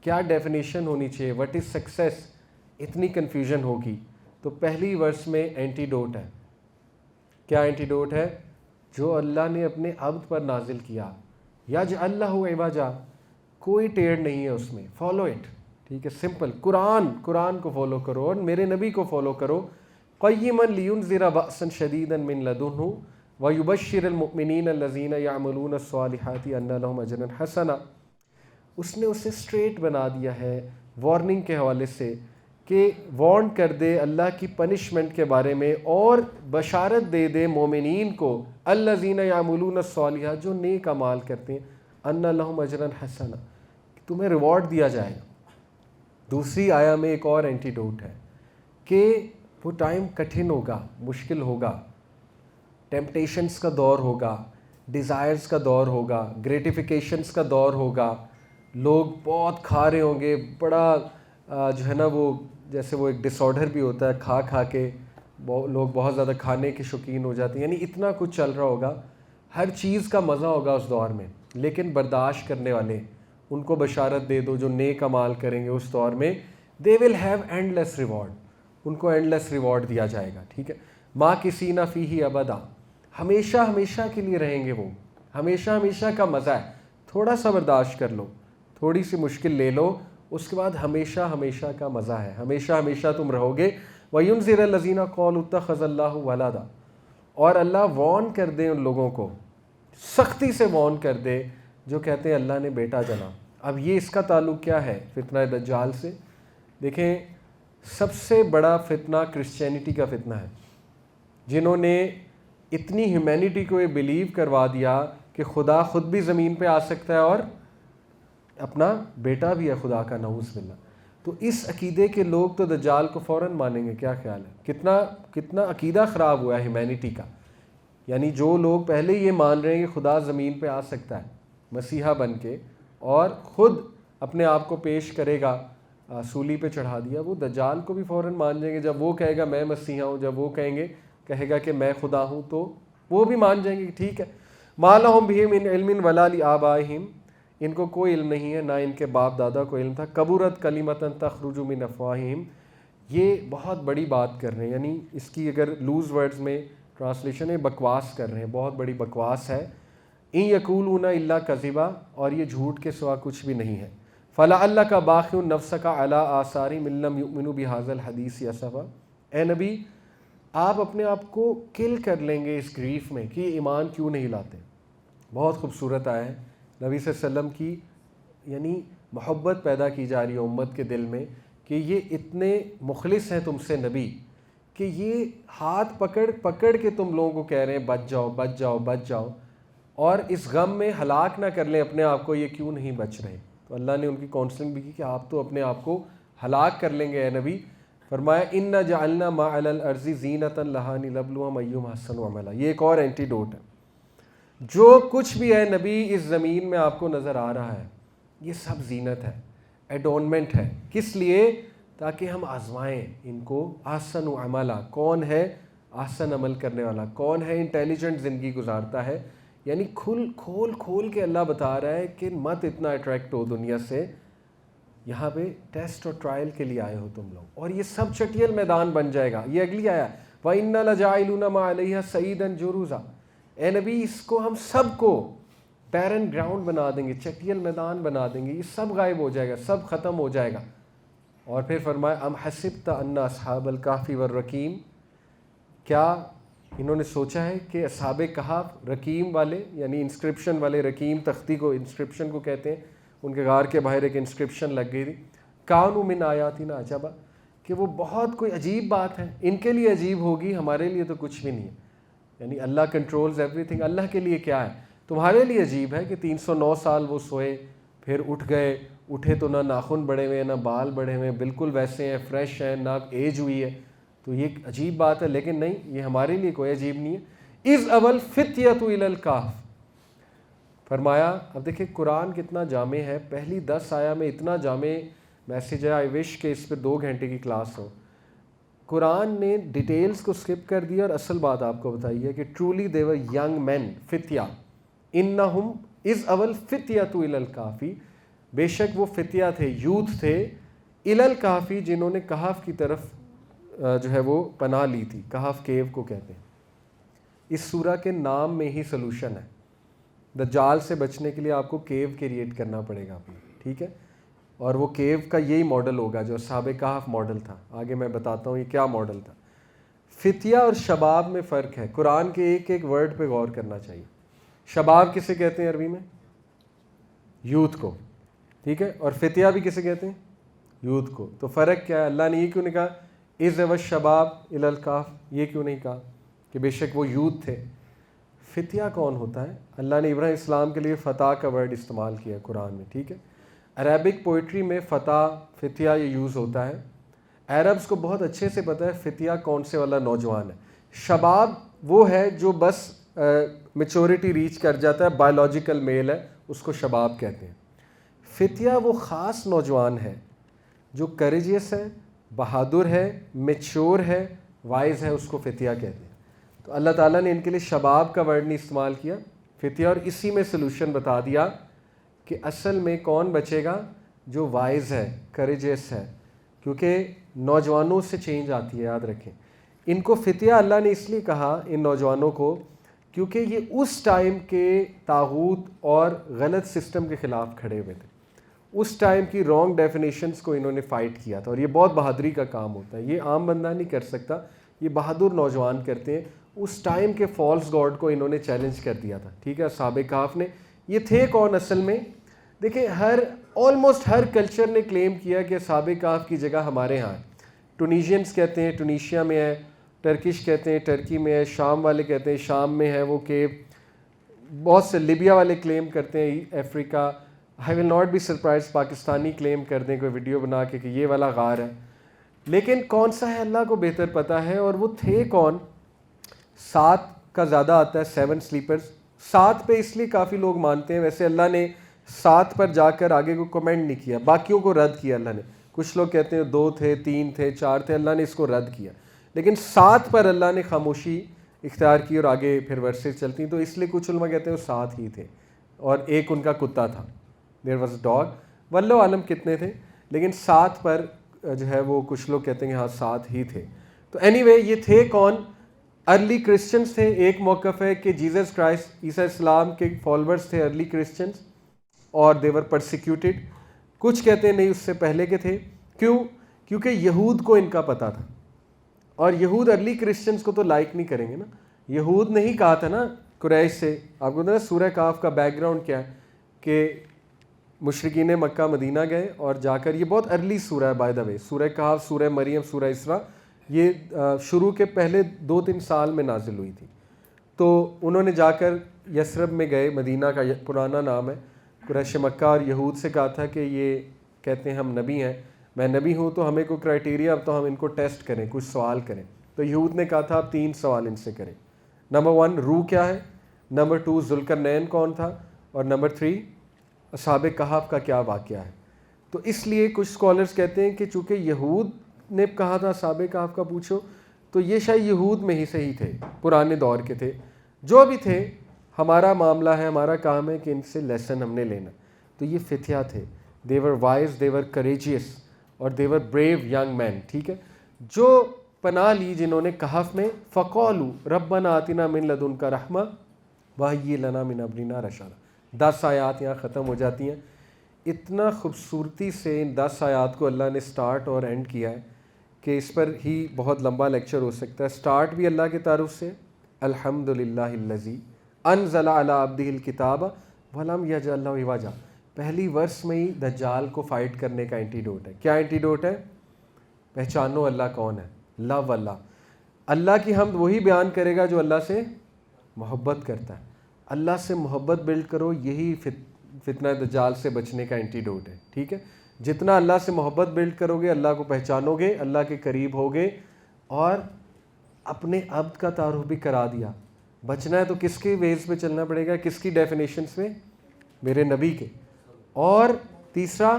[SPEAKER 1] کیا ڈیفینیشن ہونی چاہیے، وٹ از سکسیس. اتنی کنفیوژن ہوگی. تو پہلی ورس میں اینٹی ڈوٹ ہے. کیا اینٹی ڈوٹ ہے؟ جو اللہ نے اپنے عبد پر نازل کیا، یجعل لہ عوجا، کوئی ٹیڑھ نہیں ہے اس میں. Follow it. ٹھیک ہے، سمپل. قرآن کو فالو کرو اور میرے نبی کو فالو کرو. قیما لینذر بأسا شدیدا من لدنہ ویبشر المؤمنین الذین یعملون الصالحات ان لہم اجرا حسنا. اس نے اسے اسٹریٹ بنا دیا ہے وارننگ کے حوالے سے کہ وارن کر دے اللہ کی پنشمنٹ کے بارے میں اور بشارت دے دے مومنین کو الذین یعملون الصالحات، جو نیک اعمال کرتے ہیں، ان لہم اجرا حسنا، تمہیں ریوارڈ دیا جائے گا. دوسری آیا میں ایک اور اینٹی ڈوٹ ہے کہ وہ ٹائم کٹھن ہوگا، مشکل ہوگا، ٹیمپٹیشنز کا دور ہوگا، ڈیزائرز کا دور ہوگا، گریٹیفیکیشنز کا دور ہوگا. لوگ بہت کھا رہے ہوں گے، بڑا جو ہے نا وہ جیسے وہ ایک ڈس آرڈر بھی ہوتا ہے، کھا کے لوگ بہت زیادہ کھانے کے شوقین ہو جاتے ہیں. یعنی اتنا کچھ چل رہا ہوگا. ہر چیز کا مزہ ہوگا اس دور میں، لیکن برداشت کرنے والے ان کو بشارت دے دو جو نیک اعمال کریں گے اس دور میں، they will have endless reward, ان کو اینڈ لیس ریوارڈ دیا جائے گا. ٹھیک ہے، ماں کسی نہ فیہ ابدا، ہمیشہ ہمیشہ کے لیے رہیں گے وہ، ہمیشہ ہمیشہ کا مزہ ہے. تھوڑا سا برداشت کر لو، تھوڑی سی مشکل لے لو، اس کے بعد ہمیشہ ہمیشہ کا مزہ ہے، ہمیشہ ہمیشہ تم رہو گے. وَيُنذِرَ الَّذِينَ قَالُوا اتَّخَذَ اللَّهُ وَلَدًا، اور اللہ وارن کر دے ان لوگوں کو، سختی سے وارن کر دے جو کہتے ہیں اللہ نے بیٹا جنا. اب یہ اس کا تعلق کیا ہے فتنہ دجال سے؟ دیکھیں، سب سے بڑا فتنہ کرسچینٹی کا فتنہ ہے، جنہوں نے اتنی ہیومینٹی کو یہ بلیو کروا دیا کہ خدا خود بھی زمین پہ آ سکتا ہے اور اپنا بیٹا بھی ہے خدا کا، نعوذ باللہ. تو اس عقیدے کے لوگ تو دجال کو فوراً مانیں گے. کیا خیال ہے؟ کتنا عقیدہ خراب ہوا ہے ہیومینٹی کا. یعنی جو لوگ پہلے یہ مان رہے ہیں کہ خدا زمین پہ آ سکتا ہے مسیحا بن کے اور خود اپنے آپ کو پیش کرے گا، سولی پہ چڑھا دیا، وہ دجال کو بھی فوراً مان جائیں گے. جب وہ کہے گا میں مسیحا ہوں، جب وہ کہے گا کہ میں خدا ہوں، تو وہ بھی مان جائیں گے کہ ٹھیک ہے. ما لہم بہ من علم ولا لآبائہم، ان کو کوئی علم نہیں ہے، نہ ان کے باپ دادا کو علم تھا. کبرت کلمۃ تخرج من افواہہم، یہ بہت بڑی بات کر رہے ہیں، یعنی اس کی اگر لوز ورڈز میں ٹرانسلیشن ہے، بکواس کر رہے ہیں، بہت بڑی بکواس ہے. ان یقولون الا کذبا، اور یہ جھوٹ کے سوا کچھ بھی نہیں ہے. فلعلک باخع نفسک علی آثارہم ان لم یؤمنوا بہذا الحدیث اسفا، اے نبی آپ اپنے آپ کو کل کر لیں گے اس گریف میں کہ ایمان کیوں نہیں لاتے. بہت خوبصورت آیا ہے نبی صلی اللہ علیہ وسلم کی، یعنی محبت پیدا کی جا رہی ہے امت کے دل میں کہ یہ اتنے مخلص ہیں تم سے نبی کہ یہ ہاتھ پکڑ کے تم لوگوں کو کہہ رہے ہیں بچ جاؤ بچ جاؤ بچ جاؤ، اور اس غم میں ہلاک نہ کر لیں اپنے آپ کو، یہ کیوں نہیں بچ رہے. تو اللہ نے ان کی کاؤنسلنگ بھی کی کہ آپ تو اپنے آپ کو ہلاک کر لیں گے اے نبی. فرمایا انا جعلنا ما علی الارض زینۃ لہا لنبلوہم ایہم احسن عملا. یہ ایک اور اینٹی ڈوٹ ہے. جو کچھ بھی ہے نبی اس زمین میں آپ کو نظر آ رہا ہے، یہ سب زینت ہے، ایڈورنمنٹ ہے. کس لیے؟ تاکہ ہم آزمائیں ان کو. احسن عملا، کون ہے احسن عمل کرنے والا، کون ہے انٹیلیجنٹ زندگی گزارتا ہے. یعنی کھول کے اللہ بتا رہا ہے کہ مت اتنا اٹریکٹ ہو دنیا سے، یہاں پہ ٹیسٹ اور ٹرائل کے لیے آئے ہو تم لوگ، اور یہ سب چٹیل میدان بن جائے گا. یہ اگلی آیا وَإِنَّا لَجَاعِلُونَ مَا عَلَيْهَا سَعِيدًا جُرُوزًا، اے نبی اس کو ہم سب کو پیرن گراؤنڈ بنا دیں گے، چٹیل میدان بنا دیں گے، یہ سب غائب ہو جائے گا، سب ختم ہو جائے گا. اور پھر فرمایا ام حسبت ان اصحاب الکہف والرقیم، کیا انہوں نے سوچا ہے کہ اصحاب کہف، رقیم والے یعنی انسکرپشن والے، رقیم تختی کو انسکرپشن کو کہتے ہیں، ان کے غار کے باہر ایک انسکرپشن لگ گئی تھی، کانوا من آیاتنا عجبا، کہ وہ بہت کوئی عجیب بات ہے، ان کے لیے عجیب ہوگی، ہمارے لیے تو کچھ بھی نہیں ہے. یعنی اللہ کنٹرولز ایوری تھنگ، اللہ کے لیے کیا ہے؟ تمہارے لیے عجیب ہے کہ 309 سال وہ سوئے، پھر اٹھ گئے، اٹھے تو نہ ناخن بڑھے ہوئے نہ بال بڑھے ہوئے، بالکل ویسے ہیں، فریش ہیں، نہ ایج ہوئی ہے. تو یہ ایک عجیب بات ہے، لیکن نہیں، یہ ہمارے لیے کوئی عجیب نہیں ہے. اذ اول فتیۃ الی الکہف، فرمایا. اب دیکھیں قرآن کتنا جامع ہے، پہلی 10 آیا میں اتنا جامع میسیج ہے، آئی وش کہ اس پہ 2 گھنٹے کی کلاس ہو. قرآن نے ڈیٹیلز کو سکپ کر دیا اور اصل بات آپ کو بتائی ہے کہ ٹرولی دے ور ینگ مین فتیہ، انہم اذ اول فتیۃ الی الکہف، بے شک وہ فتیہ تھے، یوتھ تھے، الی الکہف، جنہوں نے کہف کی طرف جو ہے وہ پناہ لی تھی. کہف کیو کو کہتے ہیں. اس سورہ کے نام میں ہی سلوشن ہے. دجال سے بچنے کے لیے آپ کو کیو کریٹ کرنا پڑے گا اپنا، ٹھیک ہے، اور وہ کیو کا یہی ماڈل ہوگا جو اصحاب کہف ماڈل تھا. آگے میں بتاتا ہوں یہ کیا ماڈل تھا. فتیہ اور شباب میں فرق ہے، قرآن کے ایک ایک ورڈ پہ غور کرنا چاہیے. شباب کسے کہتے ہیں عربی میں؟ یوتھ کو، ٹھیک ہے، اور فتیہ بھی کسے کہتے ہیں؟ یوتھ کو. تو فرق کیا ہے؟ اللہ نے یہ کیوں نہیں کہا اذ اول شباب الی الکہف، یہ کیوں نہیں کہا کہ بے شک وہ یوتھ تھے؟ فتیہ کون ہوتا ہے؟ اللہ نے ابراہیم السلام کے لیے فتح کا ورڈ استعمال کیا قرآن میں، ٹھیک ہے. عربک پوئٹری میں فتح، فتیہ یہ یوز ہوتا ہے. عربز کو بہت اچھے سے پتہ ہے فتیہ کون سے والا نوجوان ہے. شباب وہ ہے جو بس میچورٹی ریچ کر جاتا ہے، بایولوجیکل میل ہے، اس کو شباب کہتے ہیں. فتیہ وہ خاص نوجوان ہے جو کریجیس ہے، بہادر ہے، میچور ہے، وائز ہے، اس کو فتیہ کہتے ہیں. تو اللہ تعالیٰ نے ان کے لیے شباب کا ورڈ نہیں استعمال کیا، فتیہ، اور اسی میں سلوشن بتا دیا کہ اصل میں کون بچے گا؟ جو وائز ہے، کریجس ہے، کیونکہ نوجوانوں سے چینج آتی ہے، یاد رکھیں۔ ان کو فتیہ اللہ نے اس لیے کہا ان نوجوانوں کو کیونکہ یہ اس ٹائم کے طاغوت اور غلط سسٹم کے خلاف کھڑے ہوئے تھے، اس ٹائم کی رانگ ڈیفینیشنز کو انہوں نے فائٹ کیا تھا، اور یہ بہت بہادری کا کام ہوتا ہے، یہ عام بندہ نہیں کر سکتا، یہ بہادر نوجوان کرتے ہیں۔ اس ٹائم کے فالس گاڈ کو انہوں نے چیلنج کر دیا تھا، ٹھیک ہے، اصحاب کہف نے۔ یہ تھے کون اصل میں؟ دیکھیں، آلموسٹ ہر کلچر نے کلیم کیا کہ اصحاب کہف کی جگہ ہمارے ہاں ہے۔ ٹونیشینز کہتے ہیں ٹونیشیا میں ہے، ٹرکش کہتے ہیں ٹرکی میں ہے، شام والے کہتے ہیں شام میں ہے وہ کیو، بہت سے لیبیا والے کلیم کرتے ہیں Africa. I will not be surprise Pakistani claim کر دیں کوئی ویڈیو بنا کے کہ یہ والا غار ہے، لیکن کون سا ہے اللہ کو بہتر پتہ ہے۔ اور وہ تھے کون؟ 7 کا زیادہ آتا ہے، 7 سلیپرز۔ 7 پہ اس لیے کافی لوگ مانتے ہیں، ویسے اللہ نے 7 پر جا کر آگے کو کمنٹ نہیں کیا، باقیوں کو رد کیا اللہ نے۔ کچھ لوگ کہتے ہیں 2 تھے، 3 تھے، 4 تھے، اللہ نے اس کو رد کیا، لیکن 7 پر اللہ نے خاموشی اختیار کی، اور آگے پھر ورسز چلتی ہیں، تو اس لیے کچھ علماء کہتے ہیں وہ 7 ہی تھے، اور ایک ان کا کتا تھا، دیر واز اے ڈاگ، واللہ عالم کتنے تھے، لیکن 7 پر جو ہے وہ کچھ لوگ کہتے ہیں کہ ہاں 7 ہی تھے۔ تو اینی وے یہ تھے کون؟ ارلی کرسچنس تھے۔ ایک موقف ہے کہ جیزس کرائسٹ عیسیٰ السلام کے فالوورز تھے ارلی کرسچنس، اور دے ور پرسیکیوٹڈ۔ کچھ کہتے ہیں نہیں، اس سے پہلے کے تھے۔ کیوں؟ کیونکہ یہود کو ان کا پتہ تھا، اور یہود ارلی کرسچنس کو تو لائک نہیں کریں گے نا۔ یہود نے ہی کہا تھا نا قریش سے، آپ کو پتہ ہے سورہ کہف کا بیک گراؤنڈ کیا ہے، کہ مشرکین مکہ مدینہ گئے اور جا کر، یہ بہت ارلی سورہ ہے بائی دا وے، سورہ کہف، سورہ مریم، سورہ اسراء، یہ شروع کے پہلے 2-3 سال میں نازل ہوئی تھی۔ تو انہوں نے جا کر یثرب میں گئے، مدینہ کا پرانا نام ہے، قریش مکہ، اور یہود سے کہا تھا کہ یہ کہتے ہیں ہم نبی ہیں، میں نبی ہوں تو ہمیں کوئی کرائٹیریا، اب تو ہم ان کو ٹیسٹ کریں، کچھ سوال کریں۔ تو یہود نے کہا تھا آپ 3 سوال ان سے کریں۔ نمبر 1 روح کیا ہے، نمبر 2 ذوالقرنین کون تھا، اور نمبر 3 اصحاب کہف کا کیا واقعہ ہے۔ تو اس لیے کچھ اسکالرز کہتے ہیں کہ چونکہ یہود نے کہا تھا اصحاب کہف کا پوچھو، تو یہ شاید یہود میں ہی صحیح تھے، پرانے دور کے تھے، جو بھی تھے۔ ہمارا معاملہ ہے، ہمارا کام ہے کہ ان سے لیسن ہم نے لینا۔ تو یہ فتیہ تھے، they were wise, they were courageous، اور they were brave young men، ٹھیک ہے، جو پناہ لی جنہوں نے کہف میں، فَقَالُوا رَبَّنَا آتِنَا مِن لَدُنْكَ رَحْمَةً وَهَيِّئْ لَنَا مِنْ أَمْرِنَا رَشَدًا۔ 10 آیات یہاں ختم ہو جاتی ہیں۔ اتنا خوبصورتی سے ان 10 آیات کو اللہ نے سٹارٹ اور اینڈ کیا ہے کہ اس پر ہی بہت لمبا لیکچر ہو سکتا ہے۔ سٹارٹ بھی اللہ کی تعارف سے، الحمدللہ الذی انزل علی عبدہ الکتاب ولم یجعل لہ عوجا۔ پہلی ورس میں ہی دجال کو فائٹ کرنے کا اینٹیڈوٹ ہے۔ کیا اینٹیڈوٹ ہے؟ پہچانو اللہ کون ہے، لو اللہ۔ اللہ کی حمد وہی بیان کرے گا جو اللہ سے محبت کرتا ہے۔ اللہ سے محبت بلڈ کرو، یہی فتنہ دجال سے بچنے کا اینٹیڈوٹ ہے، ٹھیک ہے۔ جتنا اللہ سے محبت بلڈ کرو گے، اللہ کو پہچانو گے، اللہ کے قریب ہوگے، اور اپنے عبد کا تعارف بھی کرا دیا۔ بچنا ہے تو کس کی ویز پہ چلنا پڑے گا، کس کی ڈیفینیشنز میں؟ میرے نبی کے۔ اور تیسرا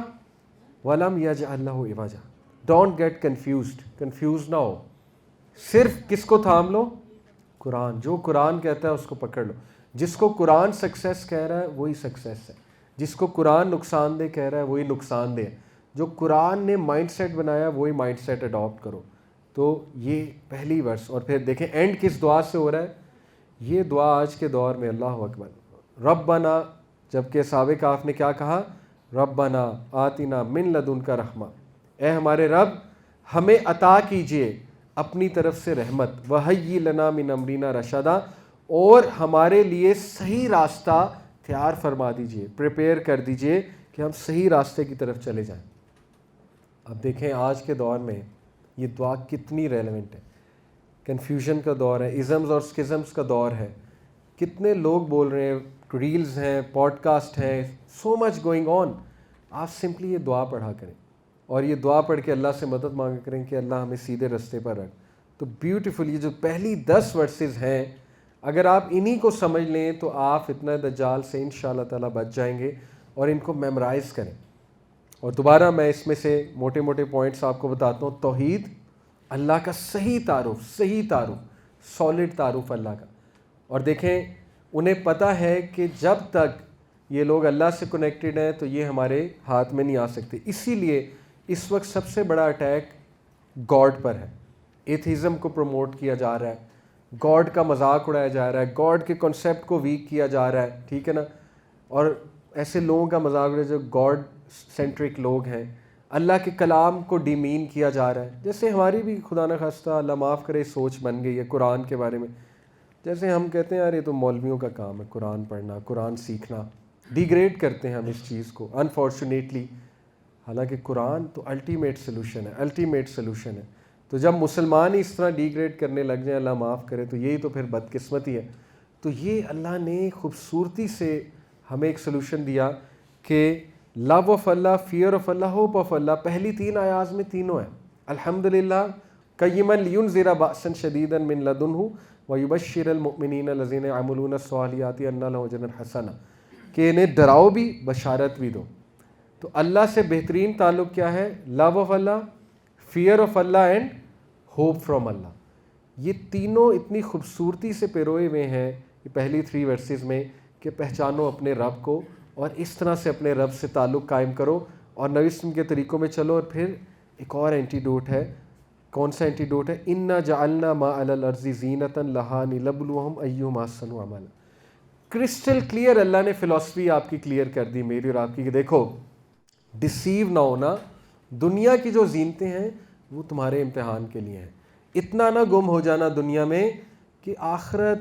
[SPEAKER 1] وَلَمْ يَجْعَلْ لَهُ عِوَجًا۔ ڈونٹ گیٹ کنفیوزڈ، کنفیوز نہ ہو، صرف کس کو تھام لو؟ قرآن۔ جو قرآن کہتا ہے اس کو پکڑ لو۔ جس کو قرآن سکسیس کہہ رہا ہے وہی سکسیس ہے، جس کو قرآن نقصان دہ کہہ رہا ہے وہی نقصان دہ ہے۔ جو قرآن نے مائنڈ سیٹ بنایا وہی مائنڈ سیٹ اڈاپٹ کرو۔ تو یہ پہلی ورس، اور پھر دیکھیں اینڈ کس دعا سے ہو رہا ہے۔ یہ دعا آج کے دور میں، اللہ اکبر، ربنا، جبکہ اصحاب کہف نے کیا کہا؟ ربنا آتنا من لدنک رحمہ، اے ہمارے رب ہمیں عطا کیجئے اپنی طرف سے رحمت، وہی لنا من امرنا رشدا، اور ہمارے لیے صحیح راستہ تیار فرما دیجئے، پریپیئر کر دیجئے کہ ہم صحیح راستے کی طرف چلے جائیں۔ اب دیکھیں آج کے دور میں یہ دعا کتنی ریلیونٹ ہے۔ کنفیوژن کا دور ہے، ازمز اور سکزمز کا دور ہے، کتنے لوگ بول رہے ہیں، ریلز ہیں، پوڈ کاسٹ ہیں، سو مچ گوئنگ آن۔ آپ سمپلی یہ دعا پڑھا کریں، اور یہ دعا پڑھ کے اللہ سے مدد مانگا کریں کہ اللہ ہمیں سیدھے رستے پر رکھ۔ تو بیوٹیفل یہ جو پہلی 10 ورسز ہیں، اگر آپ انہی کو سمجھ لیں تو آپ فتنہ دجال سے انشاءاللہ تعالیٰ بچ جائیں گے، اور ان کو میمورائز کریں۔ اور دوبارہ میں اس میں سے موٹے موٹے پوائنٹس آپ کو بتاتا ہوں۔ توحید، اللہ کا صحیح تعارف، صحیح تعارف، سالڈ تعارف اللہ کا۔ اور دیکھیں انہیں پتہ ہے کہ جب تک یہ لوگ اللہ سے کنیکٹڈ ہیں تو یہ ہمارے ہاتھ میں نہیں آ سکتے. اسی لیے اس وقت سب سے بڑا اٹیک گاڈ پر ہے. ایتھیزم کو پروموٹ کیا جا رہا ہے, گاڈ کا مذاق اڑایا جا رہا ہے, گاڈ کے کنسیپٹ کو ویک کیا جا رہا ہے, ٹھیک ہے نا. اور ایسے لوگوں کا مذاق اڑایا جو گاڈ سینٹرک لوگ ہیں. اللہ کے کلام کو ڈیمین کیا جا رہا ہے, جیسے ہماری بھی خدا نخواستہ اللہ معاف کرے سوچ بن گئی ہے قرآن کے بارے میں. جیسے ہم کہتے ہیں یار یہ تو مولویوں کا کام ہے قرآن پڑھنا, قرآن سیکھنا. ڈیگریڈ کرتے ہیں ہم اس چیز کو انفارچونیٹلی. حالانکہ قرآن تو الٹیمیٹ سلوشن ہے, الٹیمیٹ سلوشن ہے. تو جب مسلمان ہی اس طرح ڈیگریڈ کرنے لگ جائیں اللہ معاف کرے تو یہی تو پھر بدقسمتی ہے. تو یہ اللہ نے خوبصورتی سے ہمیں ایک سلوشن دیا کہ love of Allah, fear of Allah, hope of Allah. پہلی 3 آیات میں تینوں ہیں. الحمدللہ قیما لینذر بأسا شدیدا من لدنہ ویبشر المؤمنین الذین یعملون الصالحات ان لهم اجرا حسنا, کہ انہیں ڈراؤ بھی بشارت بھی دو. تو اللہ سے بہترین تعلق کیا ہے؟ Love of Allah, fear of Allah and hope from Allah. یہ تینوں اتنی خوبصورتی سے پیروئے ہوئے ہیں یہ پہلی 3 ورسز میں کہ پہچانو اپنے رب کو اور اس طرح سے اپنے رب سے تعلق قائم کرو اور نبی وسلم کے طریقوں میں چلو. اور پھر ایک اور اینٹیڈوٹ ہے. کون سا اینٹیڈوٹ ہے؟ انا جعلنا ما علی الارض زینۃ لہا لنبلوہم ایہم احسن عملا. کرسٹل کلیئر اللہ نے فلسفی آپ کی کلیئر کر دی, میری اور آپ کی, کہ دیکھو ڈسیو نہ ہونا, دنیا کی جو زینتیں ہیں وہ تمہارے امتحان کے لیے ہیں. اتنا نہ گم ہو جانا دنیا میں کہ آخرت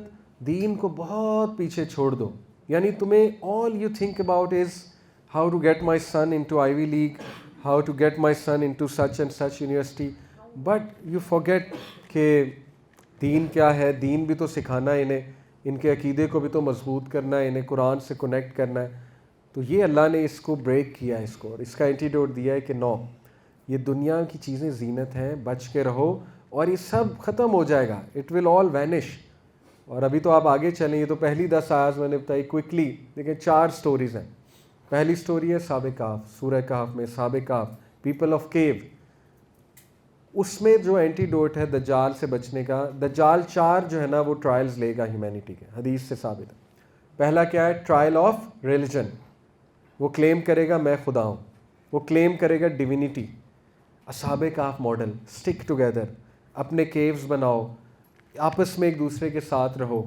[SPEAKER 1] دین کو بہت پیچھے چھوڑ دو. یعنی تمہیں all you think about is how to get my son into Ivy League, how to get my son into such and such university, but you forget کہ دین کیا ہے. دین بھی تو سکھانا ہے انہیں, ان کے عقیدے کو بھی تو مضبوط کرنا ہے, انہیں قرآن سے کنیکٹ کرنا ہے. تو یہ اللہ نے اس کو بریک کیا ہے اس کو, اور اس کا اینٹیڈوٹ دیا ہے کہ نو, یہ دنیا کی چیزیں زینت ہیں, بچ کے رہو اور یہ سب ختم ہو جائے گا. It will all vanish. اور ابھی تو آپ آگے چلیں, یہ تو پہلی 10 آیات میں نے بتائی کوئکلی. دیکھیں 4 سٹوریز ہیں. پہلی سٹوری ہے اصحاب کہف, سورہ کہف میں اصحاب کہف, پیپل آف کیو. اس میں جو اینٹیڈوٹ ہے دجال سے بچنے کا, دجال 4 جو ہے نا وہ ٹرائلز لے گا ہیومینٹی کے, حدیث سے ثابت ہے. پہلا کیا ہے؟ Trial of religion. وہ کلیم کرے گا میں خدا ہوں, وہ کلیم کرے گا ڈیوینٹی. اصحاب کہف ماڈل, اسٹک ٹوگیدر, اپنے کیوز بناؤ, آپس میں ایک دوسرے کے ساتھ رہو.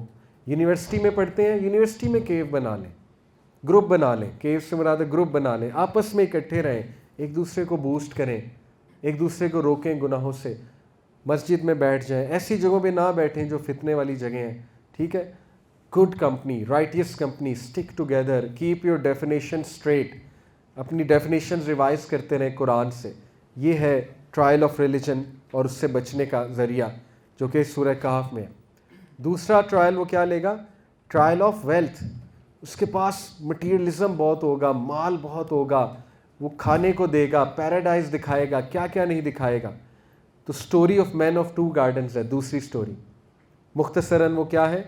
[SPEAKER 1] یونیورسٹی میں پڑھتے ہیں, یونیورسٹی میں کیو بنا لیں, گروپ بنا لیں, کیو سے مراد ہے گروپ بنا لیں, آپس میں اکٹھے رہیں, ایک دوسرے کو بوسٹ کریں, ایک دوسرے کو روکیں گناہوں سے. مسجد میں بیٹھ جائیں, ایسی جگہوں پہ نہ بیٹھیں جو فتنے والی جگہیں ہیں, ٹھیک ہے. Good company, righteous company, stick together, keep your definition straight, اپنی ڈیفینیشن ریوائز کرتے رہیں قرآن سے. یہ ہے ٹرائل آف ریلیجن اور اس سے بچنے کا ذریعہ جو کہ سورہ کہف میں ہے. دوسرا ٹرائل وہ کیا لے گا؟ Trial of wealth. اس کے پاس مٹیریلزم بہت ہوگا, مال بہت ہوگا, وہ کھانے کو دے گا, پیراڈائز دکھائے گا, کیا کیا نہیں دکھائے گا. تو story of man of 2 gardens ہے دوسری سٹوری. مختصراً وہ کیا ہے؟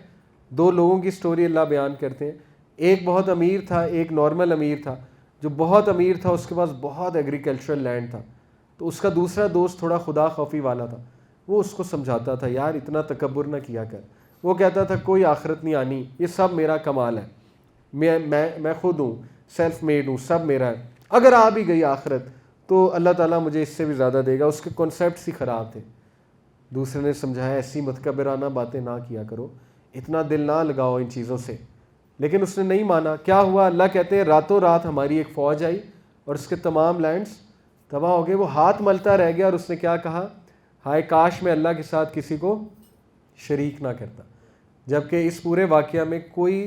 [SPEAKER 1] 2 لوگوں کی سٹوری اللہ بیان کرتے ہیں. ایک بہت امیر تھا, ایک نارمل امیر تھا. جو بہت امیر تھا اس کے پاس بہت ایگریکلچرل لینڈ تھا. تو اس کا دوسرا دوست تھوڑا خدا خوفی والا تھا. وہ اس کو سمجھاتا تھا یار اتنا تکبر نہ کیا کر. وہ کہتا تھا کوئی آخرت نہیں آنی, یہ سب میرا کمال ہے, میں خود ہوں, سیلف میڈ ہوں, سب میرا ہے. اگر آ بھی گئی آخرت تو اللہ تعالیٰ مجھے اس سے بھی زیادہ دے گا. اس کے کانسیپٹس ہی خراب تھے. دوسرے نے سمجھایا ایسی متکبرانہ باتیں نہ کیا کرو, اتنا دل نہ لگاؤ ان چیزوں سے. لیکن اس نے نہیں مانا. کیا ہوا؟ اللہ کہتے ہیں راتوں رات ہماری ایک فوج آئی اور اس کے تمام لینڈز تباہ ہو گئے. وہ ہاتھ ملتا رہ گیا اور اس نے کیا کہا؟ ہائے کاش میں اللہ کے ساتھ کسی کو شریک نہ کرتا. جبکہ اس پورے واقعہ میں کوئی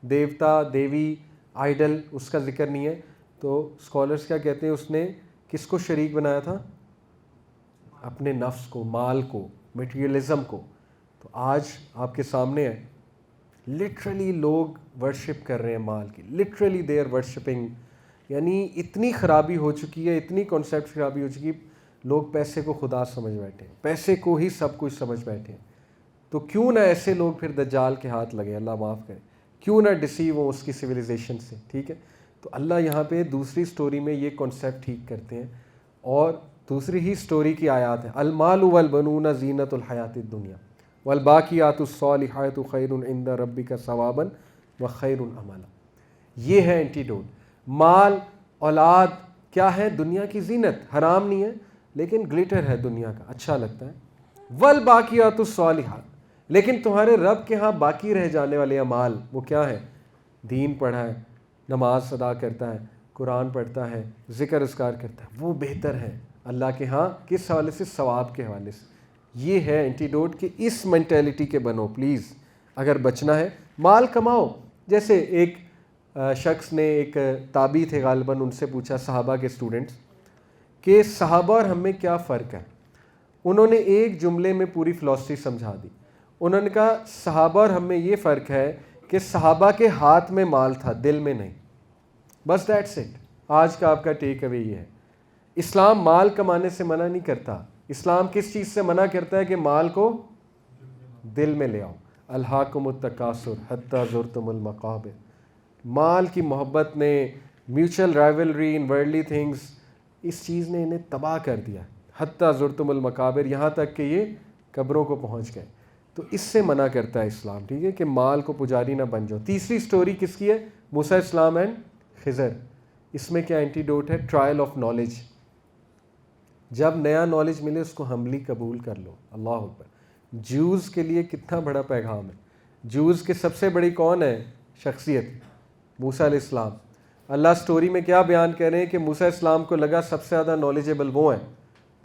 [SPEAKER 1] دیوتا, دیوی, آئیڈل اس کا ذکر نہیں ہے. تو اسکالرس کیا کہتے ہیں؟ اس نے کس کو شریک بنایا تھا؟ اپنے نفس کو, مال کو, میٹیریلزم کو. تو آج آپ کے سامنے ہے لٹرلی لوگ ورشپ کر رہے ہیں مال کی, لٹرلی دے آر ورشپنگ. یعنی اتنی خرابی ہو چکی ہے, اتنی کانسیپٹ خرابی ہو چکی ہے, لوگ پیسے کو خدا سمجھ بیٹھے ہیں, پیسے کو ہی سب کچھ سمجھ بیٹھے ہیں. تو کیوں نہ ایسے لوگ پھر دجال کے ہاتھ لگے, اللہ معاف کرے, کیوں نہ ڈسیو ہوں اس کی سویلائزیشن سے, ٹھیک ہے. تو اللہ یہاں پہ دوسری سٹوری میں یہ کانسیپٹ ٹھیک کرتے ہیں. اور دوسری ہی سٹوری کی آیات ہیں, المال والبنون زینت الحیات الدنیا والباقیات الصالحات خیر عند ربک ثوابا وخیر عملا. یہ ہے اینٹیڈوٹ. مال اولاد کیا ہے؟ دنیا کی زینت، حرام نہیں ہے لیکن گلیٹر ہے دنیا کا، اچھا لگتا ہے. والباقیات الصالحات، لیکن تمہارے رب کے ہاں باقی رہ جانے والے اعمال وہ کیا ہے؟ دین پڑھا ہے، نماز ادا کرتا ہے، قرآن پڑھتا ہے، ذکر اذکار کرتا ہے، وہ بہتر ہے اللہ کے ہاں. کس حوالے سے؟ ثواب کے حوالے سے. یہ ہے اینٹیڈوٹ کہ اس مینٹیلٹی کے بنو پلیز. اگر بچنا ہے مال کماؤ. جیسے ایک شخص نے، ایک تابعی تھے غالباً، ان سے پوچھا صحابہ کے اسٹوڈنٹس کہ صحابہ اور ہم میں کیا فرق ہے. انہوں نے ایک جملے میں پوری فلاسفی سمجھا دی. انہوں نے کہا صحابہ اور ہم میں یہ فرق ہے کہ صحابہ کے ہاتھ میں مال تھا، دل میں نہیں. بس دیٹس اٹ. آج کا آپ کا ٹیک اوے یہ ہے. اسلام مال کمانے سے منع نہیں کرتا. اسلام کس چیز سے منع کرتا ہے؟ کہ مال کو دل میں لے آؤ. الہاکم التکاثر حتی زرتم المقابر. مال کی محبت نے، میوچل رائیولری ان ورلڈلی تھنگس، اس چیز نے انہیں تباہ کر دیا. حتی زرتم المقابر، یہاں تک کہ یہ قبروں کو پہنچ گئے. تو اس سے منع کرتا ہے اسلام، ٹھیک ہے، کہ مال کو پجاری نہ بن جاؤ. تیسری سٹوری کس کی ہے؟ موسیٰ اسلام اینڈ خضر. اس میں کیا اینٹیڈوٹ ہے؟ Trial of knowledge. جب نیا نالج ملے اس کو ہمبلی قبول کر لو. اللہ اکبر. جوز کے لیے کتنا بڑا پیغام ہے. جوز کے سب سے بڑی کون ہے شخصیت؟ موسیٰ علیہ السلام. اللہ سٹوری میں کیا بیان کر رہے ہیں کہ موسیٰ اسلام کو لگا سب سے زیادہ نالجیبل وہ ہیں.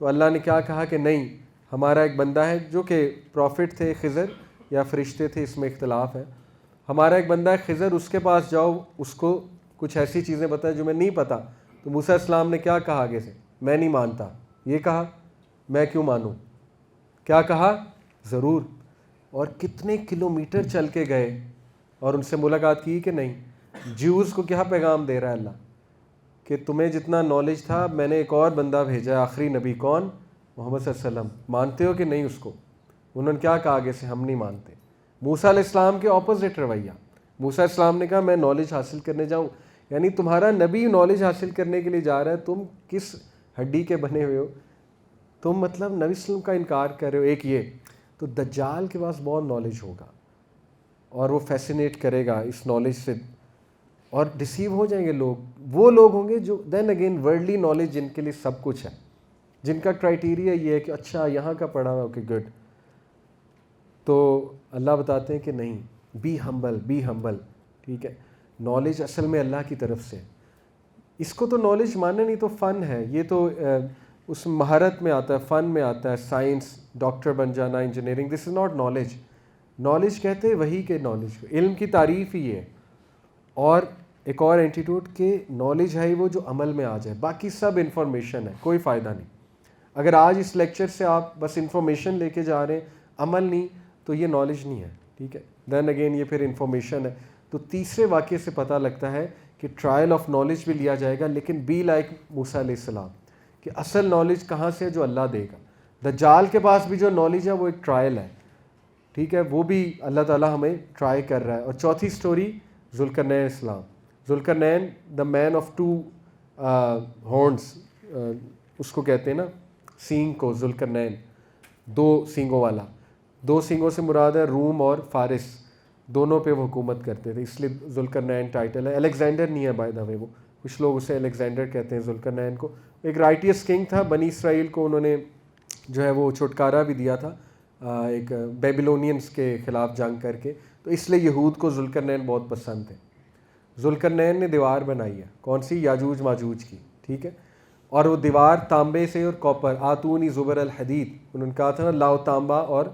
[SPEAKER 1] تو اللہ نے کیا کہا کہ نہیں، ہمارا ایک بندہ ہے جو کہ پروفٹ تھے خضر یا فرشتے تھے، اس میں اختلاف ہے. ہمارا ایک بندہ ہے خضر، اس کے پاس جاؤ، اس کو کچھ ایسی چیزیں بتائیں جو میں نہیں پتا. تو موسیٰ اسلام نے کیا کہا آگے سے؟ میں نہیں مانتا. یہ کہا میں کیوں مانوں؟ کیا کہا؟ ضرور. اور کتنے کلومیٹر چل کے گئے اور ان سے ملاقات کی کہ نہیں. جیوز کو کیا پیغام دے رہا ہے اللہ؟ کہ تمہیں جتنا نالج تھا، میں نے ایک اور بندہ بھیجا ہے، آخری نبی. کون؟ محمد صلی اللہ علیہ وسلم. مانتے ہو کہ نہیں اس کو؟ انہوں نے کیا کہا آگے سے؟ ہم نہیں مانتے. موسیٰ علیہ السلام کے اپوزٹ رویہ. موسیٰ علیہ السلام نے کہا میں نالج حاصل کرنے جاؤں. یعنی تمہارا نبی نالج حاصل کرنے کے لیے جا رہا ہے، تم کس ہڈی کے بنے ہوئے ہو؟ تم مطلب نبی صلی اللہ علیہ وسلم کا انکار کر رہے ہو. ایک یہ. تو دجال کے پاس بہت نالج ہوگا اور وہ فیسینیٹ کرے گا اس نالج سے، اور ڈسیو ہو جائیں گے لوگ. وہ لوگ ہوں گے جو دین اگین ورلڈلی نالج جن کے لیے سب کچھ ہے، جن کا کرائٹیریا یہ ہے کہ اچھا یہاں کا پڑھا ہوا، اوکے گڈ. تو اللہ بتاتے ہیں کہ نہیں، بی ہمبل، بی ہمبل. ٹھیک ہے، نالج اصل میں اللہ کی طرف سے. اس کو تو نالج مانے نہیں تو فن ہے. یہ تو اس مہارت میں آتا ہے، فن میں آتا ہے. سائنس، ڈاکٹر بن جانا، engineering, this is not knowledge. Knowledge کہتے ہیں وہی کے نالج کو. علم کی تعریف ہی ہے. اور ایک اور اینٹیٹیوڈ کہ نالج ہے وہ جو عمل میں آ جائے، باقی سب انفارمیشن ہے، کوئی فائدہ نہیں. اگر آج اس لیکچر سے آپ بس انفارمیشن لے کے جا رہے ہیں، عمل نہیں، تو یہ نالج نہیں ہے. ٹھیک ہے، دین اگین یہ پھر انفارمیشن ہے. تو تیسرے واقعے سے پتہ لگتا ہے کہ ٹرائل آف نالج بھی لیا جائے گا، لیکن بی لائک موسیٰ علیہ السلام، کہ اصل نالج کہاں سے ہے؟ جو اللہ دے گا. دجال کے پاس بھی جو نالج ہے وہ ایک ٹرائل ہے. ٹھیک ہے، وہ بھی اللہ تعالیٰ ہمیں ٹرائی کر رہا ہے. اور چوتھی سٹوری ذوالقرنین اسلام. Zulqarnain the man of two horns, اس کو کہتے ہیں نا سینگ کو. ذوالقرنین دو سینگوں والا. دو سینگوں سے مراد ہے روم اور فارس، دونوں پہ وہ حکومت کرتے تھے، اس لیے ذوالقرنین ٹائٹل ہے. الیگزینڈر نہیں ہے بائی دا وے، وہ کچھ لوگ اسے الیگزینڈر کہتے ہیں ذوالقرنین کو. ایک رائٹیس کنگ تھا. بنی اسرائیل کو انہوں نے جو ہے وہ چھٹکارا بھی دیا تھا ایک بیبلونینز کے خلاف جنگ کر کے. تو اس لیے یہود کو ذوالقرنین بہت پسند تھے. ذوالقرنین نے دیوار بنائی ہے، کون سی؟ یاجوج ماجوج کی. ٹھیک ہے، اور وہ دیوار تانبے سے اور کاپر. آتونی زبر الحدید، انہوں نے کہا تھا نا لاؤ تانبا، اور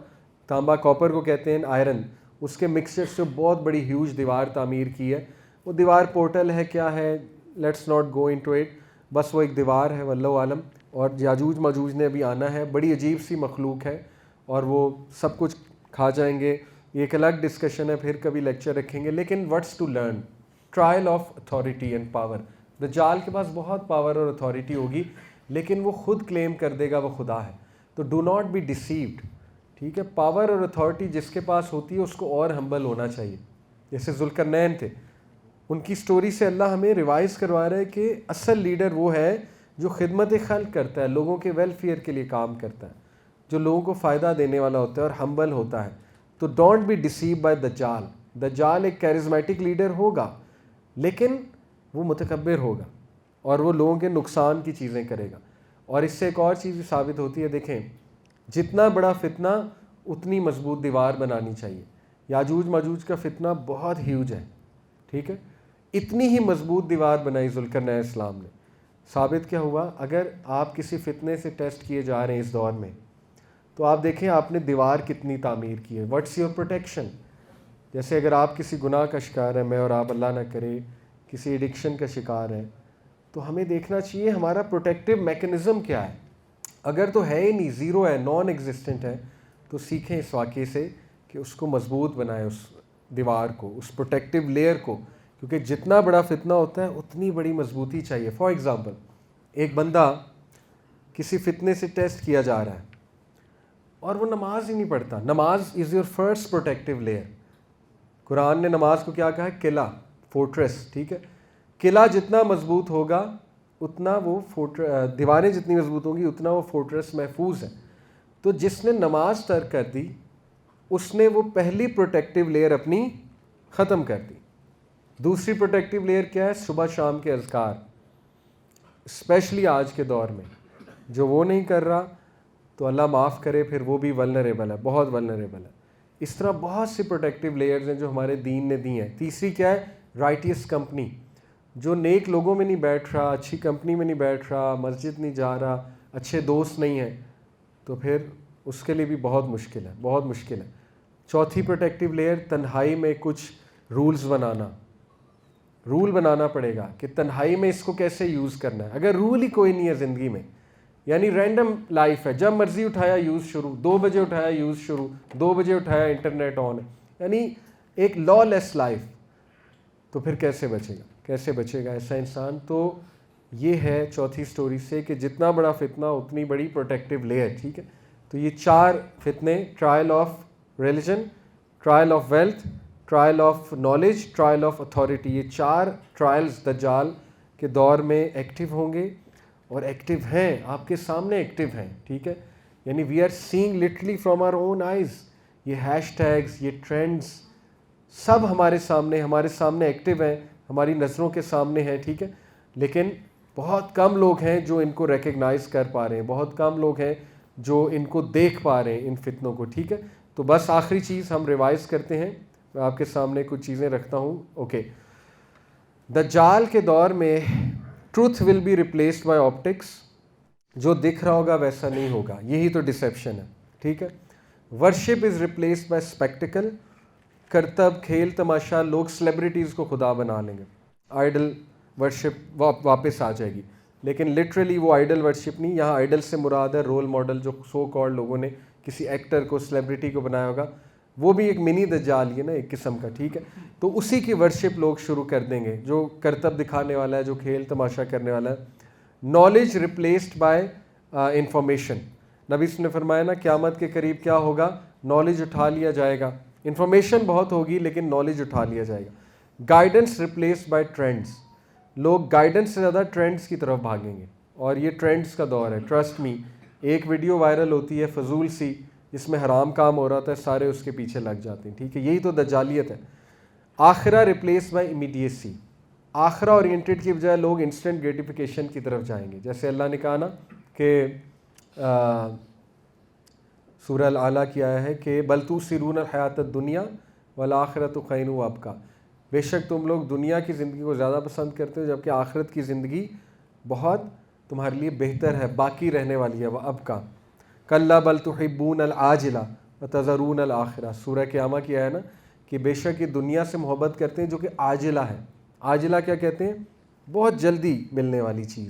[SPEAKER 1] تانبا کاپر کو کہتے ہیں آئرن، اس کے مکسچر سے بہت بڑی ہیوج دیوار تعمیر کی ہے. وہ دیوار پورٹل ہے کیا ہے، let's not go into it. بس وہ ایک دیوار ہے، واللہ عالم. اور یاجوج ماجوج نے ابھی آنا ہے، بڑی عجیب سی مخلوق ہے، اور وہ سب کچھ کھا جائیں گے. یہ ایک الگ ڈسکشن ہے، پھر کبھی لیکچر رکھیں گے. لیکن what's to learn? Trial of authority and power. دجال کے پاس بہت پاور اور اتھارٹی ہوگی، لیکن وہ خود کلیم کر دے گا وہ خدا ہے. تو ڈو ناٹ بی ڈیسیوڈ. ٹھیک ہے، پاور اور اتھارٹی جس کے پاس ہوتی ہے اس کو اور ہمبل ہونا چاہیے. جیسے ذوالقرنین تھے، ان کی سٹوری سے اللہ ہمیں ریوائز کروا رہا ہے کہ اصل لیڈر وہ ہے جو خدمت خلق کرتا ہے، لوگوں کے ویلفیئر کے لیے کام کرتا ہے، جو لوگوں کو فائدہ دینے والا ہوتا ہے اور ہمبل ہوتا ہے. تو ڈونٹ بی ڈیسیو بائی دجال. دجال ایک کیرزمیٹک لیڈر ہوگا لیکن وہ متکبر ہوگا اور وہ لوگوں کے نقصان کی چیزیں کرے گا. اور اس سے ایک اور چیز بھی ثابت ہوتی ہے, دیکھیں جتنا بڑا فتنہ اتنی مضبوط دیوار بنانی چاہیے. یاجوج ماجوج کا فتنہ بہت ہیوج ہے, ٹھیک ہے, اتنی ہی مضبوط دیوار بنائی ذوالقرنین اسلام نے. ثابت کیا ہوا, اگر آپ کسی فتنے سے ٹیسٹ کیے جا رہے ہیں اس دور میں تو آپ دیکھیں آپ نے دیوار کتنی تعمیر کی ہے. What's your protection. جیسے اگر آپ کسی گناہ کا شکار ہیں, میں اور آپ اللہ نہ کرے کسی ایڈکشن کا شکار ہیں, تو ہمیں دیکھنا چاہیے ہمارا پروٹیکٹیو میکنزم کیا ہے. اگر تو ہے ہی نہیں, زیرو ہے, نان ایگزسٹنٹ ہے, تو سیکھیں اس واقعے سے کہ اس کو مضبوط بنائیں, اس دیوار کو, اس پروٹیکٹیو لیئر کو, کیونکہ جتنا بڑا فتنہ ہوتا ہے اتنی بڑی مضبوطی چاہیے. فار ایگزامپل, ایک بندہ کسی فتنے سے ٹیسٹ کیا جا رہا ہے اور وہ نماز ہی نہیں پڑھتا. نماز is your first protective layer. Quran نے نماز کو کیا کہا ہے, قلعہ, فورٹریس, ٹھیک ہے. قلعہ جتنا مضبوط ہوگا اتنا وہ دیواریں جتنی مضبوط ہوں گی اتنا وہ فورٹریس محفوظ ہے. تو جس نے نماز ترک کر دی اس نے وہ پہلی پروٹیکٹیو لیئر اپنی ختم کر دی. دوسری پروٹیکٹیو لیئر کیا ہے, صبح شام کے اذکار, اسپیشلی آج کے دور میں جو وہ نہیں کر رہا تو اللہ معاف کرے, پھر وہ بھی ولنریبل ہے, بہت ولنریبل ہے. اس طرح بہت سی پروٹیکٹیو لیئرز ہیں جو ہمارے دین نے دی ہیں. تیسری کیا ہے, رائٹیس کمپنی. جو نیک لوگوں میں نہیں بیٹھ رہا, اچھی کمپنی میں نہیں بیٹھ رہا, مسجد نہیں جا رہا, اچھے دوست نہیں ہیں, تو پھر اس کے لیے بھی بہت مشکل ہے, بہت مشکل ہے. چوتھی پروٹیکٹیو لیئر, تنہائی میں کچھ رولز بنانا. رول بنانا پڑے گا کہ تنہائی میں اس کو کیسے یوز کرنا ہے. اگر رول ہی کوئی نہیں ہے زندگی میں, یعنی رینڈم لائف ہے, جب مرضی اٹھایا یوز شروع, 2 بجے اٹھایا یوز شروع, 2 بجے اٹھایا انٹرنیٹ آن ہے, یعنی ایک لا لیس لائف, تو پھر کیسے بچے گا, کیسے بچے گا ایسا انسان. تو یہ ہے چوتھی سٹوری سے کہ جتنا بڑا فتنہ اتنی بڑی پروٹیکٹیو لیئر, ٹھیک ہے. تو یہ 4 فتنے, trial of religion, trial of wealth, trial of knowledge, trial of authority, یہ 4 ٹرائلز دجال کے دور میں ایکٹیو ہوں گے, اور ایکٹیو ہیں, آپ کے سامنے ایکٹیو ہیں, ٹھیک ہے. یعنی we are seeing literally from our own eyes. یہ ہیش ٹیگز, یہ ٹرینڈز سب ہمارے سامنے ایکٹیو ہیں, ہماری نظروں کے سامنے ہیں, ٹھیک ہے. لیکن بہت کم لوگ ہیں جو ان کو ریکگنائز کر پا رہے ہیں, بہت کم لوگ ہیں جو ان کو دیکھ پا رہے ہیں, ان فتنوں کو, ٹھیک ہے. تو بس آخری چیز ہم ریوائز کرتے ہیں, میں آپ کے سامنے کچھ چیزیں رکھتا ہوں. اوکے, دجال کے دور میں truth will be replaced by optics. جو دکھ رہا ہوگا ویسا نہیں ہوگا, یہی تو ڈسیپشن ہے, ٹھیک ہے. Worship is replaced by spectacle. کرتب, کھیل تماشا, لوگ سیلیبریٹیز کو خدا بنا لیں گے, آئیڈل ورشپ واپس آ جائے گی. لیکن لٹرلی وہ آئیڈل ورشپ نہیں, یہاں آئیڈل سے مراد ہے رول ماڈل, جو سو کالڈ لوگوں نے کسی ایکٹر کو, سیلیبریٹی کو بنایا ہوگا, وہ بھی ایک منی دجال ہی ہے نا, ایک قسم کا, ٹھیک ہے. تو اسی کی ورشپ لوگ شروع کر دیں گے, جو کرتب دکھانے والا ہے, جو کھیل تماشا کرنے والا ہے. Knowledge replaced by information. نبی نے فرمایا نا, قیامت کے قریب کیا ہوگا, نالج اٹھا لیا جائے گا. انفارمیشن بہت ہوگی لیکن نالج اٹھا لیا جائے گا. Guidance replaced by trends. لوگ گائیڈنس سے زیادہ ٹرینڈز کی طرف بھاگیں گے, اور یہ ٹرینڈز کا دور ہے, ٹرسٹ می. ایک ویڈیو وائرل ہوتی ہے فضول سی, جس میں حرام کام ہو رہا تھا, سارے اس کے پیچھے لگ جاتے ہیں, ٹھیک ہے. یہی تو دجالیت ہے. آخرہ ریپلیس بائی امیڈیسی. آخرہ اورینٹیڈ کی بجائے لوگ انسٹنٹ گریٹیفیکیشن کی طرف جائیں گے. جیسے اللہ نے کہا نا کہ سورہ الاعلیٰ کی آیا ہے کہ بل تؤثرون الحیات الدنیا والآخرۃ خیر وابقیٰ. بے شک تم لوگ دنیا کی زندگی کو زیادہ پسند کرتے ہو, جبکہ آخرت کی زندگی بہت تمہارے لیے بہتر ہے, باقی رہنے والی ہے. وابقیٰ کلا بل تحبون العاجلہ وتذرون الآخرہ. سورہ قیامہ کی آیا نا کہ بے شک یہ دنیا سے محبت کرتے ہیں جو کہ عاجلہ ہے. عاجلہ کیا کہتے ہیں, بہت جلدی ملنے والی چیز,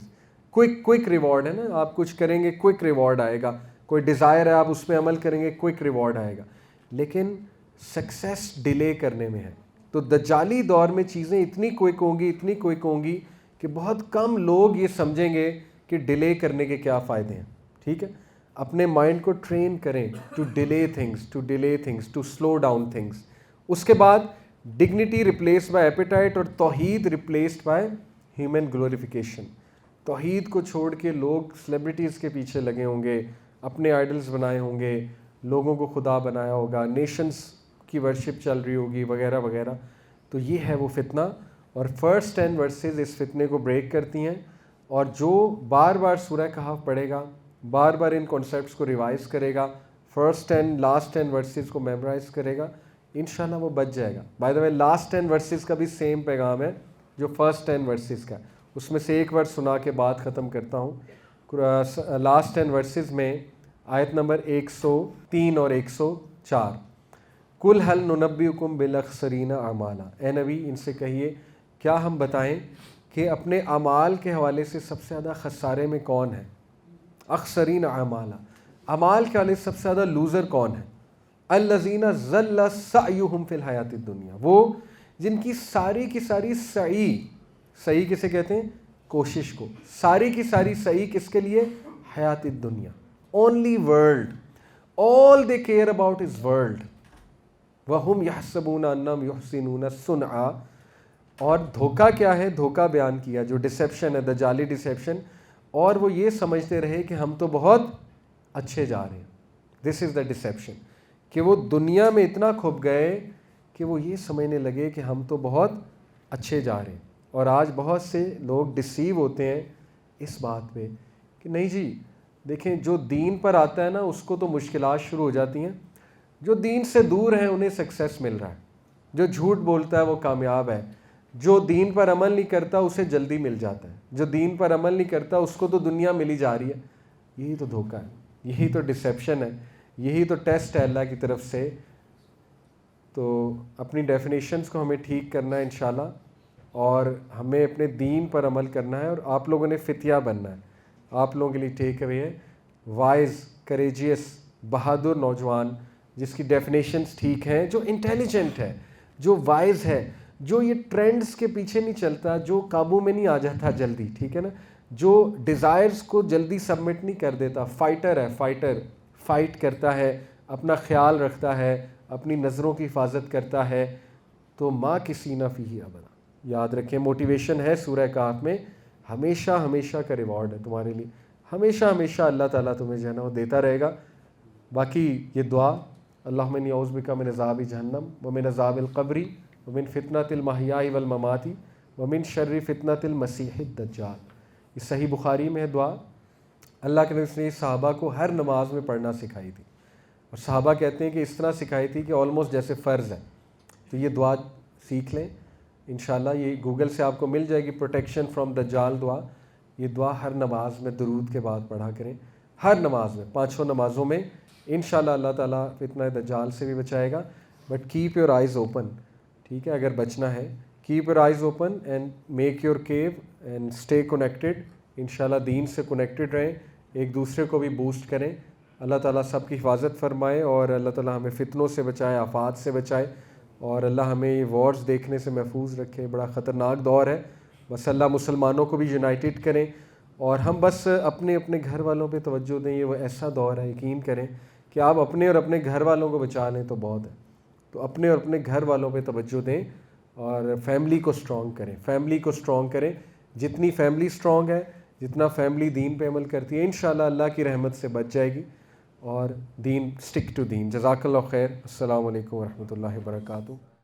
[SPEAKER 1] کوئک ریوارڈ ہے نا, آپ کچھ کریں گے کوئک ریوارڈ آئے گا, کوئی ڈیزائر ہے آپ اس پہ عمل کریں گے کوئک ریوارڈ آئے گا. لیکن سکسیس ڈیلے کرنے میں ہے. تو دجالی دور میں چیزیں اتنی کوئک ہوں گی, اتنی کوئک ہوں گی کہ بہت کم لوگ یہ سمجھیں گے کہ ڈیلے کرنے کے کیا فائدے ہیں, ٹھیک ہے. اپنے مائنڈ کو ٹرین کریں to delay things, to slow down things. اس کے بعد ڈگنیٹی ریپلیس بائی ایپیٹائٹ, اور توحید ریپلیسڈ بائی ہیومن گلوریفیکیشن. توحید کو چھوڑ کے لوگ سیلیبریٹیز کے پیچھے لگے ہوں گے, اپنے آئیڈلز بنائے ہوں گے, لوگوں کو خدا بنایا ہوگا, نیشنز کی ورشپ چل رہی ہوگی وغیرہ وغیرہ. تو یہ ہے وہ فتنہ, اور فرسٹ 10 ورسز اس فتنے کو بریک کرتی ہیں. اور جو بار بار سورہ کہف پڑھے گا, بار بار ان کانسیپٹس کو ریوائز کرے گا, فرسٹ 10 لاسٹ 10 ورسز کو میمورائز کرے گا, انشاءاللہ وہ بچ جائے گا. By the way last 10 verses کا بھی سیم پیغام ہے جو فرسٹ 10 ورسز کا. اس میں سے ایک ورس سنا کے بات ختم کرتا ہوں. لاسٹ 10 ورسز میں آیت نمبر 103 اور 104, کل حل ننبئکم بالاخسرین اعمالا, اے نبی ان سے کہیے کیا ہم بتائیں کہ اپنے اعمال کے حوالے سے سب سے زیادہ خسارے میں کون ہے. اخسرین اعمالا, اعمال کے حوالے سے سب سے زیادہ لوزر کون ہے. الذین ضل سعیہم فی الحیاۃ الدنیا, وہ جن کی ساری کی ساری سعی کسے کہتے ہیں, کوشش کو, ساری کی ساری سعی کس کے لیے, حیات الدنیا, only world, all they care about is world, وَهُمْ يَحْسَبُونَ أَنَّهُمْ يُحْسِنُونَ صُنْعًا. اور دھوکہ کیا ہے, دھوکہ بیان کیا جو ڈسیپشن ہے, دجالی ڈسیپشن, اور وہ یہ سمجھتے رہے کہ ہم تو بہت اچھے جا رہے ہیں. دس از دا ڈسیپشن, کہ وہ دنیا میں اتنا کھپ گئے کہ وہ یہ سمجھنے لگے کہ ہم تو بہت اچھے جا رہے ہیں. اور آج بہت سے لوگ ڈسیو ہوتے ہیں اس بات پہ کہ نہیں جی دیکھیں جو دین پر آتا ہے نا اس کو تو مشکلات شروع ہو جاتی ہیں, جو دین سے دور ہیں انہیں سکسیس مل رہا ہے, جو جھوٹ بولتا ہے وہ کامیاب ہے, جو دین پر عمل نہیں کرتا اسے جلدی مل جاتا ہے, جو دین پر عمل نہیں کرتا اس کو تو دنیا ملی جا رہی ہے. یہی تو دھوکہ ہے, یہی تو ڈسیپشن ہے, یہی تو ٹیسٹ ہے اللہ کی طرف سے. تو اپنی ڈیفینیشنز کو ہمیں ٹھیک کرنا ہے انشاءاللہ, اور ہمیں اپنے دین پر عمل کرنا ہے, اور آپ لوگوں نے فتیہ بننا ہے. آپ لوگوں کے لیے ٹیک اوے ہے وائز, کریجیس, بہادر نوجوان جس کی ڈیفینیشنز ٹھیک ہیں, جو انٹیلیجنٹ ہے, جو وائز ہے, جو یہ ٹرینڈز کے پیچھے نہیں چلتا, جو قابو میں نہیں آ جاتا جلدی, ٹھیک ہے نا, جو ڈیزائرز کو جلدی سبمٹ نہیں کر دیتا, فائٹر ہے, فائٹر, فائٹ کرتا ہے, اپنا خیال رکھتا ہے, اپنی نظروں کی حفاظت کرتا ہے. تو ماں کسی نہ فیہ ابدا, یاد رکھیں موٹیویشن ہے سورہ کہف میں, ہمیشہ ہمیشہ کا ریوارڈ ہے تمہارے لیے, ہمیشہ ہمیشہ اللہ تعالیٰ تمہیں جو ہے نا وہ دیتا رہے گا. باقی یہ دعا, اللہم انی اعوذ بک من عذاب جہنم ومن عذاب القبر ومن فتنۃ المحیاء والممات ومن شر فتنۃ المسیح الدجال, یہ صحیح بخاری میں ہے دعا. اللہ کے نبی نے صحابہ کو ہر نماز میں پڑھنا سکھائی تھی, اور صحابہ کہتے ہیں کہ اس طرح سکھائی تھی کہ آلموسٹ جیسے فرض ہے. تو یہ دعا سیکھ لیں انشاءاللہ, یہ گوگل سے آپ کو مل جائے گی, پروٹیکشن فرام دجال دعا. یہ دعا ہر نماز میں درود کے بعد پڑھا کریں, ہر نماز میں, 5 نمازوں میں. انشاءاللہ اللہ تعالیٰ فتنہ دجال سے بھی بچائے گا. But keep your eyes open, ٹھیک ہے, اگر بچنا ہے keep your eyes open and make your cue and stay connected. انشاءاللہ دین سے کنیکٹڈ رہیں, ایک دوسرے کو بھی بوسٹ کریں. اللہ تعالیٰ سب کی حفاظت فرمائے, اور اللہ تعالیٰ ہمیں فتنوں سے بچائے, آفات سے بچائے, اور اللہ ہمیں یہ وارز دیکھنے سے محفوظ رکھے. بڑا خطرناک دور ہے, بس اللہ مسلمانوں کو بھی یونائٹڈ کریں, اور ہم بس اپنے اپنے گھر والوں پہ توجہ دیں. یہ وہ ایسا دور ہے, یقین کریں کہ آپ اپنے اور اپنے گھر والوں کو بچا لیں تو بہت ہے. تو اپنے اور اپنے گھر والوں پہ توجہ دیں, اور فیملی کو اسٹرانگ کریں, فیملی کو اسٹرانگ کریں. جتنی فیملی اسٹرانگ ہے, جتنا فیملی دین پہ عمل کرتی ہے, انشاءاللہ اللہ کی رحمت سے بچ جائے گی, اور دین اسٹک ٹو دین. جزاک اللہ خیر. السلام علیکم ورحمۃ اللہ وبرکاتہ.